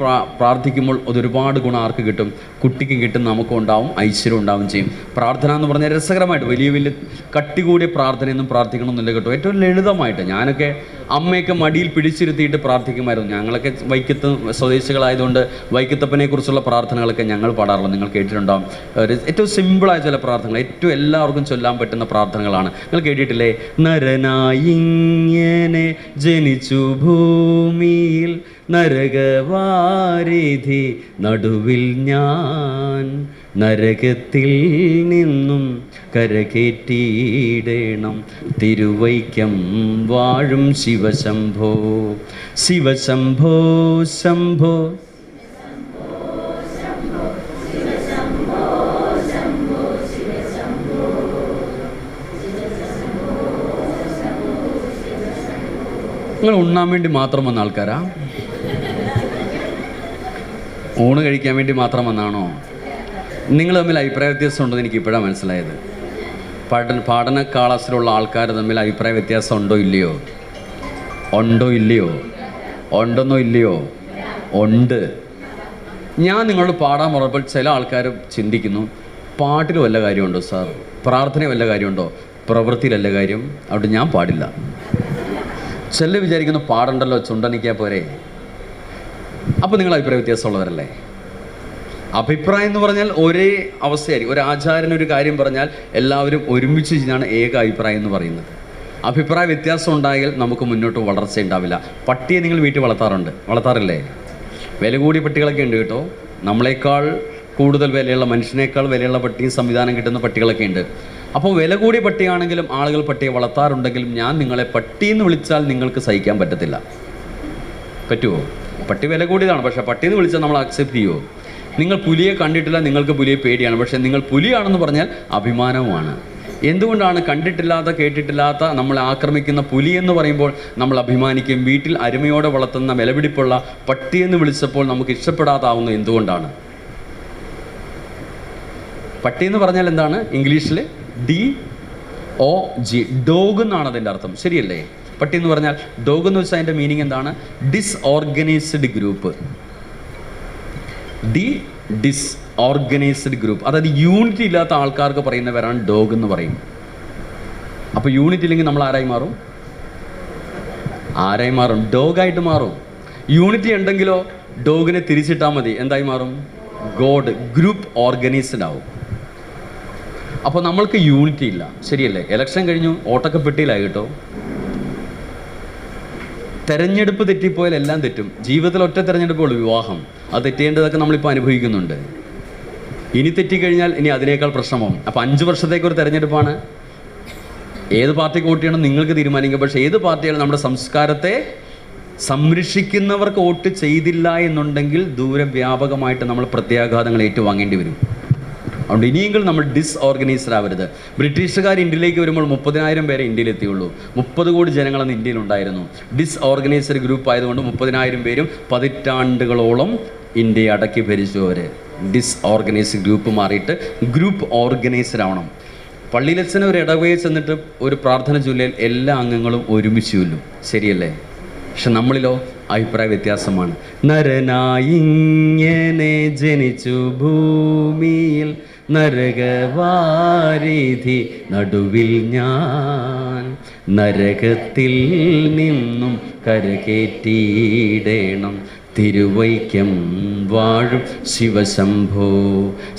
പ്രാർത്ഥിക്കുമ്പോൾ അതൊരുപാട് ഗുണം ആർക്ക് കിട്ടും? കുട്ടിക്കും കിട്ടും, നമുക്കും ഉണ്ടാവും, ഐശ്വര്യം ഉണ്ടാവും ചെയ്യും. പ്രാർത്ഥന എന്ന് പറഞ്ഞാൽ രസകരമായിട്ട് വലിയ വലിയ കട്ടി കൂടിയ പ്രാർത്ഥനയൊന്നും പ്രാർത്ഥിക്കണമെന്നില്ല കേട്ടോ. ഏറ്റവും ലളിതമായിട്ട്. ഞാനൊക്കെ അമ്മയൊക്കെ മടിയിൽ പിടിച്ചിരുത്തിയിട്ട് പ്രാർത്ഥിക്കുമായിരുന്നു. ഞങ്ങളൊക്കെ വൈക്കത്ത് സ്വദേശികളായതുകൊണ്ട് വൈക്കത്തപ്പനെക്കുറിച്ചുള്ള പ്രാർത്ഥനകളൊക്കെ ഞങ്ങൾ പാടാറുള്ളൂ. നിങ്ങൾ കേട്ടിട്ടുണ്ടാകും. ഏറ്റവും സിമ്പിളായ ചില പ്രാർത്ഥനകൾ, ഏറ്റവും എല്ലാവർക്കും ചൊല്ലാൻ പറ്റുന്ന പ്രാർത്ഥനകളാണ്. നിങ്ങൾ കേട്ടിട്ടില്ലേ? നരനായിങ്ങനെ ജനിച്ചു ഭൂമിയിൽ നരകവാരിധി നടുവിൽ ഞാൻ, നരകത്തിൽ നിന്നും കരകേറ്റിയിടണം തിരുവൈക്കം വാഴും ശിവശംഭോ. ശിവശംഭോ ശംഭോ. നിങ്ങൾ ഉണ്ണാൻ വേണ്ടി മാത്രം വന്ന ആൾക്കാരാ? ഊണ് കഴിക്കാൻ വേണ്ടി മാത്രം വന്നാണോ? നിങ്ങൾ തമ്മിൽ അഭിപ്രായ വ്യത്യാസം ഉണ്ടെന്ന് എനിക്ക് ഇപ്പോഴാണ് മനസ്സിലായത്. പഠന ക്ലാസ്സിലുള്ള ആൾക്കാർ തമ്മിൽ അഭിപ്രായ വ്യത്യാസം ഉണ്ടോ ഇല്ലയോ? ഉണ്ടോ ഇല്ലയോ? ഉണ്ടെന്നോ ഇല്ലയോ? ഉണ്ട്. ഞാൻ നിങ്ങളോട് പാടാൻ പറഞ്ഞപ്പോൾ ചില ആൾക്കാർ ചിന്തിക്കുന്നു, പാട്ടിൽ വല്ല കാര്യമുണ്ടോ സാർ, പ്രാർത്ഥന വല്ല കാര്യമുണ്ടോ, പ്രവൃത്തിയിലല്ല കാര്യം, അവിടെ ഞാൻ പാടില്ല. ചില വിചാരിക്കുന്നു പാടണ്ടല്ലോ, ചുണ്ടനിക്കാൻ പോരെ. അപ്പോൾ നിങ്ങൾ അഭിപ്രായ വ്യത്യാസമുള്ളവരല്ലേ? അഭിപ്രായം എന്ന് പറഞ്ഞാൽ ഒരേ അവസ്ഥയായിരിക്കും. ഒരു ആചാര്യൻ ഒരു കാര്യം പറഞ്ഞാൽ എല്ലാവരും ഒരുമിച്ച് ചെയ്യുന്നതാണ് ഏക അഭിപ്രായം എന്ന് പറയുന്നത്. അഭിപ്രായ വ്യത്യാസം ഉണ്ടായാൽ നമുക്ക് മുന്നോട്ട് വളർച്ച ഉണ്ടാവില്ല. പട്ടിയെ നിങ്ങൾ വീട്ടിൽ വളർത്താറില്ലേ? വില കൂടിയ പട്ടികളൊക്കെ ഉണ്ട് കേട്ടോ. നമ്മളെക്കാൾ കൂടുതൽ വിലയുള്ള, മനുഷ്യനേക്കാൾ വിലയുള്ള പട്ടിയും സംവിധാനം കിട്ടുന്ന പട്ടികളൊക്കെ ഉണ്ട്. അപ്പോൾ വില കൂടിയ പട്ടിയാണെങ്കിലും ആളുകൾ പട്ടിയെ വളർത്താറുണ്ടെങ്കിലും ഞാൻ നിങ്ങളെ പട്ടിയെന്ന് വിളിച്ചാൽ നിങ്ങൾക്ക് സഹിക്കാൻ പറ്റത്തില്ല. പറ്റുമോ? പട്ടി വില കൂടിയതാണ്, പക്ഷേ പട്ടിയെന്ന് വിളിച്ചാൽ നമ്മൾ അക്സെപ്റ്റ് ചെയ്യുമോ? നിങ്ങൾ പുലിയെ കണ്ടിട്ടില്ല, നിങ്ങൾക്ക് പുലിയെ പേടിയാണ്, പക്ഷേ നിങ്ങൾ പുലിയാണെന്ന് പറഞ്ഞാൽ അഭിമാനവുമാണ്. എന്തുകൊണ്ടാണ് കണ്ടിട്ടില്ലാത്ത കേട്ടിട്ടില്ലാത്ത നമ്മളെ ആക്രമിക്കുന്ന പുലി എന്ന് പറയുമ്പോൾ നമ്മൾ അഭിമാനിക്കും? വീട്ടിൽ അരുമയോടെ വളർത്തുന്ന വിലപിടിപ്പുള്ള പട്ടിയെന്ന് വിളിച്ചപ്പോൾ നമുക്ക് ഇഷ്ടപ്പെടാതാവുന്നത് എന്തുകൊണ്ടാണ്? പട്ടി എന്ന് പറഞ്ഞാൽ എന്താണ്? ഇംഗ്ലീഷിൽ DOG, ഡോഗ് എന്നാണ് അതിൻ്റെ അർത്ഥം, ശരിയല്ലേ? പട്ടി എന്ന് പറഞ്ഞാൽ ഡോഗ് എന്ന് വെച്ചാൽ അതിൻ്റെ മീനിങ് എന്താണ്? ഡിസ്ഓർഗനൈസ്ഡ് ഗ്രൂപ്പ്. ഡിസ്ഓർഗനൈസ്ഡ് ഗ്രൂപ്പ്, അതായത് യൂണിറ്റി ഇല്ലാത്ത ആൾക്കാർക്ക് പറയുന്നവരാണ് ഡോഗ് എന്ന് പറയും. അപ്പോൾ യൂണിറ്റി ഇല്ലെങ്കിൽ നമ്മൾ ആരായി മാറും? ഡോഗായിട്ട് മാറും. യൂണിറ്റി ഉണ്ടെങ്കിലോ ഡോഗിനെ തിരിച്ചിട്ടാൽ മതി, എന്തായി മാറും? ഗോഡ്, ഗ്രൂപ്പ് ഓർഗനൈസ്ഡ് ആവും. അപ്പോൾ നമ്മൾക്ക് യൂണിറ്റി ഇല്ല, ശരിയല്ലേ? ഇലക്ഷൻ കഴിഞ്ഞു, വോട്ടൊക്കെ പെട്ടിയിലായി കേട്ടോ. തെരഞ്ഞെടുപ്പ് തെറ്റിപ്പോയാൽ എല്ലാം തെറ്റും. ജീവിതത്തിൽ ഒറ്റ തെരഞ്ഞെടുപ്പുള്ളൂ, വിവാഹം. അത് തെറ്റേണ്ടതൊക്കെ നമ്മളിപ്പോൾ അനുഭവിക്കുന്നുണ്ട്. ഇനി തെറ്റിക്കഴിഞ്ഞാൽ ഇനി അതിനേക്കാൾ പ്രശ്നമാവും. അപ്പോൾ 5 വർഷത്തേക്കൊരു തെരഞ്ഞെടുപ്പാണ്. ഏത് പാർട്ടിക്ക് വോട്ട് ചെയ്യണം നിങ്ങൾക്ക് തീരുമാനിക്കാം. പക്ഷേ ഏത് പാർട്ടിയാണ് നമ്മുടെ സംസ്കാരത്തെ സംരക്ഷിക്കുന്നവർക്ക് വോട്ട് ചെയ്തില്ല എന്നുണ്ടെങ്കിൽ ദൂരവ്യാപകമായിട്ട് നമ്മൾ പ്രത്യാഘാതങ്ങൾ ഏറ്റുവാങ്ങേണ്ടി വരും. അതുകൊണ്ട് ഇനിയെങ്കിലും നമ്മൾ ഡിസ്ഓർഗനൈസ്ഡ് ആവരുത്. ബ്രിട്ടീഷുകാർ ഇന്ത്യയിലേക്ക് വരുമ്പോൾ 30,000 പേരെ ഇന്ത്യയിലെത്തിയുള്ളൂ. 30 കോടി ജനങ്ങളെന്ന് ഇന്ത്യയിലുണ്ടായിരുന്നു. ഡിസ്ഓർഗനൈസ്ഡ് ഗ്രൂപ്പ് ആയതുകൊണ്ട് 30,000 പേരും പതിറ്റാണ്ടുകളോളം ഇന്ത്യയെ അടക്കി ഭരിച്ചു. അവർ ഡിസ്ഓർഗനൈസ്ഡ് ഗ്രൂപ്പ് മാറിയിട്ട് ഗ്രൂപ്പ് ഓർഗനൈസ്ഡ് ആവണം. പള്ളിയിലച്ഛന് ഒരു ഇടവകയിൽ ചെന്നിട്ട് ഒരു പ്രാർത്ഥന ചൊല്ലിയാൽ എല്ലാ അംഗങ്ങളും ഒരുമിച്ച് ചൊല്ലും, ശരിയല്ലേ? പക്ഷെ നമ്മളിലോ അഭിപ്രായ വ്യത്യാസമാണ്. നരനായിങ്ങനെ ജനിച്ചു ഭൂമിയിൽ, നരകവാരിധി നടുവിൽ ഞാൻ, നരകത്തിൽ നിന്നും കരകേറ്റിയിടേണം തിരുവൈക്കം വാഴും ശിവശംഭോ.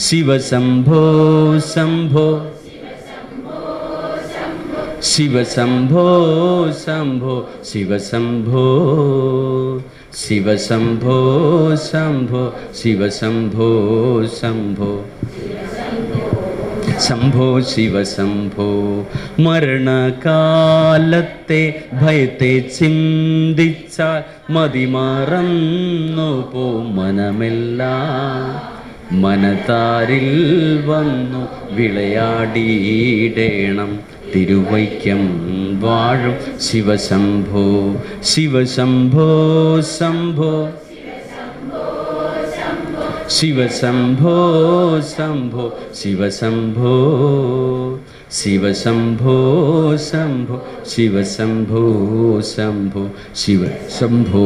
ശിവശംഭോ ശംഭോ, ശിവശംഭോ ശംഭോ, ശിവശംഭോ ശിവശംഭോ ശംഭോ, ശിവശംഭോ ശംഭോ ശംഭോ ശിവശംഭോ. മരണകാലത്തെ ഭയത്തെ ചിന്തിച്ചാൽ മതിമറന്നു പോ മനമെല്ലാം, മനതാരിൽ വന്നു വിളയാടിയിടേണം തിരുവൈക്കം വാഴും ശിവശംഭോ. ശിവശംഭോ ശംഭോ, ശിവശംഭോ ശംഭോ, ശിവശംഭോ ശിവശംഭോ ശംഭോ, ശിവശംഭോ ശംഭോ, ശിവശംഭോ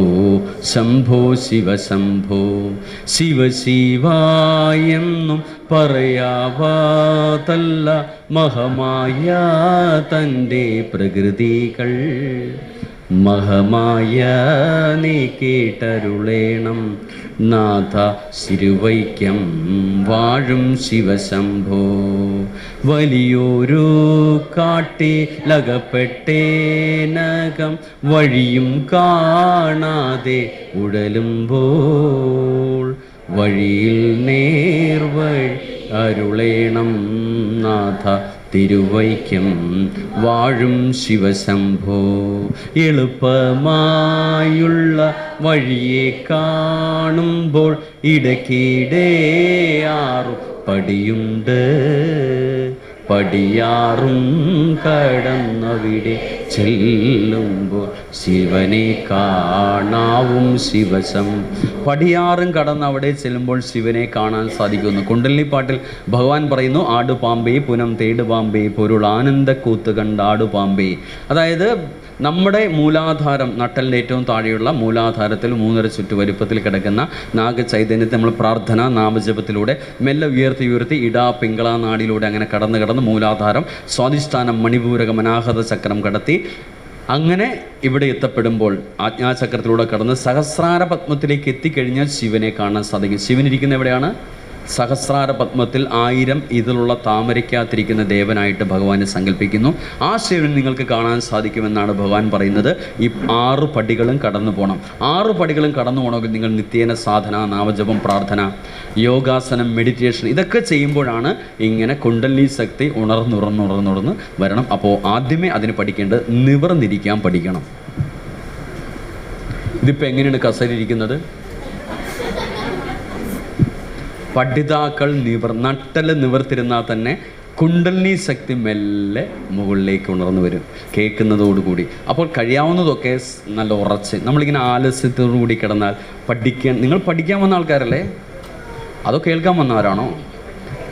ശംഭോ, ശിവശംഭോ. ശിവശിവായെന്നും പറയാവാതല്ല മഹമായ തൻ്റെ പ്രകൃതികൾ, മഹമായ നീ കേട്ടരുളേണം നാഥ ശിരുവൈക്കം വാഴും ശിവശംഭോ. വലിയൊരു കാട്ടിലകപ്പെട്ടേനകം വഴിയും കാണാതെ ഉഴലുമ്പോൾ, വഴിയിൽ നേർവഴി അരുളേണം നാഥ തിരുവൈക്കം വാഴും ശിവശംഭോ. എളുപ്പമായുള്ള വഴിയെ കാണുമ്പോൾ ഇടയ്ക്കിടെ 6 പടിയുണ്ട്, പടിയാറും കടന്നവിടെ ചെല്ലുമ്പോൾ ശിവനെ കാണാവും ശിവശം. പടിയാറും കടന്ന് അവിടെ ചെല്ലുമ്പോൾ ശിവനെ കാണാൻ സാധിക്കുന്നു. കുണ്ടലിനി പാട്ടിൽ ഭഗവാൻ പറയുന്നു, ആടു പാമ്പേ പുനം തേട് പാമ്പേ പൊരുൾ ആനന്ദക്കൂത്ത് കണ്ടാടു പാമ്പേ. അതായത് നമ്മുടെ മൂലാധാരം, നട്ടലിൻ്റെ ഏറ്റവും താഴെയുള്ള മൂലാധാരത്തിൽ 3.5 ചുറ്റുവലുപ്പത്തിൽ കിടക്കുന്ന നാഗചൈതന്യത്തെ നമ്മൾ പ്രാർത്ഥന നാമജപത്തിലൂടെ മെല്ലെ ഉയർത്തി ഇടാ പിങ്കള നാടിയിലൂടെ അങ്ങനെ കടന്ന് മൂലാധാരം, സ്വാധിഷ്ഠാനം, മണിപൂരകം, അനാഹത ചക്രം കടത്തി അങ്ങനെ ഇവിടെ എത്തപ്പെടുമ്പോൾ ആജ്ഞാചക്രത്തിലൂടെ കടന്ന് സഹസ്രാര പത്മത്തിലേക്ക് എത്തിക്കഴിഞ്ഞാൽ ശിവനെ കാണാൻ സാധിക്കും. ശിവൻ ഇരിക്കുന്ന എവിടെയാണ്? സഹസ്രാര പത്മത്തിൽ 1000 ഇതിലുള്ള താമരയ്ക്കകത്തിരിക്കുന്ന ദേവനായിട്ട് ഭഗവാനെ സങ്കല്പിക്കുന്നു. ആ ശിവൻ നിങ്ങൾക്ക് കാണാൻ സാധിക്കുമെന്നാണ് ഭഗവാൻ പറയുന്നത്. ഈ 6 പടികളും കടന്നു പോകണം. 6 പടികളും കടന്നു പോകണമെങ്കിൽ നിങ്ങൾ നിത്യേന സാധന, നാമജപം, പ്രാർത്ഥന, യോഗാസനം, മെഡിറ്റേഷൻ ഇതൊക്കെ ചെയ്യുമ്പോഴാണ് ഇങ്ങനെ കുണ്ടലിനി ശക്തി ഉണർന്നുറന്ന് വരണം. അപ്പോൾ ആദ്യമേ അതിന് പഠിക്കേണ്ടത് നിവർന്നിരിക്കാൻ പഠിക്കണം. ഇതിപ്പോൾ എങ്ങനെയാണ് കസേരയിരിക്കുന്നത്? പഠിതാക്കൾ നട്ടൽ നിവർത്തിരുന്നാൽ തന്നെ കുണ്ടലിനി ശക്തി മെല്ലെ മുകളിലേക്ക് ഉണർന്നു വരും കേൾക്കുന്നതോടുകൂടി. അപ്പോൾ കഴിയാവുന്നതൊക്കെ നല്ല ഉറച്ച് നമ്മളിങ്ങനെ ആലസ്യത്തോടു കൂടി കിടന്നാൽ നിങ്ങൾ പഠിക്കാൻ വന്ന ആൾക്കാരല്ലേ, അതോ കേൾക്കാൻ വന്നവരാണോ?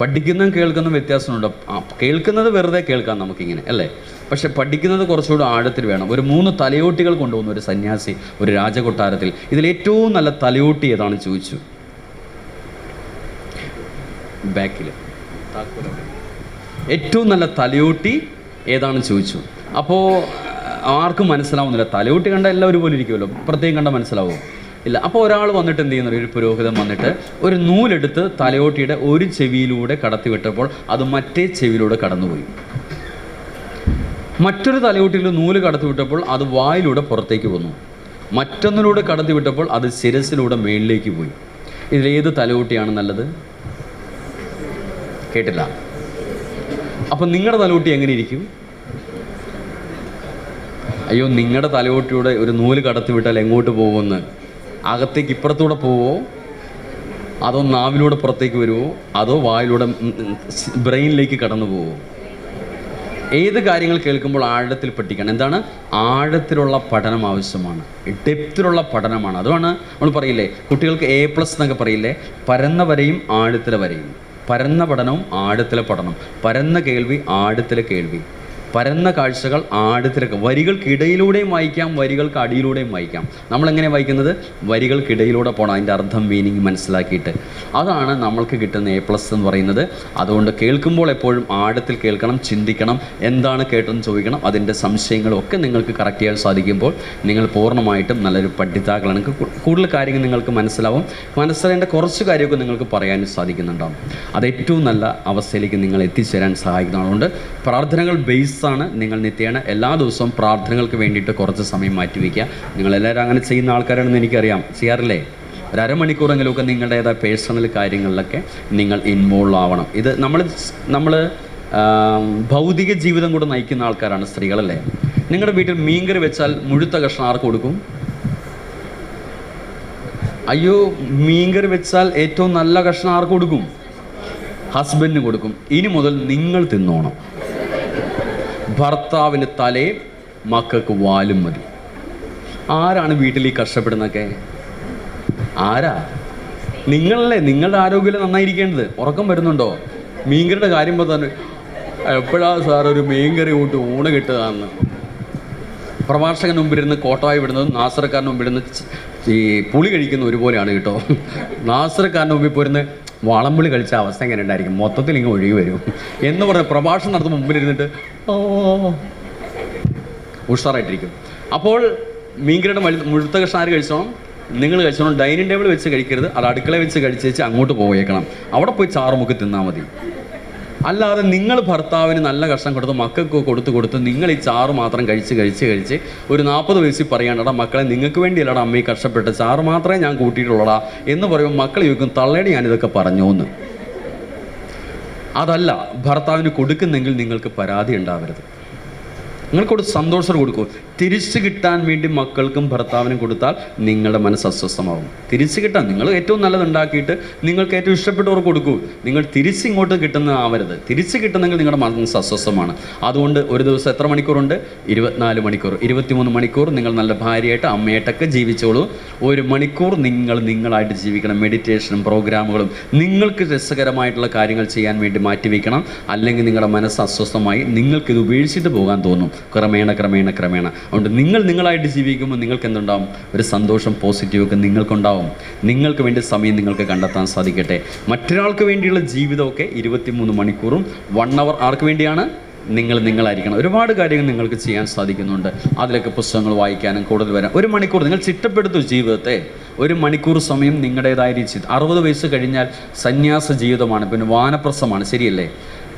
പഠിക്കുന്നതും കേൾക്കുന്നതും വ്യത്യാസമുണ്ട്. കേൾക്കുന്നത് വെറുതെ കേൾക്കാം നമുക്കിങ്ങനെ അല്ലേ, പക്ഷെ പഠിക്കുന്നത് കുറച്ചുകൂടി ആഴത്തിൽ വേണം. ഒരു 3 തലയോട്ടികൾ കൊണ്ടുപോകുന്ന ഒരു സന്യാസി ഒരു രാജകൊട്ടാരത്തിൽ, ഇതിലേറ്റവും നല്ല തലയോട്ടി ഏതാണെന്ന് ചോദിച്ചു. ബാക്കിൽ ഏറ്റവും നല്ല തലയോട്ടി ഏതാണെന്ന് ചോദിച്ചു. അപ്പോൾ ആർക്കും മനസ്സിലാവുന്നില്ല. തലയോട്ടി കണ്ട എല്ലാവരും ഒരുപോലെ ഇരിക്കുമല്ലോ, പ്രത്യേകം കണ്ട മനസ്സിലാവും ഇല്ല. അപ്പോൾ ഒരാൾ വന്നിട്ട് എന്ത് ചെയ്യുന്നു, ഒരു പുരോഹിതൻ വന്നിട്ട് ഒരു നൂലെടുത്ത് തലയോട്ടിയുടെ ഒരു ചെവിയിലൂടെ കടത്തിവിട്ടപ്പോൾ അത് മറ്റേ ചെവിയിലൂടെ കടന്നുപോയി. മറ്റൊരു തലയോട്ടിയിൽ നൂല് കടത്തിവിട്ടപ്പോൾ അത് വായിലൂടെ പുറത്തേക്ക് വന്നു. മറ്റൊന്നിലൂടെ കടത്തിവിട്ടപ്പോൾ അത് ശിരസിലൂടെ മേളിലേക്ക് പോയി. ഇതിലേത് തലയോട്ടിയാണ് നല്ലത്? കേട്ടില്ല. അപ്പം നിങ്ങളുടെ തലയോട്ടി എങ്ങനെ ഇരിക്കും? അയ്യോ, നിങ്ങളുടെ തലയോട്ടിയുടെ ഒരു നൂല് കടത്തി വിട്ടാൽ എങ്ങോട്ട് പോകുമെന്ന്? അകത്തേക്ക് ഇപ്പുറത്തൂടെ പോവോ, അതോ നാവിലൂടെ പുറത്തേക്ക് വരുമോ, അതോ വായിലൂടെ ബ്രെയിനിലേക്ക് കടന്നു പോവോ? ഏത് കാര്യങ്ങൾ കേൾക്കുമ്പോൾ ആഴത്തിൽ പഠിക്കണം. എന്താണ്? ആഴത്തിലുള്ള പഠനം ആവശ്യമാണ്, ഡെപ്തിലുള്ള പഠനമാണ്. അതുമാണ് നമ്മൾ പറയില്ലേ, കുട്ടികൾക്ക് A+ എന്നൊക്കെ പറയില്ലേ, പരന്ന വരയും ആഴത്തിലെ വരയും. പരന്ന പഠനവും ആഴത്തിലെ പഠനം, പരന്ന കേൾവി ആഴത്തിലെ കേൾവി, പരന്ന കാഴ്ചകൾ ആഴത്തിലെ. വരികൾക്കിടയിലൂടെയും വായിക്കാം, വരികൾക്ക് അടിയിലൂടെയും വായിക്കാം. നമ്മളെങ്ങനെ വായിക്കുന്നത്? വരികൾക്കിടയിലൂടെ പോകണം, അതിൻ്റെ അർത്ഥം മീനിങ് മനസ്സിലാക്കിയിട്ട്. അതാണ് നമ്മൾക്ക് കിട്ടുന്ന A+ എന്ന് പറയുന്നത്. അതുകൊണ്ട് കേൾക്കുമ്പോൾ എപ്പോഴും ആഴത്തിൽ കേൾക്കണം, ചിന്തിക്കണം, എന്താണ് കേട്ടെന്ന് ചോദിക്കണം. അതിൻ്റെ സംശയങ്ങളും ഒക്കെ നിങ്ങൾക്ക് കറക്റ്റ് ചെയ്യാൻ സാധിക്കുമ്പോൾ നിങ്ങൾ പൂർണ്ണമായിട്ടും നല്ലൊരു പഠിതാക്കളാണ്. കൂടുതൽ കാര്യങ്ങൾ നിങ്ങൾക്ക് മനസ്സിലാവേണ്ട കുറച്ച് കാര്യമൊക്കെ നിങ്ങൾക്ക് പറയാനും സാധിക്കുന്നുണ്ടാവും. അത് ഏറ്റവും നല്ല അവസ്ഥയിലേക്ക് നിങ്ങൾ എത്തിച്ചേരാൻ സഹായിക്കുന്നതുകൊണ്ട് പ്രാർത്ഥനകൾ ബേസ് ആണ്. നിങ്ങൾ നിത്യേന എല്ലാ ദിവസവും പ്രാർത്ഥനകൾക്ക് വേണ്ടിയിട്ട് കുറച്ച് സമയം മാറ്റിവെക്കുക. നിങ്ങളെല്ലാവരും അങ്ങനെ ചെയ്യുന്ന ആൾക്കാരാണെന്ന് എനിക്കറിയാം, ചെയ്യാറില്ലേ? ഒരു അരമണിക്കൂറെങ്കിലുമൊക്കെ നിങ്ങളുടേതായ പേഴ്സണൽ കാര്യങ്ങളിലൊക്കെ നിങ്ങൾ ഇൻവോൾവ് ആവണം. ഇത് നമ്മൾ ഭൗതിക ജീവിതം കൂടെ നയിക്കുന്ന ആൾക്കാരാണ് സ്ത്രീകളല്ലേ. നിങ്ങളുടെ വീട്ടിൽ മീൻകറി വെച്ചാൽ മുഴുത്ത കഷ്ണം ആർക്ക് കൊടുക്കും? അയ്യോ, മീൻകറി വെച്ചാൽ ഏറ്റവും നല്ല കഷ്ണം ആർക്ക് കൊടുക്കും? ഹസ്ബൻഡിന് കൊടുക്കും. ഇനി മുതൽ നിങ്ങൾ തിന്നോണം. ഭർത്താവിന് തലയും മക്കൾക്ക് വാലും മതി. ആരാണ് വീട്ടിൽ ഈ കഷ്ടപ്പെടുന്നൊക്കെ? ആരാ? നിങ്ങളല്ലേ. നിങ്ങളുടെ ആരോഗ്യം നന്നായിരിക്കേണ്ടത്. ഉറക്കം വരുന്നുണ്ടോ? മീൻകറിയുടെ കാര്യം തന്നെ എപ്പോഴാണ് സാർ ഒരു മീൻകറി കൂട്ട് ഊണ് കിട്ടുകയെന്ന് പ്രഭാഷകന് മുമ്പിലിരുന്ന് കോട്ടായി വിടുന്നതും നാസറക്കാരന് മുമ്പിലിരുന്ന് ഈ പുളി കഴിക്കുന്ന ഒരുപോലെയാണ് കേട്ടോ. നാസറക്കാരൻ്റെ മുമ്പിൽ പോരുന്ന് വളംപുളി കഴിച്ച അവസ്ഥ എങ്ങനെ ഉണ്ടായിരിക്കും? മൊത്തത്തിൽ ഇങ്ങനെ ഒഴുകി വരും എന്ന് പറഞ്ഞ് പ്രഭാഷണം നടത്തുമ്പോൾ മുമ്പിലിരുന്നിട്ട് ഉഷാറായിട്ടിരിക്കും. അപ്പോൾ മീൻകറിയുടെ മുഴുത്ത കഷ്ണം ആര് കഴിച്ചോണം? നിങ്ങൾ കഴിച്ചോണം. ഡൈനിങ് ടേബിൾ വെച്ച് കഴിക്കരുത്, അത് അടുക്കള വെച്ച് കഴിച്ചേച്ച് അങ്ങോട്ട് പോയേക്കണം. അവിടെ പോയി ചാറുമുക്കി തിന്നാൽ മതി. അല്ലാതെ നിങ്ങൾ ഭർത്താവിന് നല്ല കഷ്ണം കൊടുത്ത് മക്കൾക്ക് കൊടുത്ത് നിങ്ങൾ ഈ ചാറ് മാത്രം കഴിച്ച് ഒരു 40 വയസ്സിൽ പറയാണ്ടടാ മക്കളെ നിങ്ങൾക്ക് വേണ്ടിയല്ലടാ അമ്മയെ കഷ്ടപ്പെട്ട് ചാറ് മാത്രമേ ഞാൻ കൂട്ടിയിട്ടുള്ളടാ എന്ന് പറയുമ്പോൾ മക്കൾ ചോദിക്കും തള്ളേടെ ഞാനിതൊക്കെ പറഞ്ഞോന്ന്. അതല്ല ഭർത്താവിന് കൊടുക്കുന്നെങ്കിൽ നിങ്ങൾക്ക് പരാതി ഉണ്ടാവരുത്. നിങ്ങൾക്കൊരു സന്തോഷം കൊടുക്കൂ. തിരിച്ചു കിട്ടാൻ വേണ്ടി മക്കൾക്കും ഭർത്താവിനും കൊടുത്താൽ നിങ്ങളുടെ മനസ്സ് അസ്വസ്ഥമാവും. തിരിച്ചു കിട്ടാൻ നിങ്ങൾ ഏറ്റവും നല്ലത് ഉണ്ടാക്കിയിട്ട് നിങ്ങൾക്ക് ഏറ്റവും ഇഷ്ടപ്പെട്ടവർക്ക് കൊടുക്കൂ. നിങ്ങൾ തിരിച്ചിങ്ങോട്ട് കിട്ടുന്ന ആവരുത്. തിരിച്ച് കിട്ടുന്നെങ്കിൽ നിങ്ങളുടെ മനസ്സ് അസ്വസ്ഥമാണ്. അതുകൊണ്ട് ഒരു ദിവസം എത്ര മണിക്കൂറുണ്ട്? 24 മണിക്കൂർ, 23 മണിക്കൂർ നിങ്ങൾ നല്ല ഭാര്യയായിട്ട് അമ്മയായിട്ടൊക്കെ ജീവിച്ചോളൂ. 1 മണിക്കൂർ നിങ്ങളായിട്ട് ജീവിക്കണം. മെഡിറ്റേഷനും പ്രോഗ്രാമുകളും നിങ്ങൾക്ക് രസകരമായിട്ടുള്ള കാര്യങ്ങൾ ചെയ്യാൻ വേണ്ടി മാറ്റിവെക്കണം. അല്ലെങ്കിൽ നിങ്ങളുടെ മനസ്സ് അസ്വസ്ഥമായി നിങ്ങൾക്കിത് ഉപേക്ഷിച്ചിട്ട് പോകാൻ തോന്നും ക്രമേണ. അതുകൊണ്ട് നിങ്ങളായിട്ട് ജീവിക്കുമ്പോൾ നിങ്ങൾക്ക് എന്തുണ്ടാവും? ഒരു സന്തോഷം, പോസിറ്റീവൊക്കെ നിങ്ങൾക്കുണ്ടാവും. നിങ്ങൾക്ക് വേണ്ടി സമയം നിങ്ങൾക്ക് കണ്ടെത്താൻ സാധിക്കട്ടെ. മറ്റൊരാൾക്ക് വേണ്ടിയുള്ള ജീവിതമൊക്കെ 23 മണിക്കൂറും 1 അവർ ആർക്ക് വേണ്ടിയാണ്? നിങ്ങളായിരിക്കണം. ഒരുപാട് കാര്യങ്ങൾ നിങ്ങൾക്ക് ചെയ്യാൻ സാധിക്കുന്നുണ്ട്. അതിലൊക്കെ പുസ്തകങ്ങൾ വായിക്കാനും കൂടുതൽ വരാൻ 1 മണിക്കൂർ നിങ്ങൾ ചിട്ടപ്പെടുത്തു ജീവിതത്തെ. 1 മണിക്കൂർ സമയം നിങ്ങളുടേതായ രീതി. 60 വയസ്സ് കഴിഞ്ഞാൽ സന്യാസ ജീവിതമാണ്, പിന്നെ വാനപ്രസ്ഥമാണ്. ശരിയല്ലേ?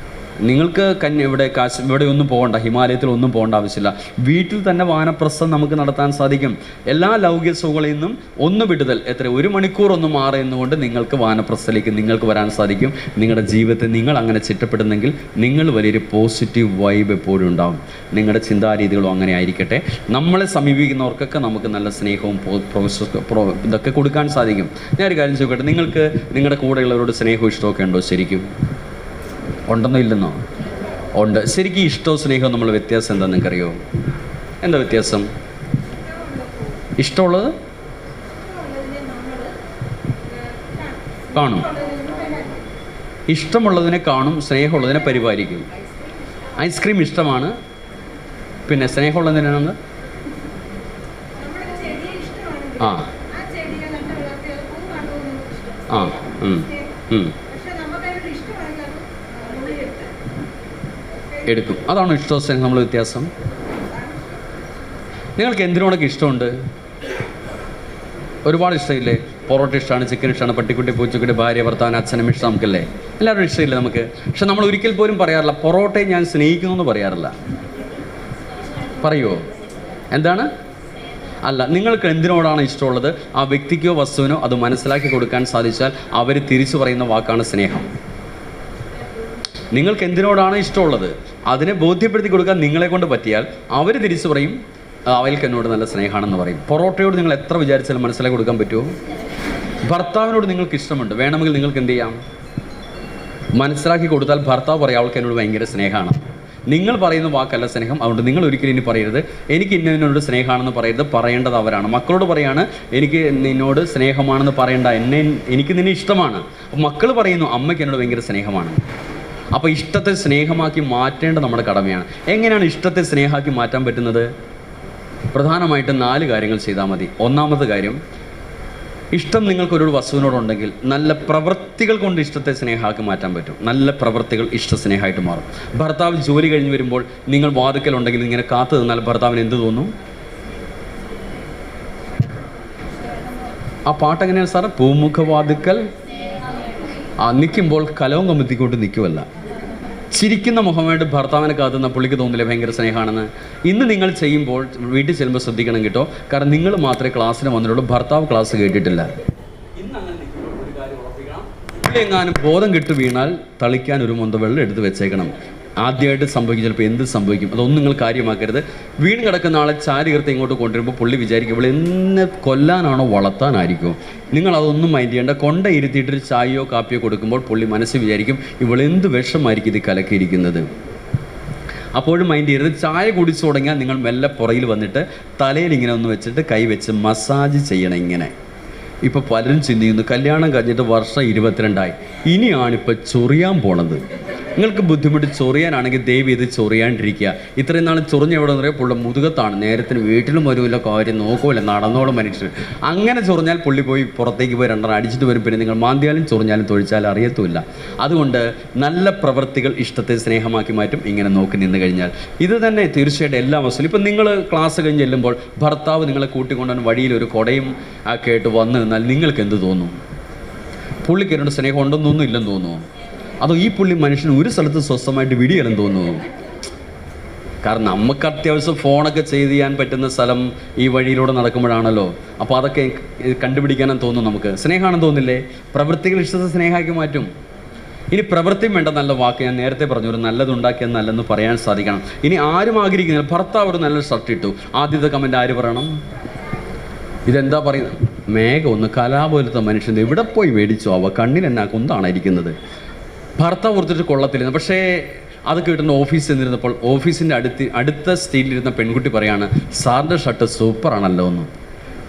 നിങ്ങൾക്ക് ഇവിടെ ഒന്നും പോകണ്ട, ഹിമാലയത്തിൽ ഒന്നും പോകേണ്ട ആവശ്യമില്ല. വീട്ടിൽ തന്നെ വാനപ്രസ്ഥം നമുക്ക് നടത്താൻ സാധിക്കും. എല്ലാ ലൗകിക സുഖങ്ങളിൽ നിന്നും ഒന്ന് വിടുതൽ. 1 മണിക്കൂർ ഒന്ന് മാറുന്നതുകൊണ്ട് നിങ്ങൾക്ക് വാനപ്രസ്ഥയിലേക്ക് നിങ്ങൾക്ക് വരാൻ സാധിക്കും. നിങ്ങളുടെ ജീവിതത്തെ നിങ്ങൾ അങ്ങനെ ചിട്ടപ്പെടുന്നെങ്കിൽ നിങ്ങൾ വലിയൊരു പോസിറ്റീവ് വൈബ് എപ്പോഴും ഉണ്ടാകും. നിങ്ങളുടെ ചിന്താരീതികളും അങ്ങനെ ആയിരിക്കട്ടെ. നമ്മളെ സമീപിക്കുന്നവർക്കൊക്കെ നമുക്ക് നല്ല സ്നേഹവും ഇതൊക്കെ കൊടുക്കാൻ സാധിക്കും. ഞാനൊരു കാര്യം ചോദിക്കട്ടെ, നിങ്ങൾക്ക് നിങ്ങളുടെ കൂടെയുള്ളവരോട് സ്നേഹവും ഇഷ്ടമൊക്കെ ഉണ്ടോ? ശരിക്കും ഉണ്ടെന്നോ ഇല്ലെന്നോ? ഉണ്ട്. ശരിക്കും ഇഷ്ടവും സ്നേഹവും നമ്മൾ വ്യത്യാസം എന്താണെന്ന് നിങ്ങൾക്കറിയോ? എന്താ വ്യത്യാസം? ഇഷ്ടമുള്ളത് കാണും, ഇഷ്ടമുള്ളതിനെ കാണും, സ്നേഹമുള്ളതിനെ പരിപാലിക്കും. ഐസ്ക്രീം ഇഷ്ടമാണ്, പിന്നെ സ്നേഹമുള്ളതിനാണ് ആ ആ എടുക്കും. അതാണോ ഇഷ്ടവും സ്നേഹം നമ്മൾ വ്യത്യാസം? നിങ്ങൾക്ക് എന്തിനോടൊക്കെ ഇഷ്ടമുണ്ട്? ഒരുപാട് ഇഷ്ടമില്ലേ? പൊറോട്ട ഇഷ്ടമാണ്, ചിക്കൻ ഇഷ്ടമാണ്, പട്ടിക്കുട്ടി, പൂച്ചക്കുട്ടി, ഭാര്യ, ഭർത്താവിന്, അച്ഛനും ഇഷ്ടം നമുക്കല്ലേ? എല്ലാവരും ഇഷ്ടമില്ല നമുക്ക്. പക്ഷെ നമ്മൾ ഒരിക്കൽ പോലും പറയാറില്ല പൊറോട്ടയെ ഞാൻ സ്നേഹിക്കുന്നു എന്ന് പറയാറില്ല. പറയുമോ? എന്താണ്? അല്ല. നിങ്ങൾക്ക് എന്തിനോടാണ് ഇഷ്ടമുള്ളത്, ആ വ്യക്തിക്കോ വസ്തുവിനോ അത് മനസ്സിലാക്കി കൊടുക്കാൻ സാധിച്ചാൽ അവർ തിരിച്ചു പറയുന്ന വാക്കാണ് സ്നേഹം. നിങ്ങൾക്ക് എന്തിനോടാണ് ഇഷ്ടമുള്ളത് അതിനെ ബോധ്യപ്പെടുത്തി കൊടുക്കാൻ നിങ്ങളെ കൊണ്ട് പറ്റിയാൽ അവർ തിരിച്ചു പറയും അവൾക്ക് എന്നോട് നല്ല സ്നേഹമാണെന്ന് പറയും. പൊറോട്ടയോട് നിങ്ങൾ എത്ര വിചാരിച്ചാലും മനസ്സിലാക്കി കൊടുക്കാൻ പറ്റുമോ? ഭർത്താവിനോട് നിങ്ങൾക്ക് ഇഷ്ടമുണ്ട്, വേണമെങ്കിൽ നിങ്ങൾക്ക് എന്ത് ചെയ്യാം? മനസ്സിലാക്കി കൊടുത്താൽ ഭർത്താവ് പറയും അവൾക്ക് എന്നോട് ഭയങ്കര സ്നേഹമാണ്. നിങ്ങൾ പറയുന്ന വാക്കല്ല സ്നേഹം. അതുകൊണ്ട് നിങ്ങൾ ഒരിക്കലും ഇനി പറയരുത് എനിക്ക് ഇന്നതിനോട് സ്നേഹമാണെന്ന് പറയരുത്. പറയേണ്ടത് അവരാണ്. മക്കളോട് പറയാണ് എനിക്ക് നിന്നോട് സ്നേഹമാണെന്ന് പറയണ്ട, എനിക്ക് നിന്നെ ഇഷ്ടമാണ്. മക്കൾ പറയുന്നു അമ്മയ്ക്ക് എന്നോട് ഭയങ്കര സ്നേഹമാണ്. അപ്പോൾ ഇഷ്ടത്തെ സ്നേഹമാക്കി മാറ്റേണ്ടത് നമ്മുടെ കടമയാണ്. എങ്ങനെയാണ് ഇഷ്ടത്തെ സ്നേഹമാക്കി മാറ്റാൻ പറ്റുന്നത്? പ്രധാനമായിട്ടും 4 കാര്യങ്ങൾ ചെയ്താൽ മതി. ഒന്നാമത്തെ കാര്യം, ഇഷ്ടം നിങ്ങൾക്കൊരു വസ്തുവിനോടുണ്ടെങ്കിൽ നല്ല പ്രവൃത്തികൾ കൊണ്ട് ഇഷ്ടത്തെ സ്നേഹമാക്കി മാറ്റാൻ പറ്റും. നല്ല പ്രവൃത്തികൾ ഇഷ്ടസ്നേഹമായിട്ട് മാറും. ഭർത്താവ് ജോലി കഴിഞ്ഞ് വരുമ്പോൾ നിങ്ങൾ വാതിക്കലുണ്ടെങ്കിൽ ഇങ്ങനെ കാത്തു നിന്നാൽ ഭർത്താവിന് എന്ത് തോന്നും? ആ പാട്ടെങ്ങനെയാണ് സാർ? പൂമുഖവാതിക്കൽ നിൽക്കുമ്പോൾ കലവും കമ്മിത്തിക്കൊണ്ട് നിൽക്കുമല്ല. ചിരിക്കുന്ന മുഖമായിട്ട് ഭർത്താവിനെ കാത്തുന്ന പുള്ളിക്ക് തോന്നില്ലേ ഭയങ്കര സ്നേഹമാണെന്ന്? ഇന്ന് നിങ്ങൾ ചെയ്യുമ്പോൾ വീട്ടിൽ ചെല്ലുമ്പോൾ ശ്രദ്ധിക്കണം കേട്ടോ. കാരണം നിങ്ങൾ മാത്രമേ ക്ലാസ്സിന് വന്നിട്ടുള്ളൂ, ഭർത്താവ് ക്ലാസ് കേട്ടിട്ടില്ല. ഇന്ന് അങ്ങനെ നിൽക്കുമ്പോൾ ഒരു കാര്യം ഉറപ്പിക്കണം, പുള്ളി എങ്ങാനും ബോധം കെട്ട് വീണാൽ തളിക്കാൻ ഒരു മൊന്ത വെള്ളം എടുത്ത് വെച്ചേക്കണം. ആദ്യമായിട്ട് സംഭവിക്കും. ചിലപ്പോൾ എന്ത് സംഭവിക്കും അതൊന്നും നിങ്ങൾ കാര്യമാക്കരുത്. വീണ് കിടക്കുന്ന ആളെ ചാരി കീർത്തി ഇങ്ങോട്ട് കൊണ്ടുവരുമ്പോൾ പുള്ളി വിചാരിക്കും ഇവിടെ എന്നെ കൊല്ലാനാണോ വളർത്താനായിരിക്കും. നിങ്ങളതൊന്നും മൈൻഡ് ചെയ്യേണ്ട. കൊണ്ട ഇരുത്തിയിട്ടൊരു ചായയോ കാപ്പിയോ കൊടുക്കുമ്പോൾ പുള്ളി മനസ്സ് വിചാരിക്കും ഇവളെന്ത് വിഷമായിരിക്കും ഇത് കലക്കിയിരിക്കുന്നത്. അപ്പോഴും മൈൻഡ് ചെയ്യരുത്. ചായ കുടിച്ചു തുടങ്ങിയാൽ നിങ്ങൾ മെല്ലെ പുറയിൽ വന്നിട്ട് തലയിൽ ഇങ്ങനെ ഒന്ന് വെച്ചിട്ട് കൈ വെച്ച് മസാജ് ചെയ്യണം. ഇങ്ങനെ ഇപ്പോൾ പലരും ചിന്തിക്കുന്നു കല്യാണം കഴിഞ്ഞിട്ട് വർഷം 22ആയി, ഇനിയാണിപ്പോൾ ചൊറിയാൻ പോണത്. നിങ്ങൾക്ക് ബുദ്ധിമുട്ട് ചൊറിയാനാണെങ്കിൽ ദയവ് ചെയ്ത് ചൊറിയാണ്ടിരിക്കുക. ഇത്രയും നാൾ ചൊറിഞ്ഞ എവിടെ നിന്ന് പുള്ള മുതുകത്താണ്. നേരത്തിന് വീട്ടിലും വരുമില്ല, കാര്യം നോക്കുമില്ല, നടന്നോളും മനുഷ്യർ. അങ്ങനെ ചൊറിഞ്ഞാൽ പുള്ളി പോയി പുറത്തേക്ക് പോയി 2 അടിച്ചിട്ട് വരും. പിന്നെ നിങ്ങൾ മാന്തിയാലും ചൊറിഞ്ഞാലും തൊഴിച്ചാലും അറിയത്തുമില്ല. അതുകൊണ്ട് നല്ല പ്രവൃത്തികൾ ഇഷ്ടത്തെ സ്നേഹമാക്കി മാറ്റും. ഇങ്ങനെ നോക്കി നിന്ന് കഴിഞ്ഞാൽ ഇത് തന്നെ തീർച്ചയായിട്ടും എല്ലാ വസ്തുവും. ഇപ്പം നിങ്ങൾ ക്ലാസ് കഴിഞ്ഞ് ചെല്ലുമ്പോൾ ഭർത്താവ് നിങ്ങളെ കൂട്ടിക്കൊണ്ടുവന്ന് വഴിയിൽ ഒരു കുടയും ഒക്കെ ആയിട്ട് വന്നു നിന്നാൽ നിങ്ങൾക്ക് എന്ത് തോന്നും? പുള്ളിക്ക് എന്നോട് സ്നേഹം ഉണ്ടെന്നൊന്നും ഇല്ലെന്ന് തോന്നുമോ? അതോ ഈ പുള്ളി മനുഷ്യന് ഒരു സ്ഥലത്ത് സ്വസ്ഥമായിട്ട് വിടിയല്ലെന്ന് തോന്നുന്നു? കാരണം നമുക്ക് അത്യാവശ്യം ഫോണൊക്കെ ചെയ്ത് ചെയ്യാൻ പറ്റുന്ന സ്ഥലം ഈ വഴിയിലൂടെ നടക്കുമ്പോഴാണല്ലോ. അപ്പോൾ അതൊക്കെ കണ്ടുപിടിക്കാനും തോന്നും. നമുക്ക് സ്നേഹമാണെന്ന് തോന്നില്ലേ? പ്രവൃത്തികൾ ഇഷ്ടത്തെ സ്നേഹമാക്കി മാറ്റും. ഇനി പ്രവൃത്തിയും വേണ്ട നല്ല വാക്ക്. ഞാൻ നേരത്തെ പറഞ്ഞു, ഒരു നല്ലതുണ്ടാക്കിയാൽ നല്ലെന്ന് പറയാൻ സാധിക്കണം. ഇനി ആരും ആഗ്രഹിക്കുന്നില്ല, ഭർത്താവ് ഒരു നല്ലൊരു ഷർട്ട് ഇട്ടു, ആദ്യത്തെ കമൻറ്റ് ആര് പറയണം? ഇതെന്താ പറയുന്നത്? മേഘം ഒന്ന് കലാപോലത്തെ മനുഷ്യൻ എവിടെ പോയി മേടിച്ചോ, അവ കണ്ണിൽ എന്നാ കുന്താണ് ഇരിക്കുന്നത്. ഭർത്താവ് ഓർത്തിട്ട് കൊള്ളത്തില്ല. പക്ഷേ അത് കേട്ടിട്ട് ഓഫീസിൽ നിന്നിരുന്നപ്പോൾ ഓഫീസിൻ്റെ അടുത്ത സ്റ്റേജിലിരുന്ന പെൺകുട്ടി പറയാണ്, സാറിൻ്റെ ഷർട്ട് സൂപ്പറാണല്ലോ എന്ന്.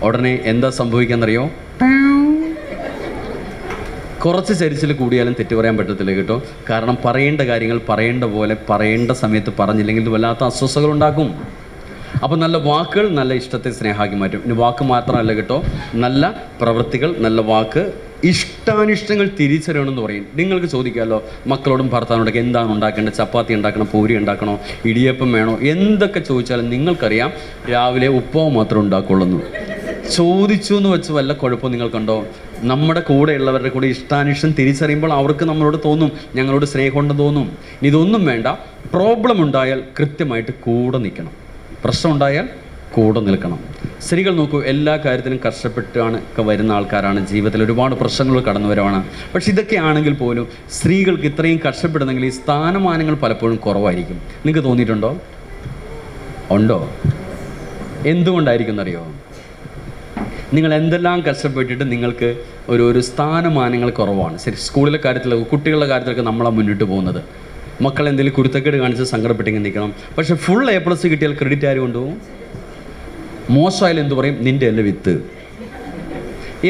ഉടനെ എന്താ സംഭവിക്കാന്നറിയോ? കുറച്ച് ചരിച്ചിൽ കൂടിയാലും തെറ്റ് പറയാൻ പറ്റത്തില്ല കേട്ടോ. കാരണം പറയേണ്ട കാര്യങ്ങൾ പറയേണ്ട പോലെ പറയേണ്ട സമയത്ത് പറഞ്ഞില്ലെങ്കിൽ ഇത് വല്ലാത്ത അസ്വസ്ഥതകളുണ്ടാക്കും. അപ്പോൾ നല്ല വാക്കുകൾ നല്ല ഇഷ്ടത്തെ സ്നേഹമാക്കി മാറ്റും. ഇനി വാക്ക് മാത്രമല്ല കേട്ടോ, നല്ല പ്രവൃത്തികൾ, നല്ല വാക്ക്, ഇഷ്ടാനിഷ്ടങ്ങൾ തിരിച്ചറിയണമെന്ന് പറയും. നിങ്ങൾക്ക് ചോദിക്കാമല്ലോ, മക്കളോടും ഭർത്താവിനോടൊക്കെ എന്താണ് ഉണ്ടാക്കേണ്ടത്? ചപ്പാത്തി ഉണ്ടാക്കണം, പൂരി ഉണ്ടാക്കണോ, ഇടിയപ്പം വേണോ, എന്തൊക്കെ ചോദിച്ചാലും നിങ്ങൾക്കറിയാം രാവിലെ ഉപ്പവും മാത്രം ഉണ്ടാക്കുള്ളൂ. ചോദിച്ചു എന്ന് വെച്ച് വല്ല കുഴപ്പം നിങ്ങൾക്കുണ്ടോ? നമ്മുടെ കൂടെയുള്ളവരുടെ കൂടെ ഇഷ്ടാനിഷ്ടം തിരിച്ചറിയുമ്പോൾ അവർക്ക് നമ്മളോട് തോന്നും, ഞങ്ങളോട് സ്നേഹമുണ്ടെന്ന് തോന്നും. ഇതൊന്നും വേണ്ട, പ്രോബ്ലം ഉണ്ടായാൽ കൃത്യമായിട്ട് കൂടെ നിൽക്കണം, പ്രശ്നം ഉണ്ടായാൽ കൂടെ നിൽക്കണം. സ്ത്രീകൾ നോക്കൂ, എല്ലാ കാര്യത്തിലും കഷ്ടപ്പെട്ടാണ് വരുന്ന ആൾക്കാരാണ്, ജീവിതത്തിൽ ഒരുപാട് പ്രശ്നങ്ങൾ കടന്നുവരവാണ്. പക്ഷെ ഇതൊക്കെ ആണെങ്കിൽ പോലും സ്ത്രീകൾക്ക് ഇത്രയും കഷ്ടപ്പെടുന്നെങ്കിൽ ഈ സ്ഥാനമാനങ്ങൾ പലപ്പോഴും കുറവായിരിക്കും. നിങ്ങൾക്ക് തോന്നിയിട്ടുണ്ടോ? ഉണ്ടോ? എന്തുകൊണ്ടായിരിക്കും എന്നറിയോ? നിങ്ങൾ എന്തെല്ലാം കഷ്ടപ്പെട്ടിട്ട് നിങ്ങൾക്ക് ഒരു സ്ഥാനമാനങ്ങൾ കുറവാണ്. ശരി, സ്കൂളിലെ കാര്യത്തിലൊക്കെ കുട്ടികളുടെ കാര്യത്തിലൊക്കെ നമ്മളാണ് മുന്നിട്ട് പോകുന്നത്. മക്കൾ എന്തെങ്കിലും കുരുത്തക്കേട് കാണിച്ച് സങ്കടപ്പെട്ടെങ്കിൽ നിൽക്കണം. പക്ഷേ ഫുൾ A+ കിട്ടിയാൽ ക്രെഡിറ്റ് ആര് കൊണ്ടുപോകും? മോശമായാലും എന്തു പറയും? നിൻ്റെ എൻ്റെ വിത്ത്.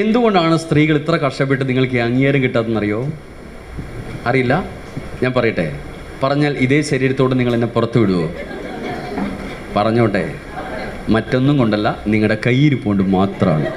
എന്തുകൊണ്ടാണ് സ്ത്രീകൾ ഇത്ര കഷ്ടപ്പെട്ട് നിങ്ങൾക്ക് അംഗീകാരം കിട്ടാത്തതെന്നറിയോ? അറിയില്ല? ഞാൻ പറയട്ടെ? പറഞ്ഞാൽ ഇതേ ശരീരത്തോട് നിങ്ങൾ എന്നെ പുറത്തു വിടുമോ? പറഞ്ഞോട്ടെ. മറ്റൊന്നും കൊണ്ടല്ല, നിങ്ങളുടെ കയ്യിരിപ്പോണ്ട് മാത്രമാണ്.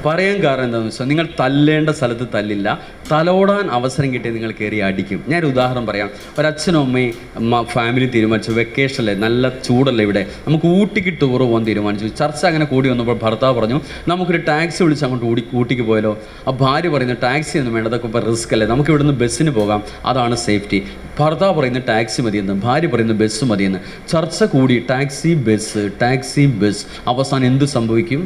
പറയാൻ കാരണം എന്താണെന്ന് വെച്ചാൽ, നിങ്ങൾ തല്ലേണ്ട സ്ഥലത്ത് തല്ലില്ല, തലോടാൻ അവസരം കിട്ടിയാൽ നിങ്ങൾ കയറി അടിക്കും. ഞാനൊരു ഉദാഹരണം പറയാം. ഒരച്ഛനും അമ്മയും ഫാമിലി തീരുമാനിച്ചു, വെക്കേഷനല്ലേ, നല്ല ചൂടല്ലേ ഇവിടെ, നമുക്ക് ഊട്ടിക്ക് ടൂർ പോകാൻ തീരുമാനിച്ചു. ചർച്ച അങ്ങനെ കൂടി വന്നപ്പോൾ ഭർത്താവ് പറഞ്ഞു, നമുക്കൊരു ടാക്സി വിളിച്ച് അങ്ങോട്ട് ഊട്ടിക്ക് പോയാലോ? ആ ഭാര്യ പറയുന്നു, ടാക്സി ഒന്നും വേണ്ട, അതൊക്കെ ഇപ്പോൾ റിസ്ക് അല്ലേ, നമുക്ക് ഇവിടുന്ന് ബസ്സിന് പോകാം, അതാണ് സേഫ്റ്റി. ഭർത്താവ് പറയുന്നത് ടാക്സി മതിയെന്ന്, ഭാര്യ പറയുന്നത് ബസ് മതിയെന്ന്. ചർച്ച കൂടി, ടാക്സി ബസ്. അവസാനം എന്ത് സംഭവിക്കും?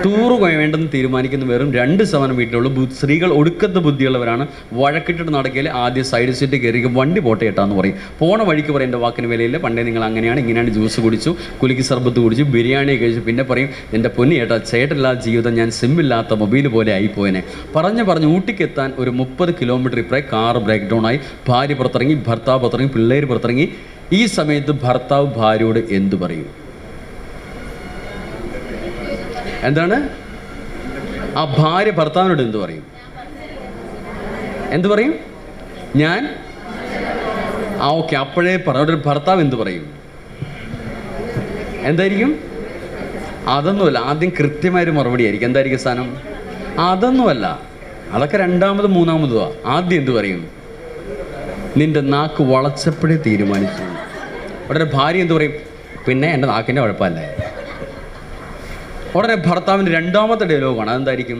ടൂറ് വേണ്ടെന്ന് തീരുമാനിക്കുന്ന വെറും 2% വീട്ടിലുള്ള സ്ത്രീകൾ ഒടുക്കത്തെ ബുദ്ധിയുള്ളവരാണ്. വഴക്കിട്ടിട്ട് നടക്കിയാൽ ആദ്യം സൈഡ് സീറ്റ് കയറി വണ്ടി പോട്ടെ ഏട്ടാന്ന് പറയും. പോണ വഴിക്ക് പറയും, എൻ്റെ വാക്കിന് വിലയില്ല, പണ്ടേ നിങ്ങൾ അങ്ങനെയാണ് ഇങ്ങനെയാണ്, ജ്യൂസ് കുടിച്ചു, കുലുക്കി സർബത്ത് കുടിച്ചു, ബിരിയാണി കഴിച്ചു, പിന്നെ പറയും എൻ്റെ പൊന്നി ഏട്ടാ, ചേട്ടല്ലാത്ത ജീവിതം, ഞാൻ സിമ്മില്ലാത്ത മൊബൈൽ പോലെ ആയിപ്പോയനെ. പറഞ്ഞ് ഊട്ടിക്കെത്താൻ ഒരു 30 കിലോമീറ്റർ ഇപ്പറേ കാർ ബ്രേക്ക് ഡൗൺ ആയി. ഭാര്യ പുറത്തിറങ്ങി, ഭർത്താവ് പുറത്തിറങ്ങി, പിള്ളേർ പുറത്തിറങ്ങി. ഈ സമയത്ത് ഭർത്താവ് ഭാര്യയോട് എന്തു പറയും? എന്താണ്? ആ ഭാര്യ ഭർത്താവിനോട് എന്തു പറയും? ഞാൻ ഓക്കെ, അപ്പോഴേ പറഞ്ഞു. ഭർത്താവ് എന്തു പറയും? എന്തായിരിക്കും? അതൊന്നുമല്ല, ആദ്യം കൃത്യമായൊരു മറുപടി ആയിരിക്കും. എന്തായിരിക്കും സ്ഥാനം? അതൊന്നുമല്ല, അതൊക്കെ രണ്ടാമത് മൂന്നാമതുവാ. ആദ്യം എന്തു പറയും? നിന്റെ നാക്ക് വളച്ചപ്പോഴേ തീരുമാനിച്ചു. ഉടനെ ഭാര്യ എന്തു പറയും? പിന്നെ എൻ്റെ നാക്കിൻ്റെ കുഴപ്പമല്ലേ. ഉടനെ ഭർത്താവിൻ്റെ രണ്ടാമത്തെ ഡയലോഗാണ്. അതെന്തായിരിക്കും?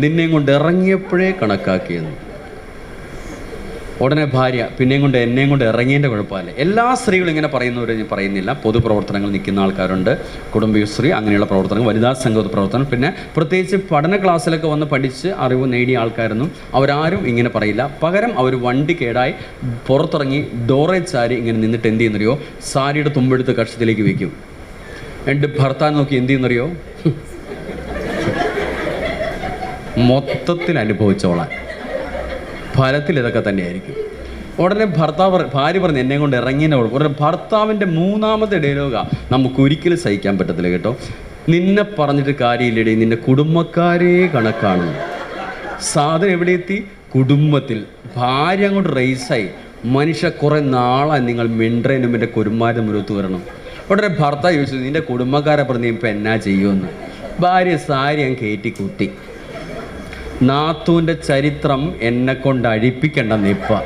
നിന്നെയും കൊണ്ട് ഇറങ്ങിയപ്പോഴേ കണക്കാക്കിയെന്ന്. ഉടനെ ഭാര്യ, പിന്നെയും കൊണ്ട് എന്നെയും കൊണ്ട് ഇറങ്ങിയതിൻ്റെ കുഴപ്പമല്ലേ. എല്ലാ സ്ത്രീകളും ഇങ്ങനെ പറയുന്നവരെ ഞാൻ പറയുന്നില്ല. പൊതുപ്രവർത്തനങ്ങൾ നിൽക്കുന്ന ആൾക്കാരുണ്ട്, കുടുംബശ്രീ അങ്ങനെയുള്ള പ്രവർത്തനങ്ങൾ, വനിതാ സംഘ പ്രവർത്തനം, പിന്നെ പ്രത്യേകിച്ച് പഠന ക്ലാസ്സിലൊക്കെ വന്ന് പഠിച്ച് അറിവ് നേടിയ ആൾക്കാരൊന്നും അവരാരും ഇങ്ങനെ പറയില്ല. പകരം അവർ വണ്ടി കേടായി പുറത്തിറങ്ങി ഡോറെ ചാരി ഇങ്ങനെ നിന്നിട്ട് എന്ത് ചെയ്യുന്നറിയോ? സാരിയുടെ തുമ്പെടുത്ത് കക്ഷത്തിലേക്ക് വയ്ക്കും. എൻ്റെ ഭർത്താവ് നോക്കി എന്ത് ചെയ്യുന്നറിയോ? മൊത്തത്തിൽ അനുഭവിച്ചോളാൻ. ഫലത്തിൽ ഇതൊക്കെ തന്നെയായിരിക്കും. ഉടനെ ഭാര്യ പറഞ്ഞ് എന്നെ കൊണ്ട് ഇറങ്ങിയതിനെ കുഴപ്പം. ഉടനെ ഭർത്താവിൻ്റെ മൂന്നാമത്തെ ഡയലോഗാ നമുക്ക് ഒരിക്കലും സഹിക്കാൻ പറ്റത്തില്ല കേട്ടോ. നിന്നെ പറഞ്ഞിട്ട് കാര്യമില്ലടേ, നിന്റെ കുടുംബക്കാരേ കണക്കാണ്. സാധനം എവിടെ എത്തി? കുടുംബത്തിൽ. ഭാര്യ അങ്ങോട്ട് റേസായി. മനുഷ്യ കുറേ നാളായി നിങ്ങൾ മിണ്ടേനും എൻ്റെ കുരുമാരുടെ മുഖത്ത് വരണം. ഉടനെ ഭർത്താവ് ചോദിച്ചു, നിൻ്റെ കുടുംബക്കാരെ പറഞ്ഞ് ഇപ്പം എന്നാ ചെയ്യുമെന്ന്. ഭാര്യ സാരി ഞാൻ കയറ്റി കുത്തി. നാത്തൂൻ്റെ ചരിത്രം എന്നെ കൊണ്ട് അഴിപ്പിക്കണ്ടെന്ന് ഇപ്പം.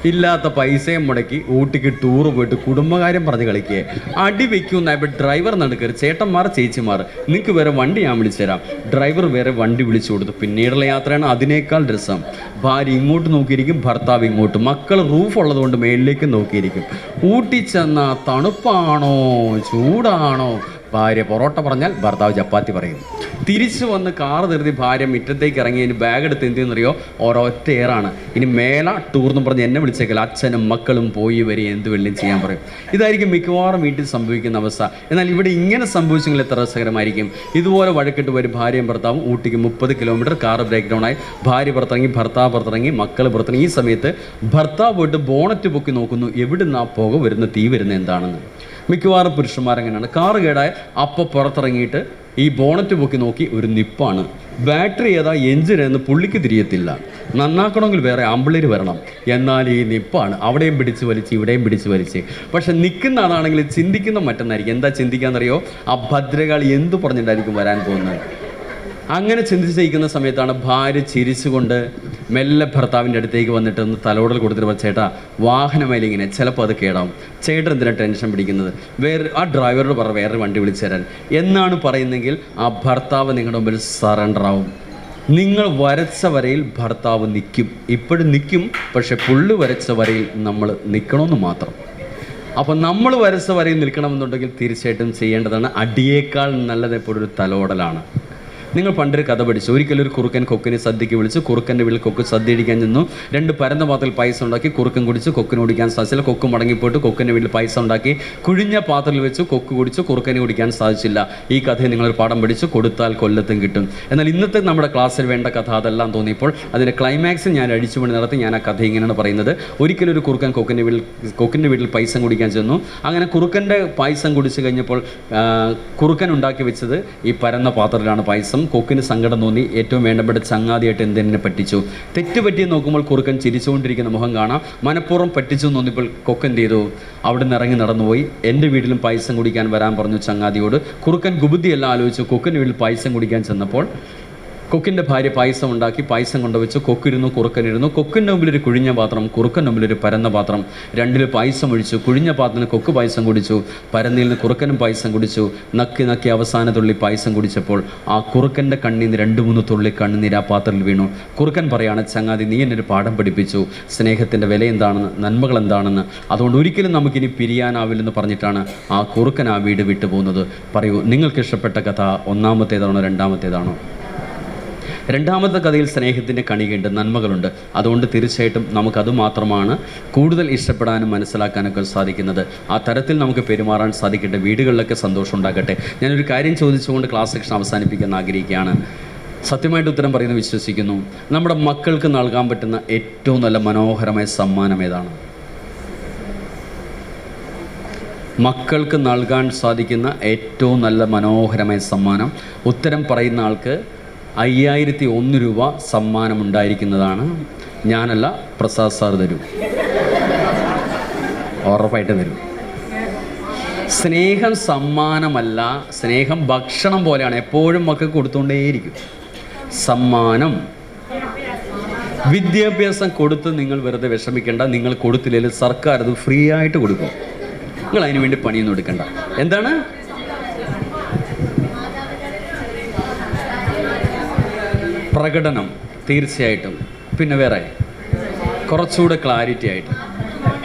ഇല്ലാത്ത പൈസയും മുടക്കി ഊട്ടിക്ക് ടൂറ് പോയിട്ട് കുടുംബകാര്യം പറഞ്ഞ് കളിക്കുക. അടി വയ്ക്കുന്നായപ്പോൾ ഡ്രൈവർ നടുക്കരുത്. ചേട്ടന്മാർ ചേച്ചിമാർ, നിങ്ങൾക്ക് വേറെ വണ്ടി ഞാൻ വിളിച്ചു തരാം. ഡ്രൈവർ വേറെ വണ്ടി വിളിച്ചു കൊടുത്തു. പിന്നീടുള്ള യാത്രയാണ് അതിനേക്കാൾ രസം. ഭാര്യ ഇങ്ങോട്ട് നോക്കിയിരിക്കും, ഭർത്താവ് ഇങ്ങോട്ട്. മക്കൾ റൂഫ് ഉള്ളതുകൊണ്ട് മേളിലേക്ക് നോക്കിയിരിക്കും. ഊട്ടി ചെന്ന തണുപ്പാണോ ചൂടാണോ? ഭാര്യ പൊറോട്ട പറഞ്ഞാൽ ഭർത്താവ് ചപ്പാത്തി പറയും. തിരിച്ചു വന്ന് കാറ് നിർത്തി ഭാര്യ മുറ്റത്തേക്ക് ഇറങ്ങി ഇനി ബാഗ് എടുത്ത് എന്തെന്നറിയോ ഒരൊറ്റ ഏറാണ്. ഇനി മേള ടൂർ എന്ന് പറഞ്ഞ് എന്നെ വിളിച്ചേക്കല്ല, അച്ഛനും മക്കളും പോയി വരെ എന്ത് വെള്ളം ചെയ്യാൻ പറയും. ഇതായിരിക്കും മിക്കവാറും വീട്ടിൽ സംഭവിക്കുന്ന അവസ്ഥ. എന്നാൽ ഇവിടെ ഇങ്ങനെ സംഭവിച്ചെങ്കിൽ എത്ര രസകരമായിരിക്കും. ഇതുപോലെ വഴക്കിട്ട് വരും ഭാര്യയും ഭർത്താവും. ഊട്ടിക്ക് 30 കിലോമീറ്റർ കാറ് ബ്രേക്ക് ഡൗൺ ആയി. ഭാര്യ പുറത്തിറങ്ങി, ഭർത്താവ് പുറത്തിറങ്ങി, മക്കൾ പുറത്തിറങ്ങി. ഈ സമയത്ത് ഭർത്താവ് പോയിട്ട് ബോണറ്റ് പൊക്കി നോക്കുന്നു, എവിടുന്ന് ആ പുക വരുന്ന തീ വരുന്ന എന്താണെന്ന്. മിക്കവാറും പുരുഷന്മാരങ്ങനെയാണ്. കാറ് കേടായ അപ്പോൾ പുറത്തിറങ്ങിയിട്ട് ഈ ബോണറ്റ് പൊക്കി നോക്കി, ഒരു നിപ്പാണ്. ബാറ്ററി ഏതാ, എഞ്ചിൻ എന്ന് പുള്ളിക്ക് തിരിയത്തില്ല. നന്നാക്കണമെങ്കിൽ വേറെ ആമ്പിളേര് വരണം. എന്നാൽ ഈ നിപ്പാണ്, അവിടെയും പിടിച്ച് വലിച്ച് ഇവിടെയും പിടിച്ച് വലിച്ച്. പക്ഷെ നിൽക്കുന്ന ആളാണെങ്കിൽ ചിന്തിക്കുന്ന മറ്റൊന്നായിരിക്കും. എന്താ ചിന്തിക്കാന്നറിയോ? ആ ഭദ്രകാളി എന്തു പറഞ്ഞിട്ടായിരിക്കും വരാൻ പോകുന്നത്. അങ്ങനെ ചിന്തിച്ചിരിക്കുന്ന സമയത്താണ് ഭാര്യ ചിരിച്ചുകൊണ്ട് മെല്ലെ ഭർത്താവിൻ്റെ അടുത്തേക്ക് വന്നിട്ട് ഒന്ന് തലോടൽ കൊടുത്തിട്ട്, ചേട്ടാ വാഹനമേലെ ഇങ്ങനെ ചിലപ്പോൾ അത് കേടാവും, ചേട്ടൻ എന്തിനാണ് ടെൻഷൻ പിടിക്കുന്നത്, ആ ഡ്രൈവറോട് പറ വേറെ വണ്ടി വിളിച്ചു തരാൻ എന്നാണ് പറയുന്നതെങ്കിൽ ആ ഭർത്താവ് നിങ്ങളുടെ മുമ്പിൽ സറണ്ടർ ആവും. നിങ്ങൾ വരച്ച വരയിൽ ഭർത്താവ് നിൽക്കും. ഇപ്പോഴും നിൽക്കും, പക്ഷെ പുള്ളി വരച്ച വരയിൽ നമ്മൾ നിൽക്കണമെന്ന് മാത്രം. അപ്പോൾ നമ്മൾ വരച്ച വരയിൽ നിൽക്കണമെന്നുണ്ടെങ്കിൽ തീർച്ചയായിട്ടും ചെയ്യേണ്ടതാണ് അടിയേക്കാൾ നല്ലത് എപ്പോഴും ഒരു തലോടലാണ്. നിങ്ങൾ പണ്ടൊരു കഥ പഠിച്ചു. ഒരിക്കലും ഒരു കുറുക്കൻ കൊക്കിനെ സദ്യയ്ക്ക് വിളിച്ചു. കുറുക്കൻ്റെ വീട്ടിൽ കൊക്ക് സദ്യ അടിക്കാൻ ചെന്നു. 2 പരന്ന പാത്രത്തിൽ പായസം ഉണ്ടാക്കി. കുറുക്കൻ കുടിച്ചു, കൊക്കിന് കുടിക്കാൻ സാധിച്ചില്ല. കൊക്ക് മടങ്ങിപ്പോയിട്ട് കൊക്കിൻ്റെ വീട്ടിൽ പായസം ഉണ്ടാക്കി കുഴിഞ്ഞ പാത്രത്തിൽ വെച്ച് കൊക്ക് കുടിച്ചു, കുറുക്കന് കുടിക്കാൻ സാധിച്ചില്ല. ഈ കഥയിൽ നിങ്ങളൊരു പാഠം പഠിച്ചു, കൊടുത്താൽ കൊല്ലത്തും കിട്ടും. എന്നാൽ ഇന്നത്തെ നമ്മുടെ ക്ലാസ്സിൽ വേണ്ട കഥ അതെല്ലാം തോന്നിയപ്പോൾ അതിൻ്റെ ക്ലൈമാക്സിൽ ഞാൻ അടിച്ചുപണി നടത്തി. ഞാൻ ആ കഥ ഇങ്ങനെയാണ് പറയുന്നത്. ഒരിക്കലും ഒരു കുറുക്കൻ കൊക്കിൻ്റെ വീട്ടിൽ പായസം കുടിക്കാൻ ചെന്നു. അങ്ങനെ കുറുക്കൻ്റെ പായസം കുടിച്ചു കഴിഞ്ഞപ്പോൾ കുറുക്കൻ ഉണ്ടാക്കി വെച്ചത് ഈ പരന്ന പാത്രത്തിലാണ് പായസം. കൊക്കിന് സങ്കടം തോന്നി. ഏറ്റവും വേണ്ടപ്പെട്ട ചങ്ങാതിയായിട്ട് എന്തിനെ പറ്റിച്ചു. തെറ്റുപറ്റി നോക്കുമ്പോൾ കുറുക്കൻ ചിരിച്ചുകൊണ്ടിരിക്കുന്ന മുഖം കാണാം. മനഃപൂർവ്വം പറ്റിച്ചു തോന്നിയപ്പോൾ കൊക്കൻ എന്ത് ചെയ്തു? അവിടെ നിന്ന് ഇറങ്ങി നടന്നുപോയി. എൻ്റെ വീട്ടിലും പായസം കുടിക്കാൻ വരാൻ പറഞ്ഞു ചങ്ങാതിയോട്. കുറുക്കൻ കുബുദ്ധിയെല്ലാം ആലോചിച്ചു. കൊക്കിൻ്റെ വീട്ടിൽ പായസം കുടിക്കാൻ ചെന്നപ്പോൾ കൊക്കിൻ്റെ ഭാര്യ പായസം ഉണ്ടാക്കി, പായസം കൊണ്ടുവച്ചു. കൊക്കിരുന്നു, കുറുക്കനിരുന്നു. കൊക്കിൻ്റെ മുമ്പിലൊരു കുഴിഞ്ഞ പാത്രം, കുറുക്കൻ്റെ മുമ്പിലൊരു പരന്ന പാത്രം. 2 പായസം ഒഴിച്ചു. കുഴിഞ്ഞ പാത്രത്തിന് കൊക്ക് പായസം കുടിച്ചു, പരന്നയിൽ നിന്ന് കുറുക്കനും പായസം കുടിച്ചു. നക്കി നക്കി അവസാന തുള്ളി പായസം കുടിച്ചപ്പോൾ ആ കുറുക്കൻ്റെ കണ്ണിൽ നിന്ന് 2-3 തുള്ളി കണ്ണുനീര് ആ പാത്രത്തിൽ വീണു. കുറുക്കൻ പറയാണ്, ചങ്ങാതി നീ എന്നൊരു പാഠം പഠിപ്പിച്ചു, സ്നേഹത്തിൻ്റെ വില എന്താണെന്ന്, നന്മകൾ എന്താണെന്ന്. അതുകൊണ്ട് ഒരിക്കലും നമുക്കിനി പിരിയാനാവില്ലെന്ന് പറഞ്ഞിട്ടാണ് ആ കുറുക്കൻ ആ വീട് വിട്ടു പോകുന്നത്. പറയൂ, നിങ്ങൾക്ക് ഇഷ്ടപ്പെട്ട കഥ ഒന്നാമത്തേതാണോ രണ്ടാമത്തേതാണോ? രണ്ടാമത്തെ കഥയിൽ സ്നേഹത്തിൻ്റെ കണികയുണ്ട്, നന്മകളുണ്ട്. അതുകൊണ്ട് തീർച്ചയായിട്ടും നമുക്കത് മാത്രമാണ് കൂടുതൽ ഇഷ്ടപ്പെടാനും മനസ്സിലാക്കാനൊക്കെ സാധിക്കുന്നത്. ആ തരത്തിൽ നമുക്ക് പെരുമാറാൻ സാധിക്കട്ടെ. വീടുകളിലൊക്കെ സന്തോഷം ഉണ്ടാകട്ടെ. ഞാനൊരു കാര്യം ചോദിച്ചുകൊണ്ട് ക്ലാസ് സെക്ഷൻ അവസാനിപ്പിക്കാൻ ആഗ്രഹിക്കുകയാണ്. സത്യമായിട്ട് ഉത്തരം പറയുന്നത് വിശ്വസിക്കുന്നു. നമ്മുടെ മക്കൾക്ക് നൽകാൻ പറ്റുന്ന ഏറ്റവും നല്ല മനോഹരമായ സമ്മാനം ഏതാണ്? മക്കൾക്ക് നൽകാൻ സാധിക്കുന്ന ഏറ്റവും നല്ല മനോഹരമായ സമ്മാനം, ഉത്തരം പറയുന്ന ആൾക്ക് 5001 രൂപ സമ്മാനം ഉണ്ടായിരിക്കുന്നതാണ്. ഞാനല്ല, പ്രസാദ് സാർ തരും, ഉറപ്പായിട്ട് തരും. സ്നേഹം സമ്മാനമല്ല, സ്നേഹം ഭക്ഷണം പോലെയാണ്. എപ്പോഴും മക്കൾക്ക് കൊടുത്തുകൊണ്ടേയിരിക്കും. സമ്മാനം വിദ്യാഭ്യാസം കൊടുത്ത് നിങ്ങൾ വെറുതെ വിഷമിക്കേണ്ട. നിങ്ങൾ കൊടുത്തില്ലെങ്കിൽ സർക്കാർ അത് ഫ്രീ ആയിട്ട് കൊടുക്കും. നിങ്ങൾ അതിനു വേണ്ടി പണിയൊന്നും എടുക്കണ്ട. എന്താണ് പ്രകടനം? തീർച്ചയായിട്ടും. പിന്നെ വേറെ കുറച്ചുകൂടെ ക്ലാരിറ്റി ആയിട്ട്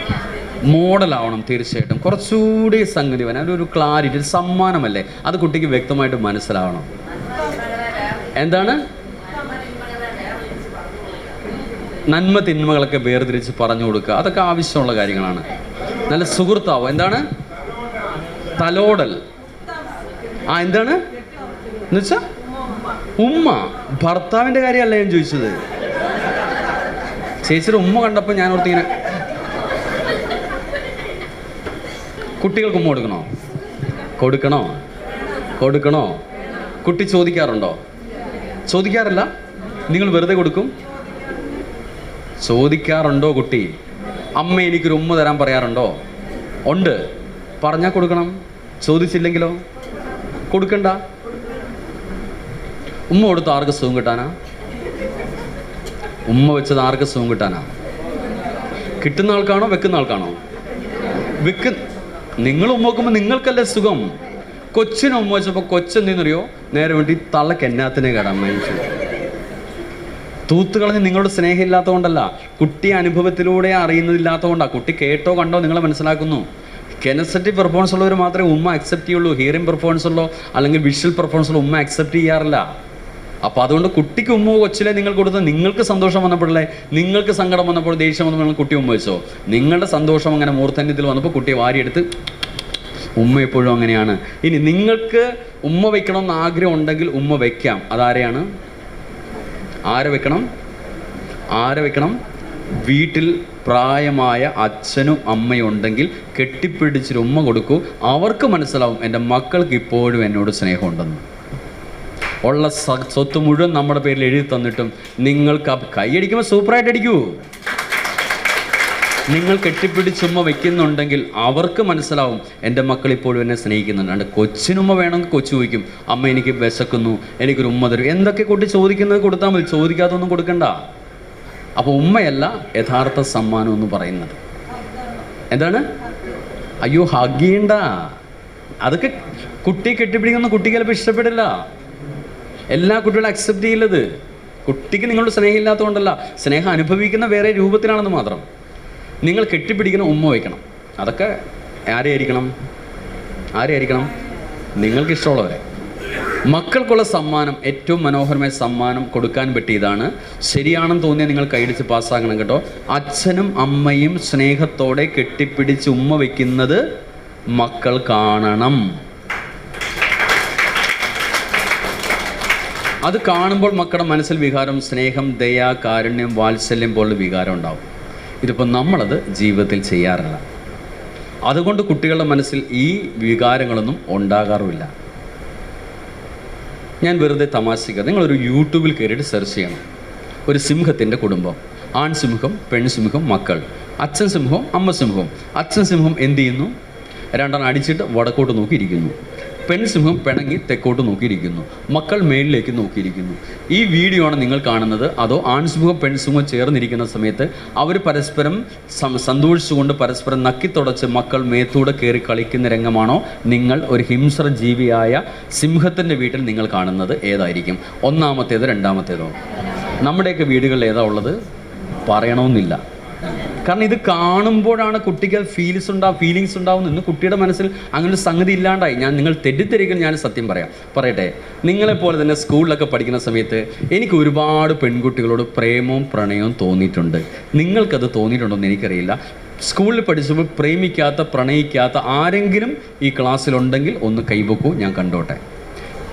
മോഡലാവണം. തീർച്ചയായിട്ടും കുറച്ചുകൂടി സംഗതി വേണം. അതിലൊരു ക്ലാരിറ്റി, ഒരു സമ്മാനമല്ലേ, അത് കുട്ടിക്ക് വ്യക്തമായിട്ട് മനസ്സിലാവണം. എന്താണ് നന്മ തിന്മകളൊക്കെ വേർതിരിച്ച് പറഞ്ഞു കൊടുക്കുക, അതൊക്കെ ആവശ്യമുള്ള കാര്യങ്ങളാണ്. നല്ല സുഹൃത്താവും. എന്താണ് തലോടൽ? എന്താണ് എന്നുവെച്ചാൽ ഉമ്മ. ഭർത്താവിൻ്റെ കാര്യമല്ല ഞാൻ ചോദിച്ചത്. ചേച്ചിയുടെ ഉമ്മ കണ്ടപ്പോൾ ഞാൻ ഓർത്തിങ്ങനെ. കുട്ടികൾക്ക് ഉമ്മ കൊടുക്കണോ? കുട്ടി ചോദിക്കാറുണ്ടോ? ചോദിക്കാറില്ല. നിങ്ങൾ വെറുതെ കൊടുക്കും? ചോദിക്കാറുണ്ടോ കുട്ടി? അമ്മ എനിക്കൊരു ഉമ്മ തരാൻ പറയാറുണ്ടോ? ഉണ്ട്. പറഞ്ഞാൽ കൊടുക്കണം. ചോദിച്ചില്ലെങ്കിലോ കൊടുക്കണ്ട. ഉമ്മ കൊടുത്ത് ആർക്ക് സുഖം കിട്ടാനാ? ഉമ്മ വെച്ചത് ആർക്ക് സുഖം കിട്ടാനാ? കിട്ടുന്ന ആൾക്കാണോ വെക്കുന്ന ആൾക്കാണോ? നിങ്ങൾ ഉമ്മ വെക്കുമ്പോൾ നിങ്ങൾക്കല്ലേ സുഖം. കൊച്ചിനെ ഉമ്മ വെച്ചപ്പോൾ കൊച്ചെന്തെന്നറിയോ? നേരെ വേണ്ടി തള്ളക്ക് എന്നാത്തിനെ കേടാം. മനുഷ്യൻ തൂത്തുകളഞ്ഞ് നിങ്ങളുടെ സ്നേഹം ഇല്ലാത്തതുകൊണ്ടല്ല, കുട്ടി അനുഭവത്തിലൂടെ അറിയുന്നതില്ലാത്തതുകൊണ്ടാണ്. കുട്ടി കേട്ടോ കണ്ടോ നിങ്ങളെ മനസ്സിലാക്കുന്നു. കെനസറ്റിക് പെർഫോമൻസ് ഉള്ളവർ മാത്രമേ ഉമ്മ അക്സെപ്റ്റ് ചെയ്യുള്ളൂ. ഹിയറിംഗ് പെർഫോമൻസ് ഉള്ളോ അല്ലെങ്കിൽ വിഷ്വൽ പെർഫോമൻസ് ഉള്ളോ ഉമ്മ അക്സെപ്റ്റ് ചെയ്യാറില്ല. അപ്പോൾ അതുകൊണ്ട് കുട്ടിക്ക് ഉമ്മ കൊച്ചിലെ നിങ്ങൾ കൊടുത്ത് നിങ്ങൾക്ക് സന്തോഷം വന്നപ്പോഴല്ലേ, നിങ്ങൾക്ക് സങ്കടം വന്നപ്പോൾ ദേഷ്യം വന്നപ്പോൾ നിങ്ങൾ കുട്ടി ഉമ്മ വെച്ചോ? നിങ്ങളുടെ സന്തോഷം അങ്ങനെ മൂർധന്യത്തിൽ വന്നപ്പോൾ കുട്ടിയെ വാരിയെടുത്ത് ഉമ്മ എപ്പോഴും അങ്ങനെയാണ്. ഇനി നിങ്ങൾക്ക് ഉമ്മ വെക്കണമെന്ന് ആഗ്രഹം ഉണ്ടെങ്കിൽ ഉമ്മ വെക്കാം. അതാരെയാണ്? ആരെ വെക്കണം? വീട്ടിൽ പ്രായമായ അച്ഛനും അമ്മയും ഉണ്ടെങ്കിൽ കെട്ടിപ്പിടിച്ചൊരു ഉമ്മ കൊടുക്കൂ. അവർക്ക് മനസ്സിലാവും എൻ്റെ മക്കൾക്ക് ഇപ്പോഴും എന്നോട് സ്നേഹമുണ്ടെന്ന്. ഉള്ള സ്വത്ത് മുഴുവൻ നമ്മുടെ പേരിൽ എഴുതി തന്നിട്ടും നിങ്ങൾക്ക് കൈയടിക്കുമ്പോൾ സൂപ്പറായിട്ട് അടിക്കൂ. നിങ്ങൾ കെട്ടിപ്പിടിച്ചുമ്മ വെക്കുന്നുണ്ടെങ്കിൽ അവർക്ക് മനസ്സിലാവും എൻ്റെ മക്കൾ ഇപ്പോഴും എന്നെ സ്നേഹിക്കുന്നുണ്ട്. അതുകൊണ്ട് കൊച്ചിനുമ്മ വേണമെങ്കിൽ കൊച്ചു ചോദിക്കും, അമ്മ എനിക്ക് വിശക്കുന്നു, എനിക്കൊരു ഉമ്മ തരും. എന്തൊക്കെ കുട്ടി ചോദിക്കുന്നത് കൊടുത്താൽ മതി, ചോദിക്കാത്തൊന്നും കൊടുക്കണ്ട. അപ്പോൾ ഉമ്മയല്ല യഥാർത്ഥ സമ്മാനം എന്ന് പറയുന്നത്. എന്താണ്? അയ്യോ ഹഗ് ചെയ്യണ്ട. അതൊക്കെ കുട്ടി കെട്ടിപ്പിടിക്കുന്ന കുട്ടിക്ക് ചിലപ്പോൾ ഇഷ്ടപ്പെടില്ല. എല്ലാ കുട്ടികളും അക്സെപ്റ്റ് ചെയ്യില്ലത്. കുട്ടിക്ക് നിങ്ങളുടെ സ്നേഹം ഇല്ലാത്തതുകൊണ്ടല്ല, സ്നേഹം അനുഭവിക്കുന്ന വേറെ രൂപത്തിലാണെന്ന് മാത്രം. നിങ്ങൾ കെട്ടിപ്പിടിക്കുന്ന ഉമ്മ വയ്ക്കണം. അതൊക്കെ ആരെയായിരിക്കണം? നിങ്ങൾക്ക് ഇഷ്ടമുള്ളവരെ. മക്കൾക്കുള്ള സമ്മാനം, ഏറ്റവും മനോഹരമായ സമ്മാനം കൊടുക്കാൻ പറ്റിയതാണ്. ശരിയാണെന്ന് തോന്നിയാൽ നിങ്ങൾ കൈയടിച്ച് പാസ്സാക്കണം കേട്ടോ. അച്ഛനും അമ്മയും സ്നേഹത്തോടെ കെട്ടിപ്പിടിച്ച് ഉമ്മ വയ്ക്കുന്നത് മക്കൾ കാണണം. അത് കാണുമ്പോൾ മക്കളുടെ മനസ്സിൽ വികാരം, സ്നേഹം, ദയ, കാരുണ്യം, വാത്സല്യം പോലുള്ള വികാരം ഉണ്ടാവും. ഇതിപ്പോൾ നമ്മളത് ജീവിതത്തിൽ ചെയ്യാറില്ല. അതുകൊണ്ട് കുട്ടികളുടെ മനസ്സിൽ ഈ വികാരങ്ങളൊന്നും ഉണ്ടാകാറുമില്ല. ഞാൻ വെറുതെ തമാശിക്കുക, നിങ്ങളൊരു യൂട്യൂബിൽ കയറിയിട്ട് സെർച്ച് ചെയ്യണം. ഒരു സിംഹത്തിൻ്റെ കുടുംബം, ആൺ സിംഹം, പെൺ സിംഹം, മക്കൾ, അച്ഛൻ സിംഹം, അമ്മ സിംഹം. അച്ഛൻ സിംഹം എന്ത് ചെയ്യുന്നു? രണ്ടെണ്ണം അടിച്ചിട്ട് വടക്കോട്ട് നോക്കിയിരിക്കുന്നു. പെൺസിംഹം പിണങ്ങി തെക്കോട്ട് നോക്കിയിരിക്കുന്നു. മക്കൾ മേളിലേക്ക് നോക്കിയിരിക്കുന്നു. ഈ വീഡിയോ ആണ് നിങ്ങൾ കാണുന്നത്. അതോ ആൺസിംഹവും പെൺസിംഹവും ചേർന്നിരിക്കുന്ന സമയത്ത് അവർ പരസ്പരം സന്തോഷിച്ചുകൊണ്ട് പരസ്പരം നക്കിത്തുടച്ച് മക്കൾ മേത്തൂടെ കയറി കളിക്കുന്ന രംഗമാണോ നിങ്ങൾ ഒരു ഹിംസ്ര ജീവിയായ സിംഹത്തിൻ്റെ വീട്ടിൽ നിങ്ങൾ കാണുന്നത്? ഏതായിരിക്കും? ഒന്നാമത്തേതോ രണ്ടാമത്തേതോ? നമ്മുടെയൊക്കെ വീടുകളിൽ ഏതാ ഉള്ളത്? പറയണമെന്നില്ല. കാരണം ഇത് കാണുമ്പോഴാണ് കുട്ടിക്ക് ഫീലിങ്സ് ഉണ്ടാവുന്നു. ഇന്ന് കുട്ടിയുടെ മനസ്സിൽ അങ്ങനെ ഒരു സംഗതി ഇല്ലാണ്ടായി. നിങ്ങൾ തെറ്റിദ്ധരിക്കണം. ഞാൻ സത്യം പറയട്ടെ, നിങ്ങളെപ്പോലെ തന്നെ സ്കൂളിലൊക്കെ പഠിക്കുന്ന സമയത്ത് എനിക്ക് ഒരുപാട് പെൺകുട്ടികളോട് പ്രേമവും പ്രണയവും തോന്നിയിട്ടുണ്ട്. നിങ്ങൾക്കത് തോന്നിയിട്ടുണ്ടോ എന്ന് എനിക്കറിയില്ല. സ്കൂളിൽ പഠിച്ചപ്പോൾ പ്രേമിക്കാത്ത പ്രണയിക്കാത്ത ആരെങ്കിലും ഈ ക്ലാസ്സിലുണ്ടെങ്കിൽ ഒന്ന് കൈവെക്കൂ, ഞാൻ കണ്ടോട്ടെ.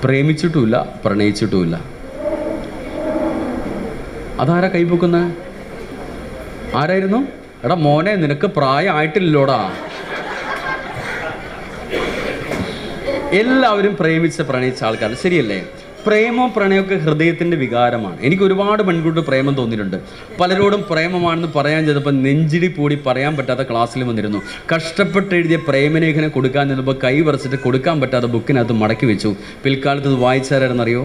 പ്രേമിച്ചിട്ടുമില്ല, പ്രണയിച്ചിട്ടുമില്ല. അതാരാ കൈവെക്കുന്നത്? ആരായിരുന്നു? എടാ മോനെ, നിനക്ക് പ്രായമായിട്ടില്ലോടാ. എല്ലാവരും പ്രേമിച്ച് പ്രണയിച്ച ആൾക്കാർ, ശരിയല്ലേ? പ്രേമവും പ്രണയമൊക്കെ ഹൃദയത്തിൻ്റെ വികാരമാണ്. എനിക്ക് ഒരുപാട് പെൺകുട്ടി പ്രേമം തോന്നിയിട്ടുണ്ട്. പലരോടും പ്രേമമാണെന്ന് പറയാൻ ചെന്നപ്പോൾ നെഞ്ചിടി പൂടി പറയാൻ പറ്റാത്ത ക്ലാസ്സിൽ വന്നിരുന്നു. കഷ്ടപ്പെട്ട് എഴുതിയ പ്രേമലേഖനം കൊടുക്കാൻ ചെന്നപ്പോൾ കൈ വരച്ചിട്ട് കൊടുക്കാൻ പറ്റാത്ത ബുക്കിനകത്ത് മടക്കി വെച്ചു. പിൽക്കാലത്ത് ഇത് വായിച്ചാരെന്നറിയോ?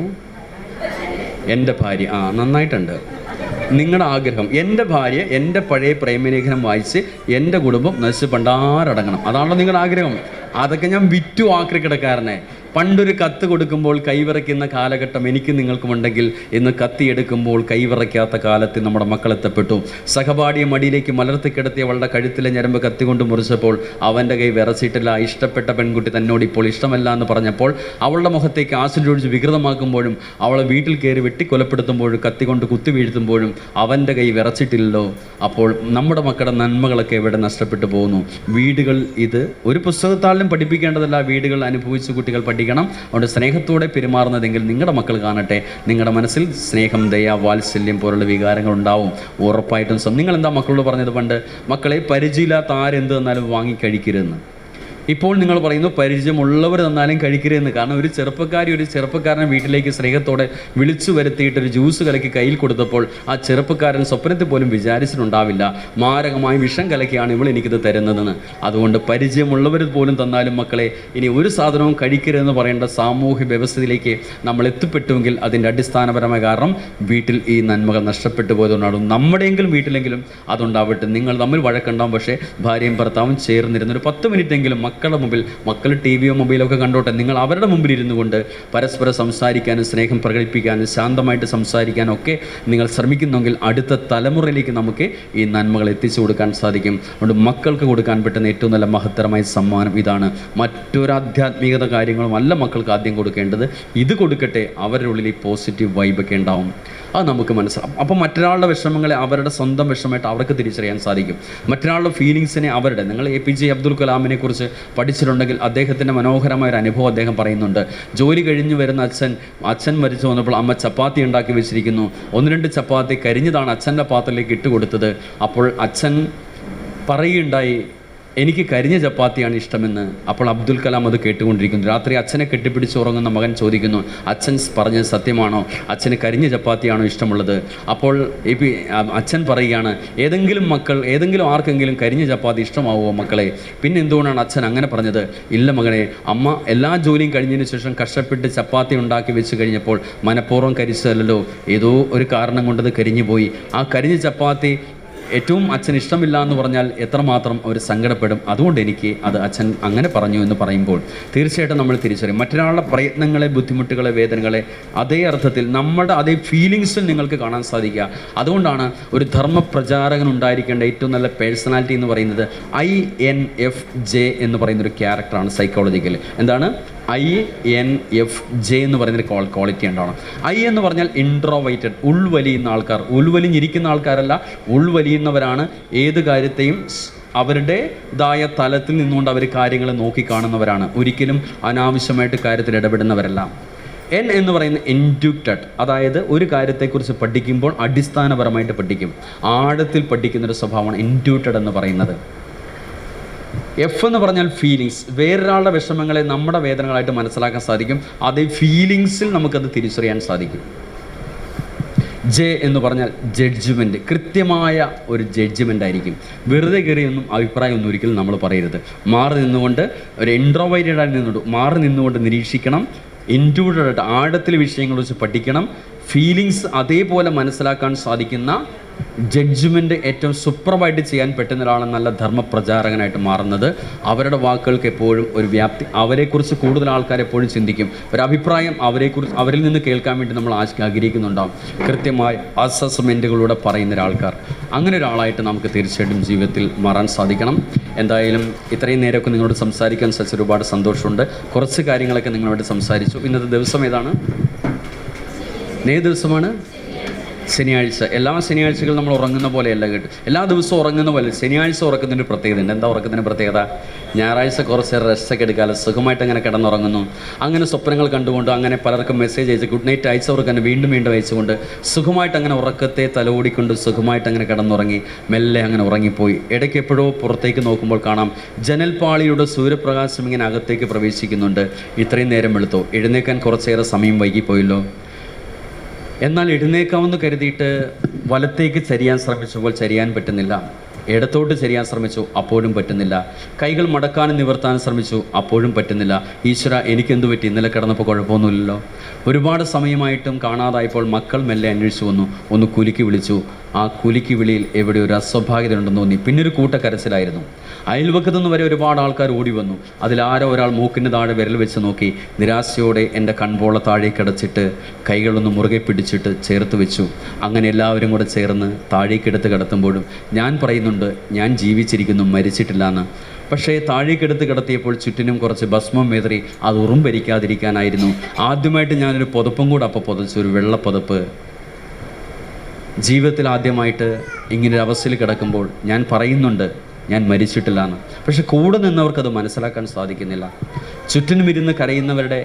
എൻ്റെ ഭാര്യ. നന്നായിട്ടുണ്ട്. നിങ്ങളുടെ ആഗ്രഹം, എൻ്റെ ഭാര്യ എൻ്റെ പഴയ പ്രേമലേഖനം വായിച്ച് എൻ്റെ കുടുംബം നശിച്ച് പണ്ടാരടങ്ങണം. അതാണല്ലോ നിങ്ങളുടെ ആഗ്രഹം. അതൊക്കെ ഞാൻ വിറ്റു ആക്രി കിടക്കാരനെ. പണ്ടൊരു കത്ത് കൊടുക്കുമ്പോൾ കൈവിറയ്ക്കുന്ന കാലഘട്ടം എനിക്ക് നിങ്ങൾക്കുമുണ്ടെങ്കിൽ ഇന്ന് കത്തിയെടുക്കുമ്പോൾ കൈവിറയ്ക്കാത്ത കാലത്ത് നമ്മുടെ മക്കൾ എത്തപ്പെട്ടു. സഹപാഠിയെ മടിയിലേക്ക് മലർത്തി കിടത്തി അവളുടെ കഴുത്തിലെ ഞരമ്പ് കത്തിക്കൊണ്ട് മുറിച്ചപ്പോൾ അവൻ്റെ കൈ വിറച്ചിട്ടില്ല. ഇഷ്ടപ്പെട്ട പെൺകുട്ടി തന്നോട് ഇപ്പോൾ ഇഷ്ടമല്ല എന്ന് പറഞ്ഞപ്പോൾ അവളുടെ മുഖത്തേക്ക് ആസിഡ് ഒഴിച്ച് വികൃതമാക്കുമ്പോഴും അവളെ വീട്ടിൽ കയറി വെട്ടിക്കൊലപ്പെടുത്തുമ്പോഴും കത്തിക്കൊണ്ട് കുത്തി വീഴ്ത്തുമ്പോഴും അവൻ്റെ കൈ വിറച്ചിട്ടില്ലല്ലോ. അപ്പോൾ നമ്മുടെ മക്കളുടെ നന്മകളൊക്കെ ഇവിടെ നഷ്ടപ്പെട്ടു പോകുന്നു. വീടുകൾ ഇത് ഒരു പുസ്തകത്താളിലും പഠിപ്പിക്കേണ്ടതല്ല. വീടുകൾ അനുഭവിച്ച് കുട്ടികൾ പഠിക്കണം. അതുകൊണ്ട് സ്നേഹത്തോടെ പെരുമാറുന്നതെങ്കിൽ നിങ്ങളുടെ മക്കൾ കാണട്ടെ. നിങ്ങളുടെ മനസ്സിൽ സ്നേഹം, ദയ, വാത്സല്യം പോലുള്ള വികാരങ്ങൾ ഉണ്ടാവും ഉറപ്പായിട്ടും. നിങ്ങൾ എന്താ മക്കളോട് പറഞ്ഞത് പണ്ട്? മക്കളെ, പരിചയമില്ലാത്ത ആരെന്ത് തന്നാലും വാങ്ങി കഴിക്കരുതെന്ന്. ഇപ്പോൾ നിങ്ങൾ പറയുന്നു പരിചയമുള്ളവർ തന്നാലും കഴിക്കരുതെന്ന്. കാരണം ഒരു ചെറുപ്പക്കാരനെ വീട്ടിലേക്ക് സ്നേഹത്തോടെ വിളിച്ചു വരുത്തിയിട്ട് ഒരു ജ്യൂസ് കലക്കി കയ്യിൽ കൊടുത്തപ്പോൾ ആ ചെറുപ്പക്കാരൻ സ്വപ്നത്തിൽ പോലും വിചാരിച്ചിട്ടുണ്ടാവില്ല മാരകമായ വിഷം കലക്കിയാണ് ഇവൾ എനിക്കിത് തരുന്നതെന്ന്. അതുകൊണ്ട് പരിചയമുള്ളവർ പോലും തന്നാലും മക്കളെ ഇനി ഒരു സാധനവും കഴിക്കരുതെന്ന് പറയേണ്ട സാമൂഹ്യ വ്യവസ്ഥയിലേക്ക് നമ്മൾ എത്തിപ്പെട്ടുവെങ്കിൽ അതിൻ്റെ അടിസ്ഥാനപരമായ കാരണം വീട്ടിൽ ഈ നന്മകൾ നഷ്ടപ്പെട്ടു പോയതുകൊണ്ടാണ്. നമ്മുടെയെങ്കിലും വീട്ടിലെങ്കിലും അതുണ്ടാവട്ടെ. നിങ്ങൾ തമ്മിൽ വഴക്കുണ്ടാവും, പക്ഷേ ഭാര്യയും ഭർത്താവും ചേർന്നിരുന്നൊരു 10 മിനിറ്റെങ്കിലും മക്കളുടെ മുമ്പിൽ, മക്കൾ ടി വിയോ മൊബൈലോ ഒക്കെ കണ്ടോട്ടെ, നിങ്ങൾ അവരുടെ മുമ്പിൽ ഇരുന്നു കൊണ്ട് പരസ്പരം സംസാരിക്കാനും സ്നേഹം പ്രകടിപ്പിക്കാനും ശാന്തമായിട്ട് സംസാരിക്കാനും ഒക്കെ നിങ്ങൾ ശ്രമിക്കുന്നെങ്കിൽ അടുത്ത തലമുറയിലേക്ക് നമുക്ക് ഈ നന്മകൾ എത്തിച്ചു കൊടുക്കാൻ സാധിക്കും. അതുകൊണ്ട് മക്കൾക്ക് കൊടുക്കാൻ പറ്റുന്ന ഏറ്റവും നല്ല മഹത്തരമായ സമ്മാനം ഇതാണ്. മറ്റൊരു ആധ്യാത്മികത കാര്യങ്ങളും അല്ല മക്കൾക്ക് ആദ്യം കൊടുക്കേണ്ടത്. ഇത് കൊടുക്കട്ടെ, അവരുടെ ഉള്ളിൽ ഈ പോസിറ്റീവ് വൈബൊക്കെ ഉണ്ടാവും. അത് നമുക്ക് മനസ്സിലാവും. അപ്പോൾ മറ്റൊരാളുടെ വിഷമങ്ങളെ അവരുടെ സ്വന്തം വിഷമമായിട്ട് അവർക്ക് തിരിച്ചറിയാൻ സാധിക്കും. മറ്റൊരാളുടെ ഫീലിങ്സിനെ അവരുടെ, നിങ്ങൾ APJ അബ്ദുൽ കലാമിനെ കുറിച്ച് പഠിച്ചിട്ടുണ്ടെങ്കിൽ അദ്ദേഹത്തിൻ്റെ മനോഹരമായ ഒരു അനുഭവം അദ്ദേഹം പറയുന്നുണ്ട്. ജോലി കഴിഞ്ഞ് വരുന്ന അച്ഛൻ മരിച്ചു വന്നപ്പോൾ അമ്മ ചപ്പാത്തി ഉണ്ടാക്കി വെച്ചിരിക്കുന്നു. 1-2 ചപ്പാത്തി കരിഞ്ഞതാണ് അച്ഛൻ്റെ പാത്രത്തിലേക്ക് ഇട്ട് കൊടുത്തത്. അപ്പോൾ അച്ഛൻ പറയുകയുണ്ടായി, എനിക്ക് കരിഞ്ഞ ചപ്പാത്തിയാണ് ഇഷ്ടമെന്ന്. അപ്പോൾ അബ്ദുൽ കലാം അത് കേട്ടുകൊണ്ടിരിക്കുന്നു. രാത്രി അച്ഛനെ കെട്ടിപ്പിടിച്ച് ഉറങ്ങുന്ന മകൻ ചോദിക്കുന്നു, അച്ഛൻ പറഞ്ഞത് സത്യമാണോ? അച്ഛന് കരിഞ്ഞ ചപ്പാത്തിയാണോ ഇഷ്ടമുള്ളത്? അപ്പോൾ അച്ഛൻ പറയുകയാണ്, ഏതെങ്കിലും ആർക്കെങ്കിലും കരിഞ്ഞ ചപ്പാത്തി ഇഷ്ടമാവുമോ മക്കളെ? പിന്നെ എന്തുകൊണ്ടാണ് അച്ഛൻ അങ്ങനെ പറഞ്ഞത്? ഇല്ല മകനെ, അമ്മ എല്ലാ ജോലിയും കഴിഞ്ഞതിന് ശേഷം കഷ്ടപ്പെട്ട് ചപ്പാത്തി ഉണ്ടാക്കി വെച്ച് കഴിഞ്ഞപ്പോൾ മനഃപൂർവ്വം കരിച്ചതല്ലോ, ഏതോ ഒരു കാരണം കൊണ്ടത് കരിഞ്ഞു പോയി. ആ കരിഞ്ഞ ചപ്പാത്തി ഏറ്റവും അച്ഛൻ ഇഷ്ടമില്ല എന്ന് പറഞ്ഞാൽ എത്രമാത്രം അവർ സങ്കടപ്പെടും. അതുകൊണ്ട് എനിക്ക് അത് അച്ഛൻ അങ്ങനെ പറഞ്ഞു എന്ന് പറയുമ്പോൾ തീർച്ചയായിട്ടും നമ്മൾ തിരിച്ചറിയും. മറ്റൊരാളുടെ പ്രയത്നങ്ങളെ, ബുദ്ധിമുട്ടുകളെ, വേദനകളെ അതേ അർത്ഥത്തിൽ നമ്മുടെ അതേ ഫീലിങ്സിൽ നിങ്ങൾക്ക് കാണാൻ സാധിക്കുക. അതുകൊണ്ടാണ് ഒരു ധർമ്മപ്രചാരകൻ ഉണ്ടായിരിക്കേണ്ട ഏറ്റവും നല്ല പേഴ്സണാലിറ്റി എന്ന് പറയുന്നത് INFJ എന്ന് പറയുന്നൊരു ക്യാരക്ടറാണ് സൈക്കോളജിക്കൽ. എന്താണ് INFJ എന്ന് പറയുന്നൊരു ക്വാളിറ്റി ഉണ്ടാവണം. I എന്ന് പറഞ്ഞാൽ ഇൻട്രോവൈറ്റഡ്, ഉൾവലിയുന്ന ആൾക്കാർ. ഉൾവലിഞ്ഞിരിക്കുന്ന ആൾക്കാരല്ല, ഉൾവലിയുന്നവരാണ്. ഏത് കാര്യത്തെയും അവരുടേതായ തലത്തിൽ നിന്നുകൊണ്ട് അവർ കാര്യങ്ങൾ നോക്കിക്കാണുന്നവരാണ്. ഒരിക്കലും അനാവശ്യമായിട്ട് കാര്യത്തിൽ ഇടപെടുന്നവരല്ല. N എന്ന് പറയുന്ന ഇൻഡ്യൂക്റ്റഡ്, അതായത് ഒരു കാര്യത്തെക്കുറിച്ച് പഠിക്കുമ്പോൾ അടിസ്ഥാനപരമായിട്ട് പഠിക്കും, ആഴത്തിൽ പഠിക്കുന്നൊരു സ്വഭാവമാണ് ഇൻഡ്യൂക്റ്റഡ് എന്ന് പറയുന്നത്. F എന്ന് പറഞ്ഞാൽ ഫീലിങ്സ്. വേറൊരാളുടെ വിഷമങ്ങളെ നമ്മുടെ വേദനകളായിട്ട് മനസ്സിലാക്കാൻ സാധിക്കും. അതേ ഫീലിങ്സിൽ നമുക്കത് തിരിച്ചറിയാൻ സാധിക്കും. J എന്ന് പറഞ്ഞാൽ ജഡ്ജ്മെൻറ്റ്. കൃത്യമായ ഒരു ജഡ്ജ്മെൻ്റ് ആയിരിക്കും. വെറുതെ കയറിയൊന്നും അഭിപ്രായമൊന്നും ഒരിക്കലും നമ്മൾ പറയരുത്. മാറി നിന്നുകൊണ്ട്, ഒരു ഇൻട്രോവൈറ്റഡായി നിന്നുകൊണ്ട് മാറി നിന്നുകൊണ്ട് നിരീക്ഷിക്കണം. ഇൻഡ്യൂക്റ്റഡ്, ആഴത്തിൽ വിഷയങ്ങളെ കുറിച്ച് പഠിക്കണം. ഫീലിങ്സ് അതേപോലെ മനസ്സിലാക്കാൻ സാധിക്കുന്ന ജഡ്ജ്മെൻറ്റ് ഏറ്റവും സൂപ്പർവായിട്ട് ചെയ്യാൻ പറ്റുന്ന ഒരാളാണ് നല്ല ധർമ്മപ്രചാരകനായിട്ട് മാറുന്നത്. അവരുടെ വാക്കുകൾക്ക് എപ്പോഴും ഒരു വ്യാപ്തി, അവരെക്കുറിച്ച് കൂടുതൽ ആൾക്കാർ എപ്പോഴും ചിന്തിക്കും. ഒരഭിപ്രായം അവരിൽ നിന്ന് കേൾക്കാൻ വേണ്ടി നമ്മൾ ആഗ്രഹിക്കുന്നുണ്ടാവും. കൃത്യമായ അസസ്മെൻറ്റുകളിലൂടെ പറയുന്ന ഒരാൾക്കാർ, അങ്ങനെ ഒരാളായിട്ട് നമുക്ക് തീർച്ചയായിട്ടും ജീവിതത്തിൽ മാറാൻ സാധിക്കണം. എന്തായാലും ഇത്രയും നേരമൊക്കെ നിങ്ങളോട് സംസാരിക്കാൻ സാധിച്ച ഒരുപാട് സന്തോഷമുണ്ട്. കുറച്ച് കാര്യങ്ങളൊക്കെ നിങ്ങളോട് സംസാരിച്ചു. ഇന്നത്തെ ദിവസം ഏതാണ്? ഏത് ദിവസമാണ്? ശനിയാഴ്ച. എല്ലാ ശനിയാഴ്ചകളും നമ്മൾ ഉറങ്ങുന്ന പോലെയല്ല കേട്ടോ, എല്ലാ ദിവസവും ഉറങ്ങുന്ന പോലെ. ശനിയാഴ്ച ഉറക്കുന്നതിന് പ്രത്യേകത ഉണ്ട്. എന്താ ഉറക്കത്തിൻ്റെ പ്രത്യേകത? ഞായറാഴ്ച കുറച്ച് റെസ്റ്റൊക്കെ എടുക്കാമല്ലോ, സുഖമായിട്ട് അങ്ങനെ കിടന്നുറങ്ങുന്നു. അങ്ങനെ സ്വപ്നങ്ങൾ കണ്ടുകൊണ്ട്, അങ്ങനെ പലർക്കും മെസ്സേജ് അയച്ച് ഗുഡ് നൈറ്റ് അയച്ചവർക്ക് തന്നെ വീണ്ടും അയച്ചുകൊണ്ട് സുഖമായിട്ട് അങ്ങനെ ഉറക്കത്തെ തലോടിക്കൊണ്ട് സുഖമായിട്ട് അങ്ങനെ കിടന്നുറങ്ങി, മെല്ലെ അങ്ങനെ ഉറങ്ങിപ്പോയി. ഇടയ്ക്ക് എപ്പോഴോ പുറത്തേക്ക് നോക്കുമ്പോൾ കാണാം ജനൽപ്പാളിയുടെ സൂര്യപ്രകാശം ഇങ്ങനെ അകത്തേക്ക് പ്രവേശിക്കുന്നുണ്ട്. ഇത്രയും നേരം വെളുത്തോ, എഴുന്നേക്കാൻ കുറച്ചേറെ സമയം വൈകിപ്പോയല്ലോ. എന്നാൽ എഴുന്നേക്കാമെന്ന് കരുതിയിട്ട് വലത്തേക്ക് ചരിയാൻ ശ്രമിച്ചപ്പോൾ ചരിയാൻ പറ്റുന്നില്ല. ഇടത്തോട്ട് ചരിയാൻ ശ്രമിച്ചു, അപ്പോഴും പറ്റുന്നില്ല. കൈകൾ മടക്കാനും നിവർത്താനും ശ്രമിച്ചു, അപ്പോഴും പറ്റുന്നില്ല. ഈശ്വര, എനിക്കെന്തു പറ്റി? ഇന്നലെ കിടന്നപ്പോൾ കുഴപ്പമൊന്നുമില്ലല്ലോ. ഒരുപാട് സമയമായിട്ടും കാണാതായപ്പോൾ മക്കൾ മെല്ലെ അന്വേഷിച്ചു വന്നു. ഒന്ന് കുലുക്കി വിളിച്ചു. ആ കുലുക്കി വിളിയിൽ എവിടെ ഒരു അസ്വാഭാവികത ഉണ്ടെന്ന് തോന്നി. പിന്നൊരു കൂട്ടക്കരച്ചിലായിരുന്നു. അയൽവക്കത്തു നിന്ന് വരെ ഒരുപാട് ആൾക്കാർ ഓടി വന്നു. അതിലാരോ ഒരാൾ മൂക്കിന് താഴെ വിരൽ വെച്ച് നോക്കി. നിരാശയോടെ എൻ്റെ കൺപോള താഴേക്ക് അടച്ചിട്ട് കൈകളൊന്ന് മുറുകെ പിടിച്ചിട്ട് ചേർത്ത് വെച്ചു. അങ്ങനെ എല്ലാവരും കൂടെ ചേർന്ന് താഴേക്കെടുത്ത് കിടത്തുമ്പോഴും ഞാൻ പറയുന്നുണ്ട്, ഞാൻ ജീവിച്ചിരിക്കുന്നു, മരിച്ചിട്ടില്ല എന്ന്. പക്ഷേ താഴേക്കെടുത്ത് കിടത്തിയപ്പോൾ ചുറ്റിനും കുറച്ച് ഭസ്മം മേതറി. അത് ഉറുമ്പരിക്കാതിരിക്കാനായിരുന്നു. ആദ്യമായിട്ട് ഞാനൊരു പുതപ്പും കൂടെ അപ്പോൾ പുതച്ചു, ഒരു വെള്ളപ്പുതപ്പ്. ജീവിതത്തിൽ ആദ്യമായിട്ട് ഇങ്ങനൊരു അവസ്ഥയിൽ കിടക്കുമ്പോൾ ഞാൻ പറയുന്നുണ്ട്, ഞാൻ മരിച്ചിട്ടില്ല എന്ന്. പക്ഷെ കൂടെ നിന്നവർക്കത് മനസ്സിലാക്കാൻ സാധിക്കുന്നില്ല. ചുറ്റിനും ഇരുന്ന് കരയുന്നവരുടെ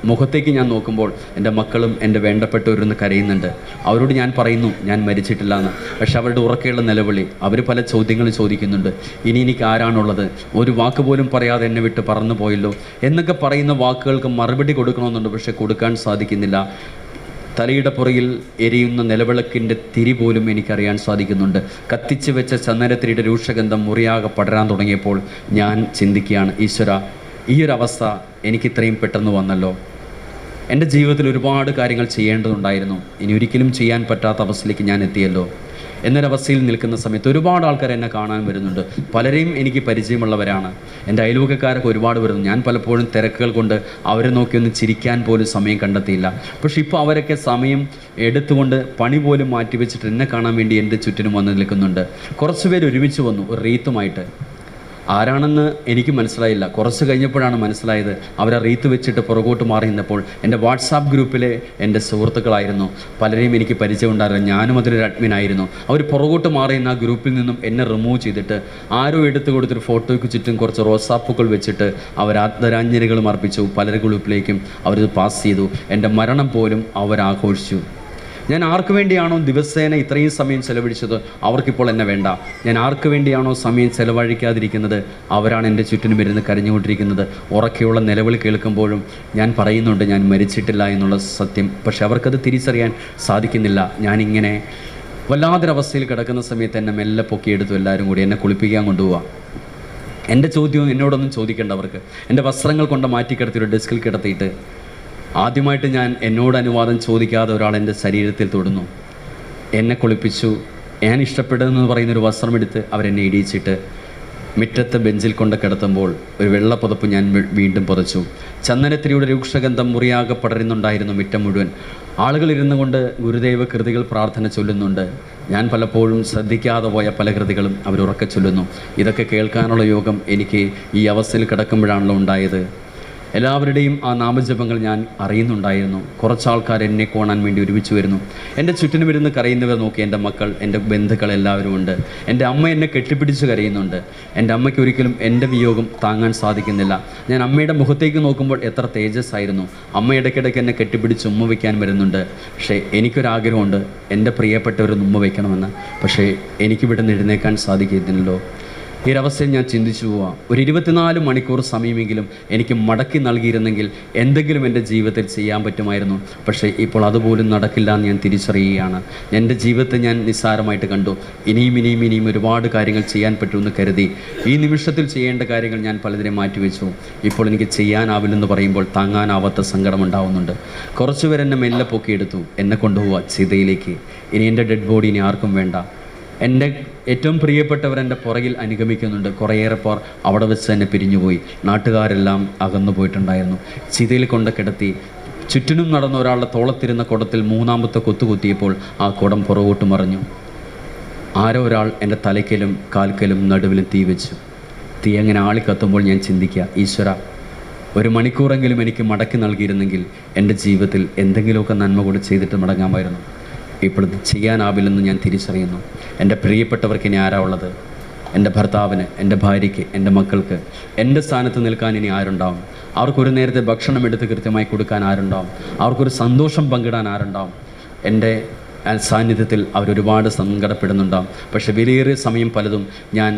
മുഖത്തേക്ക് ഞാൻ നോക്കുമ്പോൾ എൻ്റെ മക്കളും എൻ്റെ വേണ്ടപ്പെട്ടവരൊന്ന് കരയുന്നുണ്ട്. അവരോട് ഞാൻ പറയുന്നു, ഞാൻ മരിച്ചിട്ടില്ല എന്ന്. പക്ഷെ അവരുടെ ഉറക്കെയുള്ള നിലവിളി, അവർ പല ചോദ്യങ്ങൾ ചോദിക്കുന്നുണ്ട്. ഇനി എനിക്ക് ആരാണുള്ളത്? ഒരു വാക്ക് പോലും പറയാതെ എന്നെ വിട്ട് പറന്നു പോയല്ലോ എന്നൊക്കെ പറയുന്ന വാക്കുകൾക്ക് മറുപടി കൊടുക്കണമെന്നുണ്ട്. പക്ഷെ കൊടുക്കാൻ സാധിക്കുന്നില്ല. തലയുടെ പുറകിൽ എരിയുന്ന നിലവിളക്കിൻ്റെ തിരി പോലും എനിക്കറിയാൻ സാധിക്കുന്നുണ്ട്. കത്തിച്ച് വെച്ച ചന്ദനത്തിരിയുടെ രൂക്ഷഗന്ധം മുറിയാകെ പടരാൻ തുടങ്ങിയപ്പോൾ ഞാൻ ചിന്തിക്കുകയാണ്, ഈശ്വര, ഈ ഒരു അവസ്ഥ എനിക്കിത്രയും പെട്ടെന്ന് വന്നല്ലോ. എൻ്റെ ജീവിതത്തിൽ ഒരുപാട് കാര്യങ്ങൾ ചെയ്യേണ്ടതുണ്ടായിരുന്നു. ഇനി ഒരിക്കലും ചെയ്യാൻ പറ്റാത്ത അവസ്ഥയിലേക്ക് ഞാൻ എത്തിയല്ലോ. എന്നൊരവസ്ഥയിൽ നിൽക്കുന്ന സമയത്ത് ഒരുപാട് ആൾക്കാർ എന്നെ കാണാൻ വരുന്നുണ്ട്. പലരെയും എനിക്ക് പരിചയമുള്ളവരാണ്. എൻ്റെ അയൽവക്കക്കാരൊക്കെ ഒരുപാട് വരുന്നു. ഞാൻ പലപ്പോഴും തിരക്കുകൾ കൊണ്ട് അവരെ നോക്കി ഒന്ന് ചിരിക്കാൻ പോലും സമയം കണ്ടെത്തിയില്ല. പക്ഷേ ഇപ്പോൾ അവരൊക്കെ സമയം എടുത്തുകൊണ്ട് പണി പോലും മാറ്റിവെച്ചിട്ട് എന്നെ കാണാൻ വേണ്ടി എൻ്റെ ചുറ്റിനും വന്ന് നിൽക്കുന്നുണ്ട്. കുറച്ച് പേര് ഒരുമിച്ച് വന്നു ഒരു റീത്തുമായിട്ട്. ആരാണെന്ന് എനിക്ക് മനസ്സിലായില്ല. കുറച്ച് കഴിഞ്ഞപ്പോഴാണ് മനസ്സിലായത്. അവരെ റീത്ത് വെച്ചിട്ട് പുറകോട്ട് മാറി നിന്നപ്പോൾ എൻ്റെ വാട്സാപ്പ് ഗ്രൂപ്പിലെ എൻ്റെ സുഹൃത്തുക്കളായിരുന്നു. പലരെയും എനിക്ക് പരിചയമുണ്ടായിരുന്നു. ഞാനും അതിലൊരു അഡ്മിനായിരുന്നു. അവർ പുറകോട്ട് മാറി നിന്ന ആ ഗ്രൂപ്പിൽ നിന്നും എന്നെ റിമൂവ് ചെയ്തിട്ട് ആരോ എടുത്തു കൊടുത്തൊരു ഫോട്ടോയ്ക്ക് ചുറ്റും കുറച്ച് റോസാപ്പുകൾ വെച്ചിട്ട് അവർ ആദരാഞ്ജലികളും അർപ്പിച്ചു. പലരുടെ ഗ്രൂപ്പിലേക്കും അവരത് പാസ് ചെയ്തു. എൻ്റെ മരണം പോലും അവരാഘോഷിച്ചു. ഞാൻ ആർക്ക് വേണ്ടിയാണോ ദിവസേന ഇത്രയും സമയം ചെലവഴിച്ചത് അവർക്കിപ്പോൾ എന്നെ വേണ്ട. ഞാൻ ആർക്ക് വേണ്ടിയാണോ സമയം ചെലവഴിക്കാതിരിക്കുന്നത് അവരാണ് എൻ്റെ ചുറ്റിനും ഇരുന്ന് കരഞ്ഞുകൊണ്ടിരിക്കുന്നത്. ഉറക്കെയുള്ള നിലവിളി കേൾക്കുമ്പോഴും ഞാൻ പറയുന്നുണ്ട് ഞാൻ മരിച്ചിട്ടില്ല എന്നുള്ള സത്യം. പക്ഷെ അവർക്കത് തിരിച്ചറിയാൻ സാധിക്കുന്നില്ല. ഞാനിങ്ങനെ വല്ലാതൊരവസ്ഥയിൽ കിടക്കുന്ന സമയത്ത് എന്നെ മെല്ലെ പൊക്കിയെടുത്തു. എല്ലാവരും കൂടി എന്നെ കുളിപ്പിക്കാൻ കൊണ്ടുപോവാം. എൻ്റെ ചോദ്യവും എന്നോടൊന്നും ചോദിക്കേണ്ട അവർക്ക്. എൻ്റെ വസ്ത്രങ്ങൾ കൊണ്ട് മാറ്റിക്കിടത്തി ഒരു ഡെസ്കിൽ കിടത്തിയിട്ട് ആദ്യമായിട്ട് ഞാൻ എന്നോട് അനുവാദം ചോദിക്കാതെ ഒരാൾ എൻ്റെ ശരീരത്തിൽ തൊടുന്നു. എന്നെ കുളിപ്പിച്ചു. ഞാൻ ഇഷ്ടപ്പെടുന്നതെന്ന് പറയുന്നൊരു വസ്ത്രമെടുത്ത് അവരെന്നെ ഇടിയിച്ചിട്ട് മുറ്റത്തെ ബെഞ്ചിൽ കൊണ്ട് കിടത്തുമ്പോൾ ഒരു വെള്ള പുതപ്പ് ഞാൻ വീണ്ടും പുതച്ചു. ചന്ദനത്തിരിയുടെ രൂക്ഷഗന്ധം മുറിയാകെ പടരുന്നുണ്ടായിരുന്നു മുറ്റം മുഴുവൻ. ആളുകൾ ഇരുന്നു കൊണ്ട് ഗുരുദേവ കൃതികൾ പ്രാർത്ഥന ചൊല്ലുന്നുണ്ട്. ഞാൻ പലപ്പോഴും ശ്രദ്ധിക്കാതെ പോയ പല കൃതികളും അവരുറക്കെ ചൊല്ലുന്നു. ഇതൊക്കെ കേൾക്കാനുള്ള യോഗം എനിക്ക് ഈ അവസ്ഥയിൽ കിടക്കുമ്പോഴാണല്ലോ ഉണ്ടായത്. എല്ലാവരുടെയും ആ നാമജപങ്ങൾ ഞാൻ അറിയുന്നുണ്ടായിരുന്നു. കുറച്ചാൾക്കാർ എന്നെ കാണാൻ വേണ്ടി ഒരുമിച്ച് വരുന്നു. എൻ്റെ ചുറ്റിനും ഇരുന്ന് കരയുന്നവർ നോക്കി എൻ്റെ മക്കൾ, എൻ്റെ ബന്ധുക്കൾ എല്ലാവരും ഉണ്ട്. എൻ്റെ അമ്മ എന്നെ കെട്ടിപ്പിടിച്ച് കരയുന്നുണ്ട്. എൻ്റെ അമ്മയ്ക്ക് ഒരിക്കലും എൻ്റെ വിയോഗം താങ്ങാൻ സാധിക്കുന്നില്ല. ഞാൻ അമ്മയുടെ മുഖത്തേക്ക് നോക്കുമ്പോൾ എത്ര തേജസ്സായിരുന്നു. അമ്മ ഇടയ്ക്കിടയ്ക്ക് എന്നെ കെട്ടിപ്പിടിച്ച് ഉമ്മ വയ്ക്കാൻ വരുന്നുണ്ട്. പക്ഷേ എനിക്കൊരാഗ്രഹമുണ്ട് എൻ്റെ പ്രിയപ്പെട്ടവരൊന്ന് ഉമ്മ വയ്ക്കണമെന്ന്. പക്ഷേ എനിക്കിവിടുന്ന് എഴുന്നേക്കാൻ സാധിക്കുന്നില്ലല്ലോ. ഈ ഒരവസ്ഥയിൽ ഞാൻ ചിന്തിച്ചു പോവാം. ഒരു 24 മണിക്കൂർ സമയമെങ്കിലും എനിക്ക് മടക്കി നൽകിയിരുന്നെങ്കിൽ എന്തെങ്കിലും എൻ്റെ ജീവിതത്തിൽ ചെയ്യാൻ പറ്റുമായിരുന്നു. പക്ഷേ ഇപ്പോൾ അതുപോലും നടക്കില്ല എന്ന് ഞാൻ തിരിച്ചറിയുകയാണ്. എൻ്റെ ജീവിതത്തെ ഞാൻ നിസ്സാരമായിട്ട് കണ്ടു. ഇനിയും ഒരുപാട് കാര്യങ്ങൾ ചെയ്യാൻ പറ്റുമെന്ന് കരുതി ഈ നിമിഷത്തിൽ ചെയ്യേണ്ട കാര്യങ്ങൾ ഞാൻ പലതിനെ മാറ്റിവെച്ചു. ഇപ്പോൾ എനിക്ക് ചെയ്യാനാവില്ലെന്ന് പറയുമ്പോൾ താങ്ങാനാവാത്ത സങ്കടമുണ്ടാവുന്നുണ്ട്. കുറച്ച് പേർ എന്നെ മെല്ലെ പൊക്കിയെടുത്തു. എന്നെ കൊണ്ടുപോവുക ചിതയിലേക്ക്. ഇനി എൻ്റെ ഡെഡ് ബോഡി ഇനി ആർക്കും വേണ്ട. എൻ്റെ ഏറ്റവും പ്രിയപ്പെട്ടവർ എൻ്റെ പുറകിൽ അനുഗമിക്കുന്നുണ്ട്. കുറേയേറെ പേർ അവിടെ വെച്ച് തന്നെ പിരിഞ്ഞുപോയി. നാട്ടുകാരെല്ലാം അകന്നു പോയിട്ടുണ്ടായിരുന്നു. ചിതയിൽ കൊണ്ട് കിടത്തി ചുറ്റിനും നടന്ന ഒരാളുടെ തോളത്തിരുന്ന കുടത്തിൽ 3ാമത്തെ കൊത്തുകുത്തിയപ്പോൾ ആ കുടം പുറകോട്ട് മറിഞ്ഞു. ആരോ ഒരാൾ എൻ്റെ തലയ്ക്കലും കാൽക്കലും നടുവിലും തീ വെച്ചു. തീ അങ്ങനെ ആളിക്കത്തുമ്പോൾ ഞാൻ ചിന്തിക്കുക, ഈശ്വര, 1 മണിക്കൂറെങ്കിലും എനിക്ക് മടക്കി നൽകിയിരുന്നെങ്കിൽ എൻ്റെ ജീവിതത്തിൽ എന്തെങ്കിലുമൊക്കെ നന്മ കൂടി ചെയ്തിട്ട് മടങ്ങാമായിരുന്നു. ഇപ്പോഴത് ചെയ്യാനാവില്ലെന്ന് ഞാൻ തിരിച്ചറിയുന്നു. എൻ്റെ പ്രിയപ്പെട്ടവർക്ക് ഇനി ആരാ ഉള്ളത്? എൻ്റെ ഭർത്താവിന്, എൻ്റെ ഭാര്യയ്ക്ക്, എൻ്റെ മക്കൾക്ക് എൻ്റെ സ്ഥാനത്ത് നിൽക്കാൻ ഇനി ആരുണ്ടാവും? അവർക്കൊരു നേരത്തെ ഭക്ഷണം എടുത്ത് കൃത്യമായി കൊടുക്കാൻ ആരുണ്ടാവും? അവർക്കൊരു സന്തോഷം പങ്കിടാൻ ആരുണ്ടാവും? എൻ്റെ സാന്നിധ്യത്തിൽ അവരൊരുപാട് സങ്കടപ്പെടുന്നുണ്ടാവും. പക്ഷേ വിലയേറിയ സമയം പലതും ഞാൻ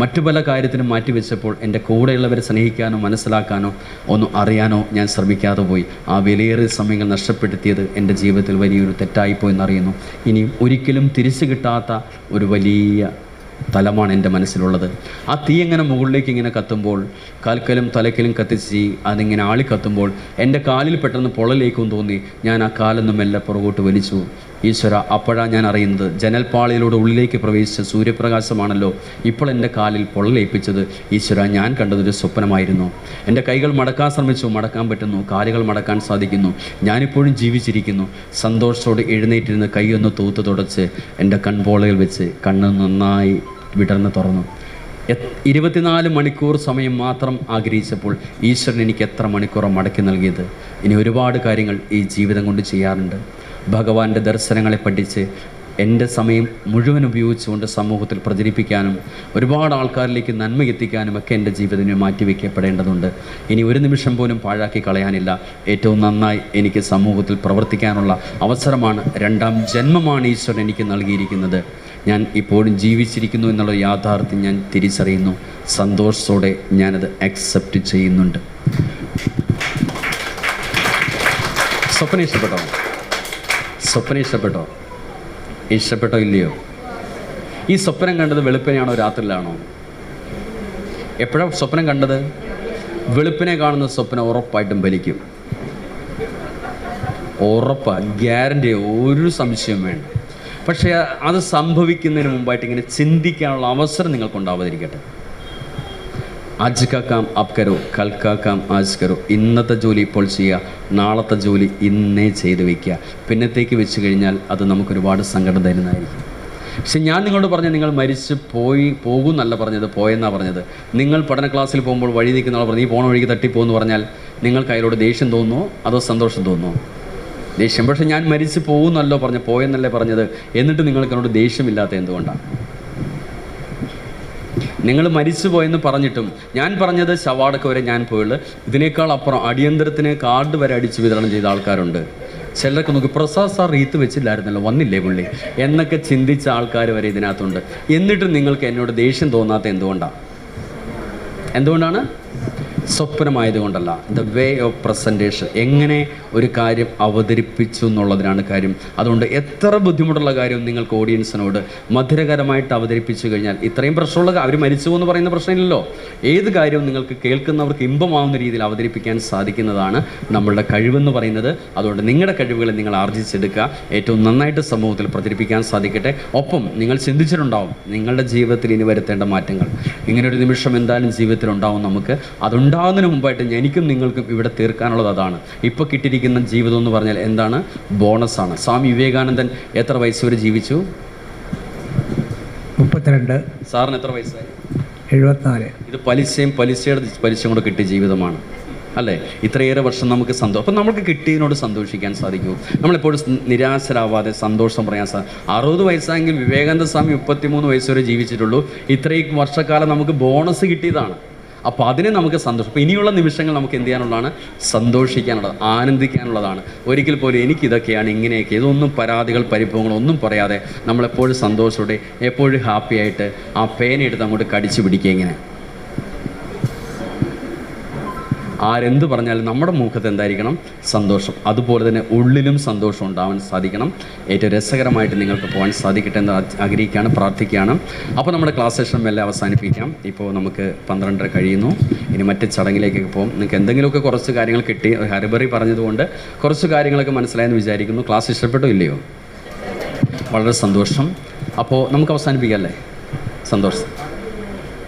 മറ്റു പല കാര്യത്തിനും മാറ്റിവെച്ചപ്പോൾ എൻ്റെ കൂടെയുള്ളവരെ സ്നേഹിക്കാനോ മനസ്സിലാക്കാനോ ഒന്നും അറിയാനോ ഞാൻ ശ്രമിക്കാതെ പോയി. ആ വിലയേറിയ സമയങ്ങൾ നഷ്ടപ്പെടുത്തിയത് എൻ്റെ ജീവിതത്തിൽ വലിയൊരു തെറ്റായിപ്പോയെന്നറിയുന്നു. ഇനിയും ഒരിക്കലും തിരിച്ചു കിട്ടാത്ത ഒരു വലിയ തലമാണ് എൻ്റെ മനസ്സിലുള്ളത്. ആ തീ ഇങ്ങനെ മുകളിലേക്ക് ഇങ്ങനെ കത്തുമ്പോൾ, കാൽക്കലും തലക്കലും കത്തിച്ച് അതിങ്ങനെ ആളിക്കത്തുമ്പോൾ എൻ്റെ കാലിൽ പെട്ടെന്ന് പൊള്ളലേക്കും തോന്നി. ഞാൻ ആ കാലൊന്നും മെല്ലെ പുറകോട്ട് വലിച്ചു. ഈശ്വര, അപ്പോഴാണ് ഞാൻ അറിയുന്നത് ജനൽപ്പാളിയിലൂടെ ഉള്ളിലേക്ക് പ്രവേശിച്ച സൂര്യപ്രകാശമാണല്ലോ ഇപ്പോൾ എൻ്റെ കാലിൽ പൊള്ളലേൽപ്പിച്ചത്. ഈശ്വര, ഞാൻ കണ്ടതൊരു സ്വപ്നമായിരുന്നു. എൻ്റെ കൈകൾ മടക്കാൻ ശ്രമിച്ചു, മടക്കാൻ പറ്റുന്നു. കാലുകൾ മടക്കാൻ സാധിക്കുന്നു. ഞാനിപ്പോഴും ജീവിച്ചിരിക്കുന്നു. സന്തോഷത്തോടെ എഴുന്നേറ്റിരുന്ന് കൈയൊന്ന് തൂത്ത് തുടച്ച് എൻ്റെ കൺപോളയിൽ വെച്ച് കണ്ണ് നന്നായി വിടർന്ന് തുറന്നു. 24 മണിക്കൂർ സമയം മാത്രം ആഗ്രഹിച്ചപ്പോൾ ഈശ്വരൻ എനിക്ക് എത്ര മണിക്കൂറാണ് മടക്കി നൽകിയത്. ഇനി ഒരുപാട് കാര്യങ്ങൾ ഈ ജീവിതം കൊണ്ട് ചെയ്യാറുണ്ട്. ഭഗവാന്റെ ദർശനങ്ങളെ പഠിച്ച് എൻ്റെ സമയം മുഴുവൻ ഉപയോഗിച്ചുകൊണ്ട് സമൂഹത്തിൽ പ്രചരിപ്പിക്കാനും ഒരുപാട് ആൾക്കാരിലേക്ക് നന്മ എത്തിക്കാനും ഒക്കെ എൻ്റെ ജീവിതത്തിന് മാറ്റിവെക്കപ്പെടേണ്ടതുണ്ട്. ഇനി ഒരു നിമിഷം പോലും പാഴാക്കി കളയാനില്ല. ഏറ്റവും നന്നായി എനിക്ക് സമൂഹത്തിൽ പ്രവർത്തിക്കാനുള്ള അവസരമാണ്, 2ാം ജന്മമാണ് ഈശ്വരൻ എനിക്ക് നൽകിയിരിക്കുന്നത്. ഞാൻ ഇപ്പോഴും ജീവിച്ചിരിക്കുന്നു എന്നുള്ള യാഥാർത്ഥ്യം ഞാൻ തിരിച്ചറിയുന്നു. സന്തോഷത്തോടെ ഞാനത് അക്സെപ്റ്റ് ചെയ്യുന്നുണ്ട്. സ്വപ്നം ഇഷ്ടപ്പെട്ടോ? സ്വപ്നം ഇഷ്ടപ്പെട്ടോ? ഇഷ്ടപ്പെട്ടോ ഇല്ലയോ? ഈ സ്വപ്നം കണ്ടത് വെളുപ്പിനെയാണോ രാത്രിയിലാണോ? എപ്പോഴാണ് സ്വപ്നം കണ്ടത്? വെളുപ്പിനെ കാണുന്ന സ്വപ്നം ഉറപ്പായിട്ടും ഫലിക്കും. ഉറപ്പാണ്, ഗ്യാരണ്ടി, ഒരു സംശയം വേണ്ട. പക്ഷേ അത് സംഭവിക്കുന്നതിന് മുമ്പായിട്ട് ഇങ്ങനെ ചിന്തിക്കാനുള്ള അവസരം നിങ്ങൾക്കുണ്ടാവാതിരിക്കട്ടെ. ആജ് കാ കാം അബ് കരോ, കൽ കാ കാം ആജ് കരോ. ഇന്നത്തെ ജോലി ഇപ്പോൾ ചെയ്യുക, നാളത്തെ ജോലി ഇന്നേ ചെയ്ത് വയ്ക്കുക. പിന്നത്തേക്ക് വെച്ച് കഴിഞ്ഞാൽ അത് നമുക്കൊരുപാട് സങ്കടം തരുന്നതായിരിക്കും. പക്ഷെ ഞാൻ നിങ്ങളോട് പറഞ്ഞത് നിങ്ങൾ മരിച്ച് പോകുന്നല്ല പറഞ്ഞത്, പോയെന്നാണ് പറഞ്ഞത്. നിങ്ങൾ പഠന ക്ലാസ്സിൽ പോകുമ്പോൾ വഴി നിൽക്കുന്ന ആൾ പറഞ്ഞു ഈ പോണ വഴിക്ക് തട്ടിപ്പോകുമെന്ന് പറഞ്ഞാൽ നിങ്ങൾക്ക് അയാളോട് ദേഷ്യം തോന്നുമോ അതോ സന്തോഷം തോന്നുമോ? ദേഷ്യം. പക്ഷേ ഞാൻ മരിച്ച് പോകുന്നല്ലോ പറഞ്ഞു, പോയെന്നല്ലേ പറഞ്ഞത്, എന്നിട്ട് നിങ്ങൾക്ക് എന്നോട് ദേഷ്യമില്ലാത്ത എന്തുകൊണ്ടാണ്? നിങ്ങൾ മരിച്ചു പോയെന്ന് പറഞ്ഞിട്ടും ഞാൻ പറഞ്ഞത് ശവാടക്ക വരെ ഞാൻ പോയുള്ളൂ. ഇതിനേക്കാൾ അപ്പുറം അടിയന്തരത്തിന് കാർഡ് വരെ അടിച്ച് വിതരണം ചെയ്ത ആൾക്കാരുണ്ട്. ചിലരൊക്കെ നോക്കി പ്രസാദ് സാർ റീത്ത് വെച്ചില്ലായിരുന്നല്ലോ, വന്നില്ലേ പുള്ളി എന്നൊക്കെ ചിന്തിച്ച ആൾക്കാർ വരെ ഇതിനകത്തുണ്ട്. എന്നിട്ടും നിങ്ങൾക്ക് എന്നോട് ദേഷ്യം തോന്നാത്ത എന്തുകൊണ്ടാണ്? സ്വപ്നമായതുകൊണ്ടല്ല. ദ വേ ഓഫ് പ്രസൻറ്റേഷൻ, എങ്ങനെ ഒരു കാര്യം അവതരിപ്പിച്ചു എന്നുള്ളതിനാണ് കാര്യം. അതുകൊണ്ട് എത്ര ബുദ്ധിമുട്ടുള്ള കാര്യം നിങ്ങൾക്ക് ഓഡിയൻസിനോട് മധുരകരമായിട്ട് അവതരിപ്പിച്ചു കഴിഞ്ഞാൽ ഇത്രയും പ്രശ്നമുള്ള അവർ മരിച്ചു എന്ന് പറയുന്ന പ്രശ്നമില്ലല്ലോ. ഏത് കാര്യവും നിങ്ങൾക്ക് കേൾക്കുന്നവർക്ക് ഇമ്പമാവുന്ന രീതിയിൽ അവതരിപ്പിക്കാൻ സാധിക്കുന്നതാണ് നമ്മളുടെ കഴിവെന്ന് പറയുന്നത്. അതുകൊണ്ട് നിങ്ങളുടെ കഴിവുകളെ നിങ്ങൾ ആർജിച്ചെടുക്കുക, ഏറ്റവും നന്നായിട്ട് സമൂഹത്തിൽ പ്രചരിപ്പിക്കാൻ സാധിക്കട്ടെ. ഒപ്പം നിങ്ങൾ ചിന്തിച്ചിട്ടുണ്ടാവും നിങ്ങളുടെ ജീവിതത്തിൽ ഇനി വരുത്തേണ്ട മാറ്റങ്ങൾ. ഇങ്ങനൊരു നിമിഷം എന്തായാലും ജീവിതത്തിൽ ഉണ്ടാവും നമുക്ക്. ഉണ്ടാകുന്നതിന് മുമ്പായിട്ട് എനിക്കും നിങ്ങൾക്കും ഇവിടെ തീർക്കാനുള്ളത് അതാണ്. ഇപ്പോൾ കിട്ടിയിരിക്കുന്ന ജീവിതം എന്ന് പറഞ്ഞാൽ എന്താണ്? ബോണസാണ്. സ്വാമി വിവേകാനന്ദൻ എത്ര വയസ്സ് വരെ ജീവിച്ചു? 32. സാറിന് എത്ര വയസ്സായി? 74. ഇത് പലിശയും കൂടെ കിട്ടിയ ജീവിതമാണ് അല്ലേ? ഇത്രയേറെ വർഷം നമുക്ക് സന്തോഷം. അപ്പം നമുക്ക് കിട്ടിയതിനോട് സന്തോഷിക്കാൻ സാധിക്കൂ. നമ്മളെപ്പോഴും നിരാശരാവാതെ സന്തോഷം പറയാൻ 60 വയസ്സായെങ്കിൽ വിവേകാനന്ദ സ്വാമി 33 വയസ്സ് വരെ ജീവിച്ചിട്ടുള്ളൂ. ഇത്രയും വർഷക്കാലം നമുക്ക് ബോണസ് കിട്ടിയതാണ്. അപ്പോൾ അതിനെ നമുക്ക് സന്തോഷം. അപ്പോൾ ഇനിയുള്ള നിമിഷങ്ങൾ നമുക്ക് എന്ത് ചെയ്യാനുള്ളതാണ്? സന്തോഷിക്കാനുള്ളത്, ആനന്ദിക്കാനുള്ളതാണ്. ഒരിക്കൽ പോലും എനിക്കിതൊക്കെയാണ്, ഇങ്ങനെയൊക്കെ, ഇതൊന്നും പരാതികൾ പരിഭവങ്ങളൊന്നും പറയാതെ നമ്മളെപ്പോഴും സന്തോഷത്തോടെ എപ്പോഴും ഹാപ്പിയായിട്ട് ആ പേനയെടുത്ത് അങ്ങോട്ട് കടിച്ചു പിടിക്കുക. ഇങ്ങനെ ആരെന്ത് പറഞ്ഞാലും നമ്മുടെ മുഖത്ത് എന്തായിരിക്കണം? സന്തോഷം. അതുപോലെ തന്നെ ഉള്ളിലും സന്തോഷം ഉണ്ടാവാൻ സാധിക്കണം. ഏറ്റവും രസകരമായിട്ട് നിങ്ങൾക്ക് പോകാൻ സാധിക്കട്ടെ എന്ന് ആഗ്രഹിക്കുകയാണ്, പ്രാർത്ഥിക്കുകയാണ്. അപ്പോൾ നമ്മുടെ ക്ലാസ് സെഷൻ എല്ലാം അവസാനിപ്പിക്കാം. ഇപ്പോൾ നമുക്ക് 12:30 കഴിയുന്നു. ഇനി മറ്റ് ചടങ്ങിലേക്കൊക്കെ പോകും. നിങ്ങൾക്ക് എന്തെങ്കിലുമൊക്കെ കുറച്ച് കാര്യങ്ങൾ കിട്ടി, ഹരിബറി പറഞ്ഞതുകൊണ്ട് കുറച്ച് കാര്യങ്ങളൊക്കെ മനസ്സിലായെന്ന് വിചാരിക്കുന്നു. ക്ലാസ് ഇഷ്ടപ്പെട്ടോ ഇല്ലയോ? വളരെ സന്തോഷം. അപ്പോൾ നമുക്ക് അവസാനിപ്പിക്കാം അല്ലേ? സന്തോഷം.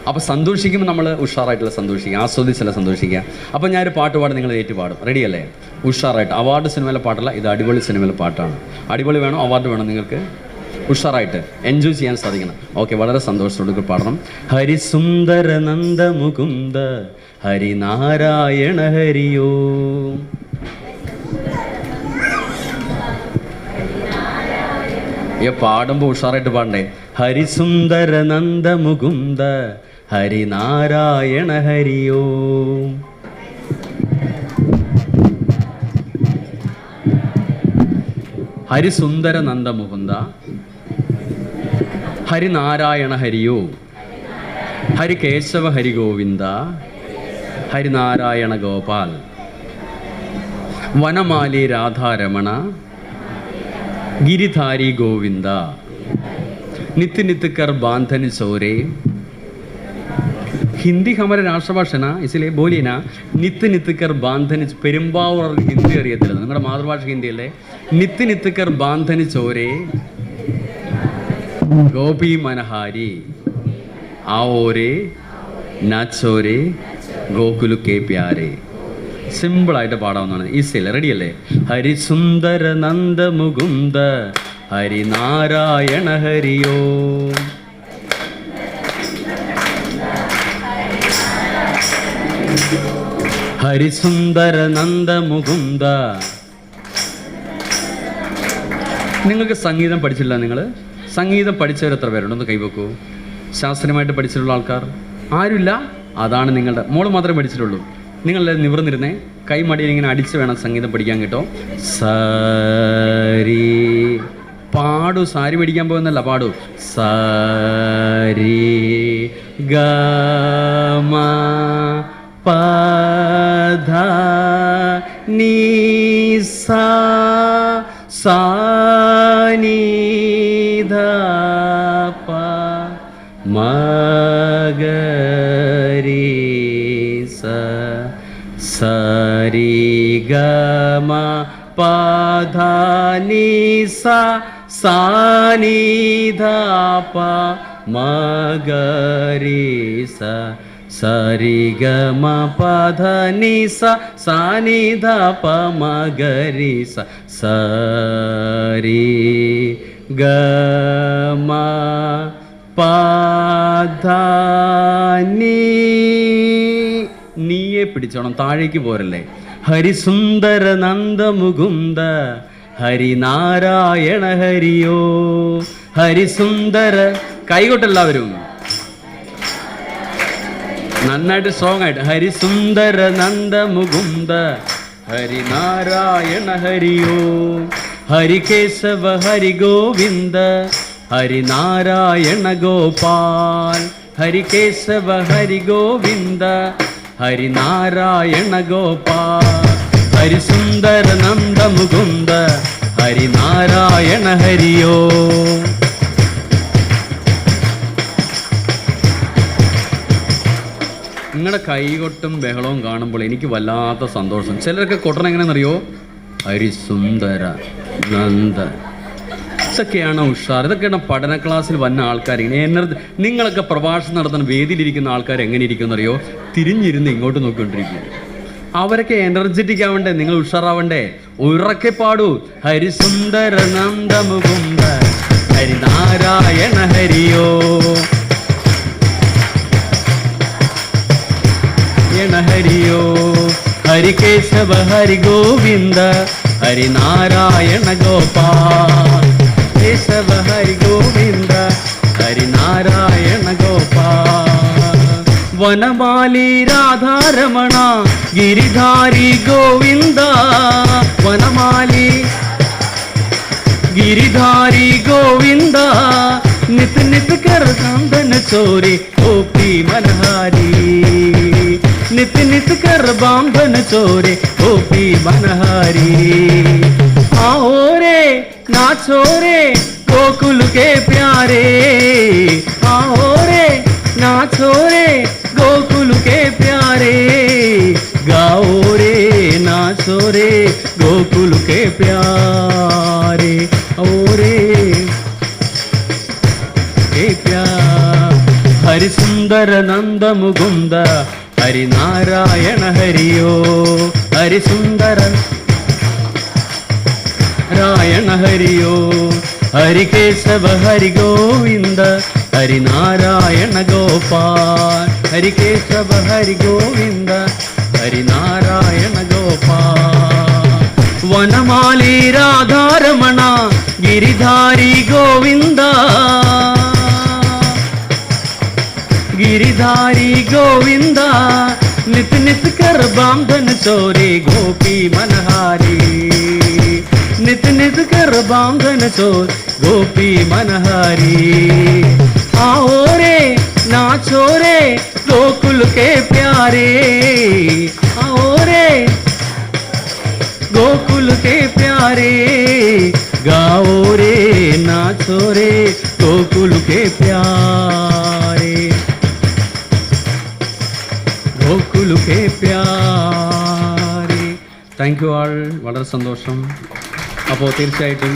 അപ്പോൾ സന്തോഷിക്കുമ്പോൾ നമ്മൾ ഉഷാറായിട്ടുള്ള സന്തോഷിക്കുക, ആസ്വദിച്ചല്ല സന്തോഷിക്കുക. അപ്പോൾ ഞാനൊരു പാട്ട് പാടും, നിങ്ങൾ ഏറ്റുപാടും. റെഡിയല്ലേ? ഉഷാറായിട്ട്. അവാർഡ് സിനിമയിലെ പാട്ടല്ല, ഇത് അടിപൊളി സിനിമയിലെ പാട്ടാണ്. അടിപൊളി വേണോ അവാർഡ് വേണോ നിങ്ങൾക്ക്? ഉഷാറായിട്ട് എൻജോയ് ചെയ്യാൻ സാധിക്കണം. ഓക്കെ, വളരെ സന്തോഷത്തോടെ പാടണം. ഹരിസുന്ദര നന്ദ മുകുന്ദ ഹരിനാരായണ ഹരിയോ. പാടുമ്പോൾ ഉഷാറായിട്ട് പാടണ്ടേ? ഹരിസുന്ദര നന്ദ മുകുന്ദ ഹരിനാരായണ ഹരിയോ. ഹരിസുന്ദര നന്ദ മുകുന്ദ ഹരിനാരായണ ഹരിയോ. ഹരികേശവ ഹരി ഗോവിന്ദ ഹരിനാരായണ ഗോപാൽ. വനമാലി രാധാരമണ गिरिधारी गोविंदा. नित्य नित्य कर बांधन चोरे. हिंदी हमारे राष्ट्रभाषा ना, इसलिए बोलिए ना, नित्य नित्य कर बांधन. പെരുമ്പാവൂർ ഹിന്ദി അറിയത്തില്ല, നിങ്ങളുടെ മാതൃഭാഷ ഹിന്ദിയല്ലേ? നിത്യ നിത്യ കർ ബാന്ധൻ ചോരെ ഗോപി മനഹാരി ആവോരെ നാച്ചോരെ ഗോകുലു കെ പ്യാരെ. സിമ്പിളായിട്ട് പാടാവുന്നതാണ്, ഈസിയല്ലേ? റെഡിയല്ലേ? ഹരിസുന്ദര നന്ദ മുകുന്ദ ഹരിനാരായണ ഹരിയോ. ഹരിസുന്ദര നന്ദ മുകുന്ദ. നിങ്ങൾക്ക് സംഗീതം പഠിച്ചില്ല? നിങ്ങൾ സംഗീതം പഠിച്ചവർ എത്ര പേരുണ്ട്? ഒന്ന് കൈവെക്കൂ. ശാസ്ത്രീയമായിട്ട് പഠിച്ചിട്ടുള്ള ആൾക്കാർ ആരുമില്ല? അതാണ് നിങ്ങളുടെ മോള് മാത്രമേ പഠിച്ചിട്ടുള്ളൂ. നിങ്ങളെല്ലാം നിവർന്നിരുന്നേ, കൈമടിയിൽ ഇങ്ങനെ അടിച്ച് വേണം സംഗീതം പഠിക്കാൻ കേട്ടോ. സാരി പാടു, സാരി മേടിക്കാൻ പോകുന്നല്ല, പാടു. സാരി ഗമ പധ നീ സാ സാ നീ ധ പ മഗരി സ സരി ഗ മ പ ധ നി സ സാനിധാപ മഗരീസ സരിഗമ പധനിസ സാനിധാപ മഗരീസ സരി ഗമ പധനി. നീയെ പിടിച്ചോണം, താഴേക്ക് പോരല്ലേ. ഹരിസുന്ദര നന്ദമുകുന്ദ ഹരിനാരായണ ഹരിയോ. ഹരിസുന്ദര, കൈകൊട്ടെല്ലാവരും നന്നായിട്ട് സ്ട്രോങ് ആയിട്ട്. ഹരിസുന്ദര നന്ദമുകുന്ദ ഹരിനാരായണ ഹരിയോ. ഹരികേശവ ഹരി ഗോവിന്ദ ഹരിനാരായണ ഗോപാൽ. ഹരികേശവ ഹരി ഗോവിന്ദ ഹരിനാരായണ ഗോപാൽ. ഹരിസുന്ദര നന്ദമുകുന്ദ ഹരിനാരായണ ഹരിയോ. നിങ്ങളുടെ കൈകൊട്ടും ബഹളവും കാണുമ്പോൾ എനിക്ക് വല്ലാത്ത സന്തോഷം. ചിലരൊക്കെ കൊട്ടണം എങ്ങനെയെന്നറിയോ? ഹരിസുന്ദര നന്ദ. ഇതൊക്കെയാണ് ഉഷാർ. ഇതൊക്കെയാണ് പഠന ക്ലാസ്സിൽ വന്ന ആൾക്കാർ. ഇങ്ങനെ നിങ്ങളൊക്കെ പ്രഭാഷണം നടത്തുന്ന വേദിയിലിരിക്കുന്ന ആൾക്കാർ എങ്ങനെ ഇരിക്കുമെന്നറിയോ? തിരിഞ്ഞിരുന്ന് ഇങ്ങോട്ട് നോക്കിക്കൊണ്ടിരിക്കുക. അവരൊക്കെ എനർജറ്റിക് ആവണ്ടേ, നിങ്ങൾ ഉഷാറാവണ്ടേ? ഉറക്കെ പാടൂ. ഹരിസുന്ദര നന്ദമുകുന്ദ ഹരിനാരായണ ഹരിയോ. ഹരിയോ. ഹരികേശവ ഹരി ഗോവിന്ദ ഹരിനാരായണ ഗോപാൽ. കേശവ ഹരി ഗോവിന്ദ ഹരിനാരായണ ഗോപാൽ. വനമാലി രാധാരമണ ഗിരിധാരി ഗോവിന്ദ. വനമാലി गिरिधारी गोविंदा नित नित कर कांदन चोरी गोपी मनहारी नित नित कर बांधन चोरे गोपी मनहारी आओ रे नाचो रे गोकुल के प्यारे आओ रे नाचो रे गोकुल के प्यारे गाओ रे नाचो रे गोकुल के प्यारे ओ रे के प्यार हरि सुंदर नंद मुकुंद हरि नारायण हरियो हरि सुंदर नारायण हरियो हरि केशव हरि गोविंद हरि नारायण गोपाल हरि केशव हरि गोविंद हरि नारायण गोपाल वनमाली राधारमण गिरिधारी गोविंद गिरिधारी गोविंद नित नित कर बांधन चोरे गोपी मनहारी नित नित कर बांधन चोर गोपी मनहारी आओ रे नाचो रे गोकुल के प्यारे आओ रे गोकुल के प्यारे गाओ रे नाचो रे गोकुल के प्यारे गोकुल के प्यारे താങ്ക് യു ആൾ വളരെ സന്തോഷം അപ്പോൾ തീർച്ചയായിട്ടും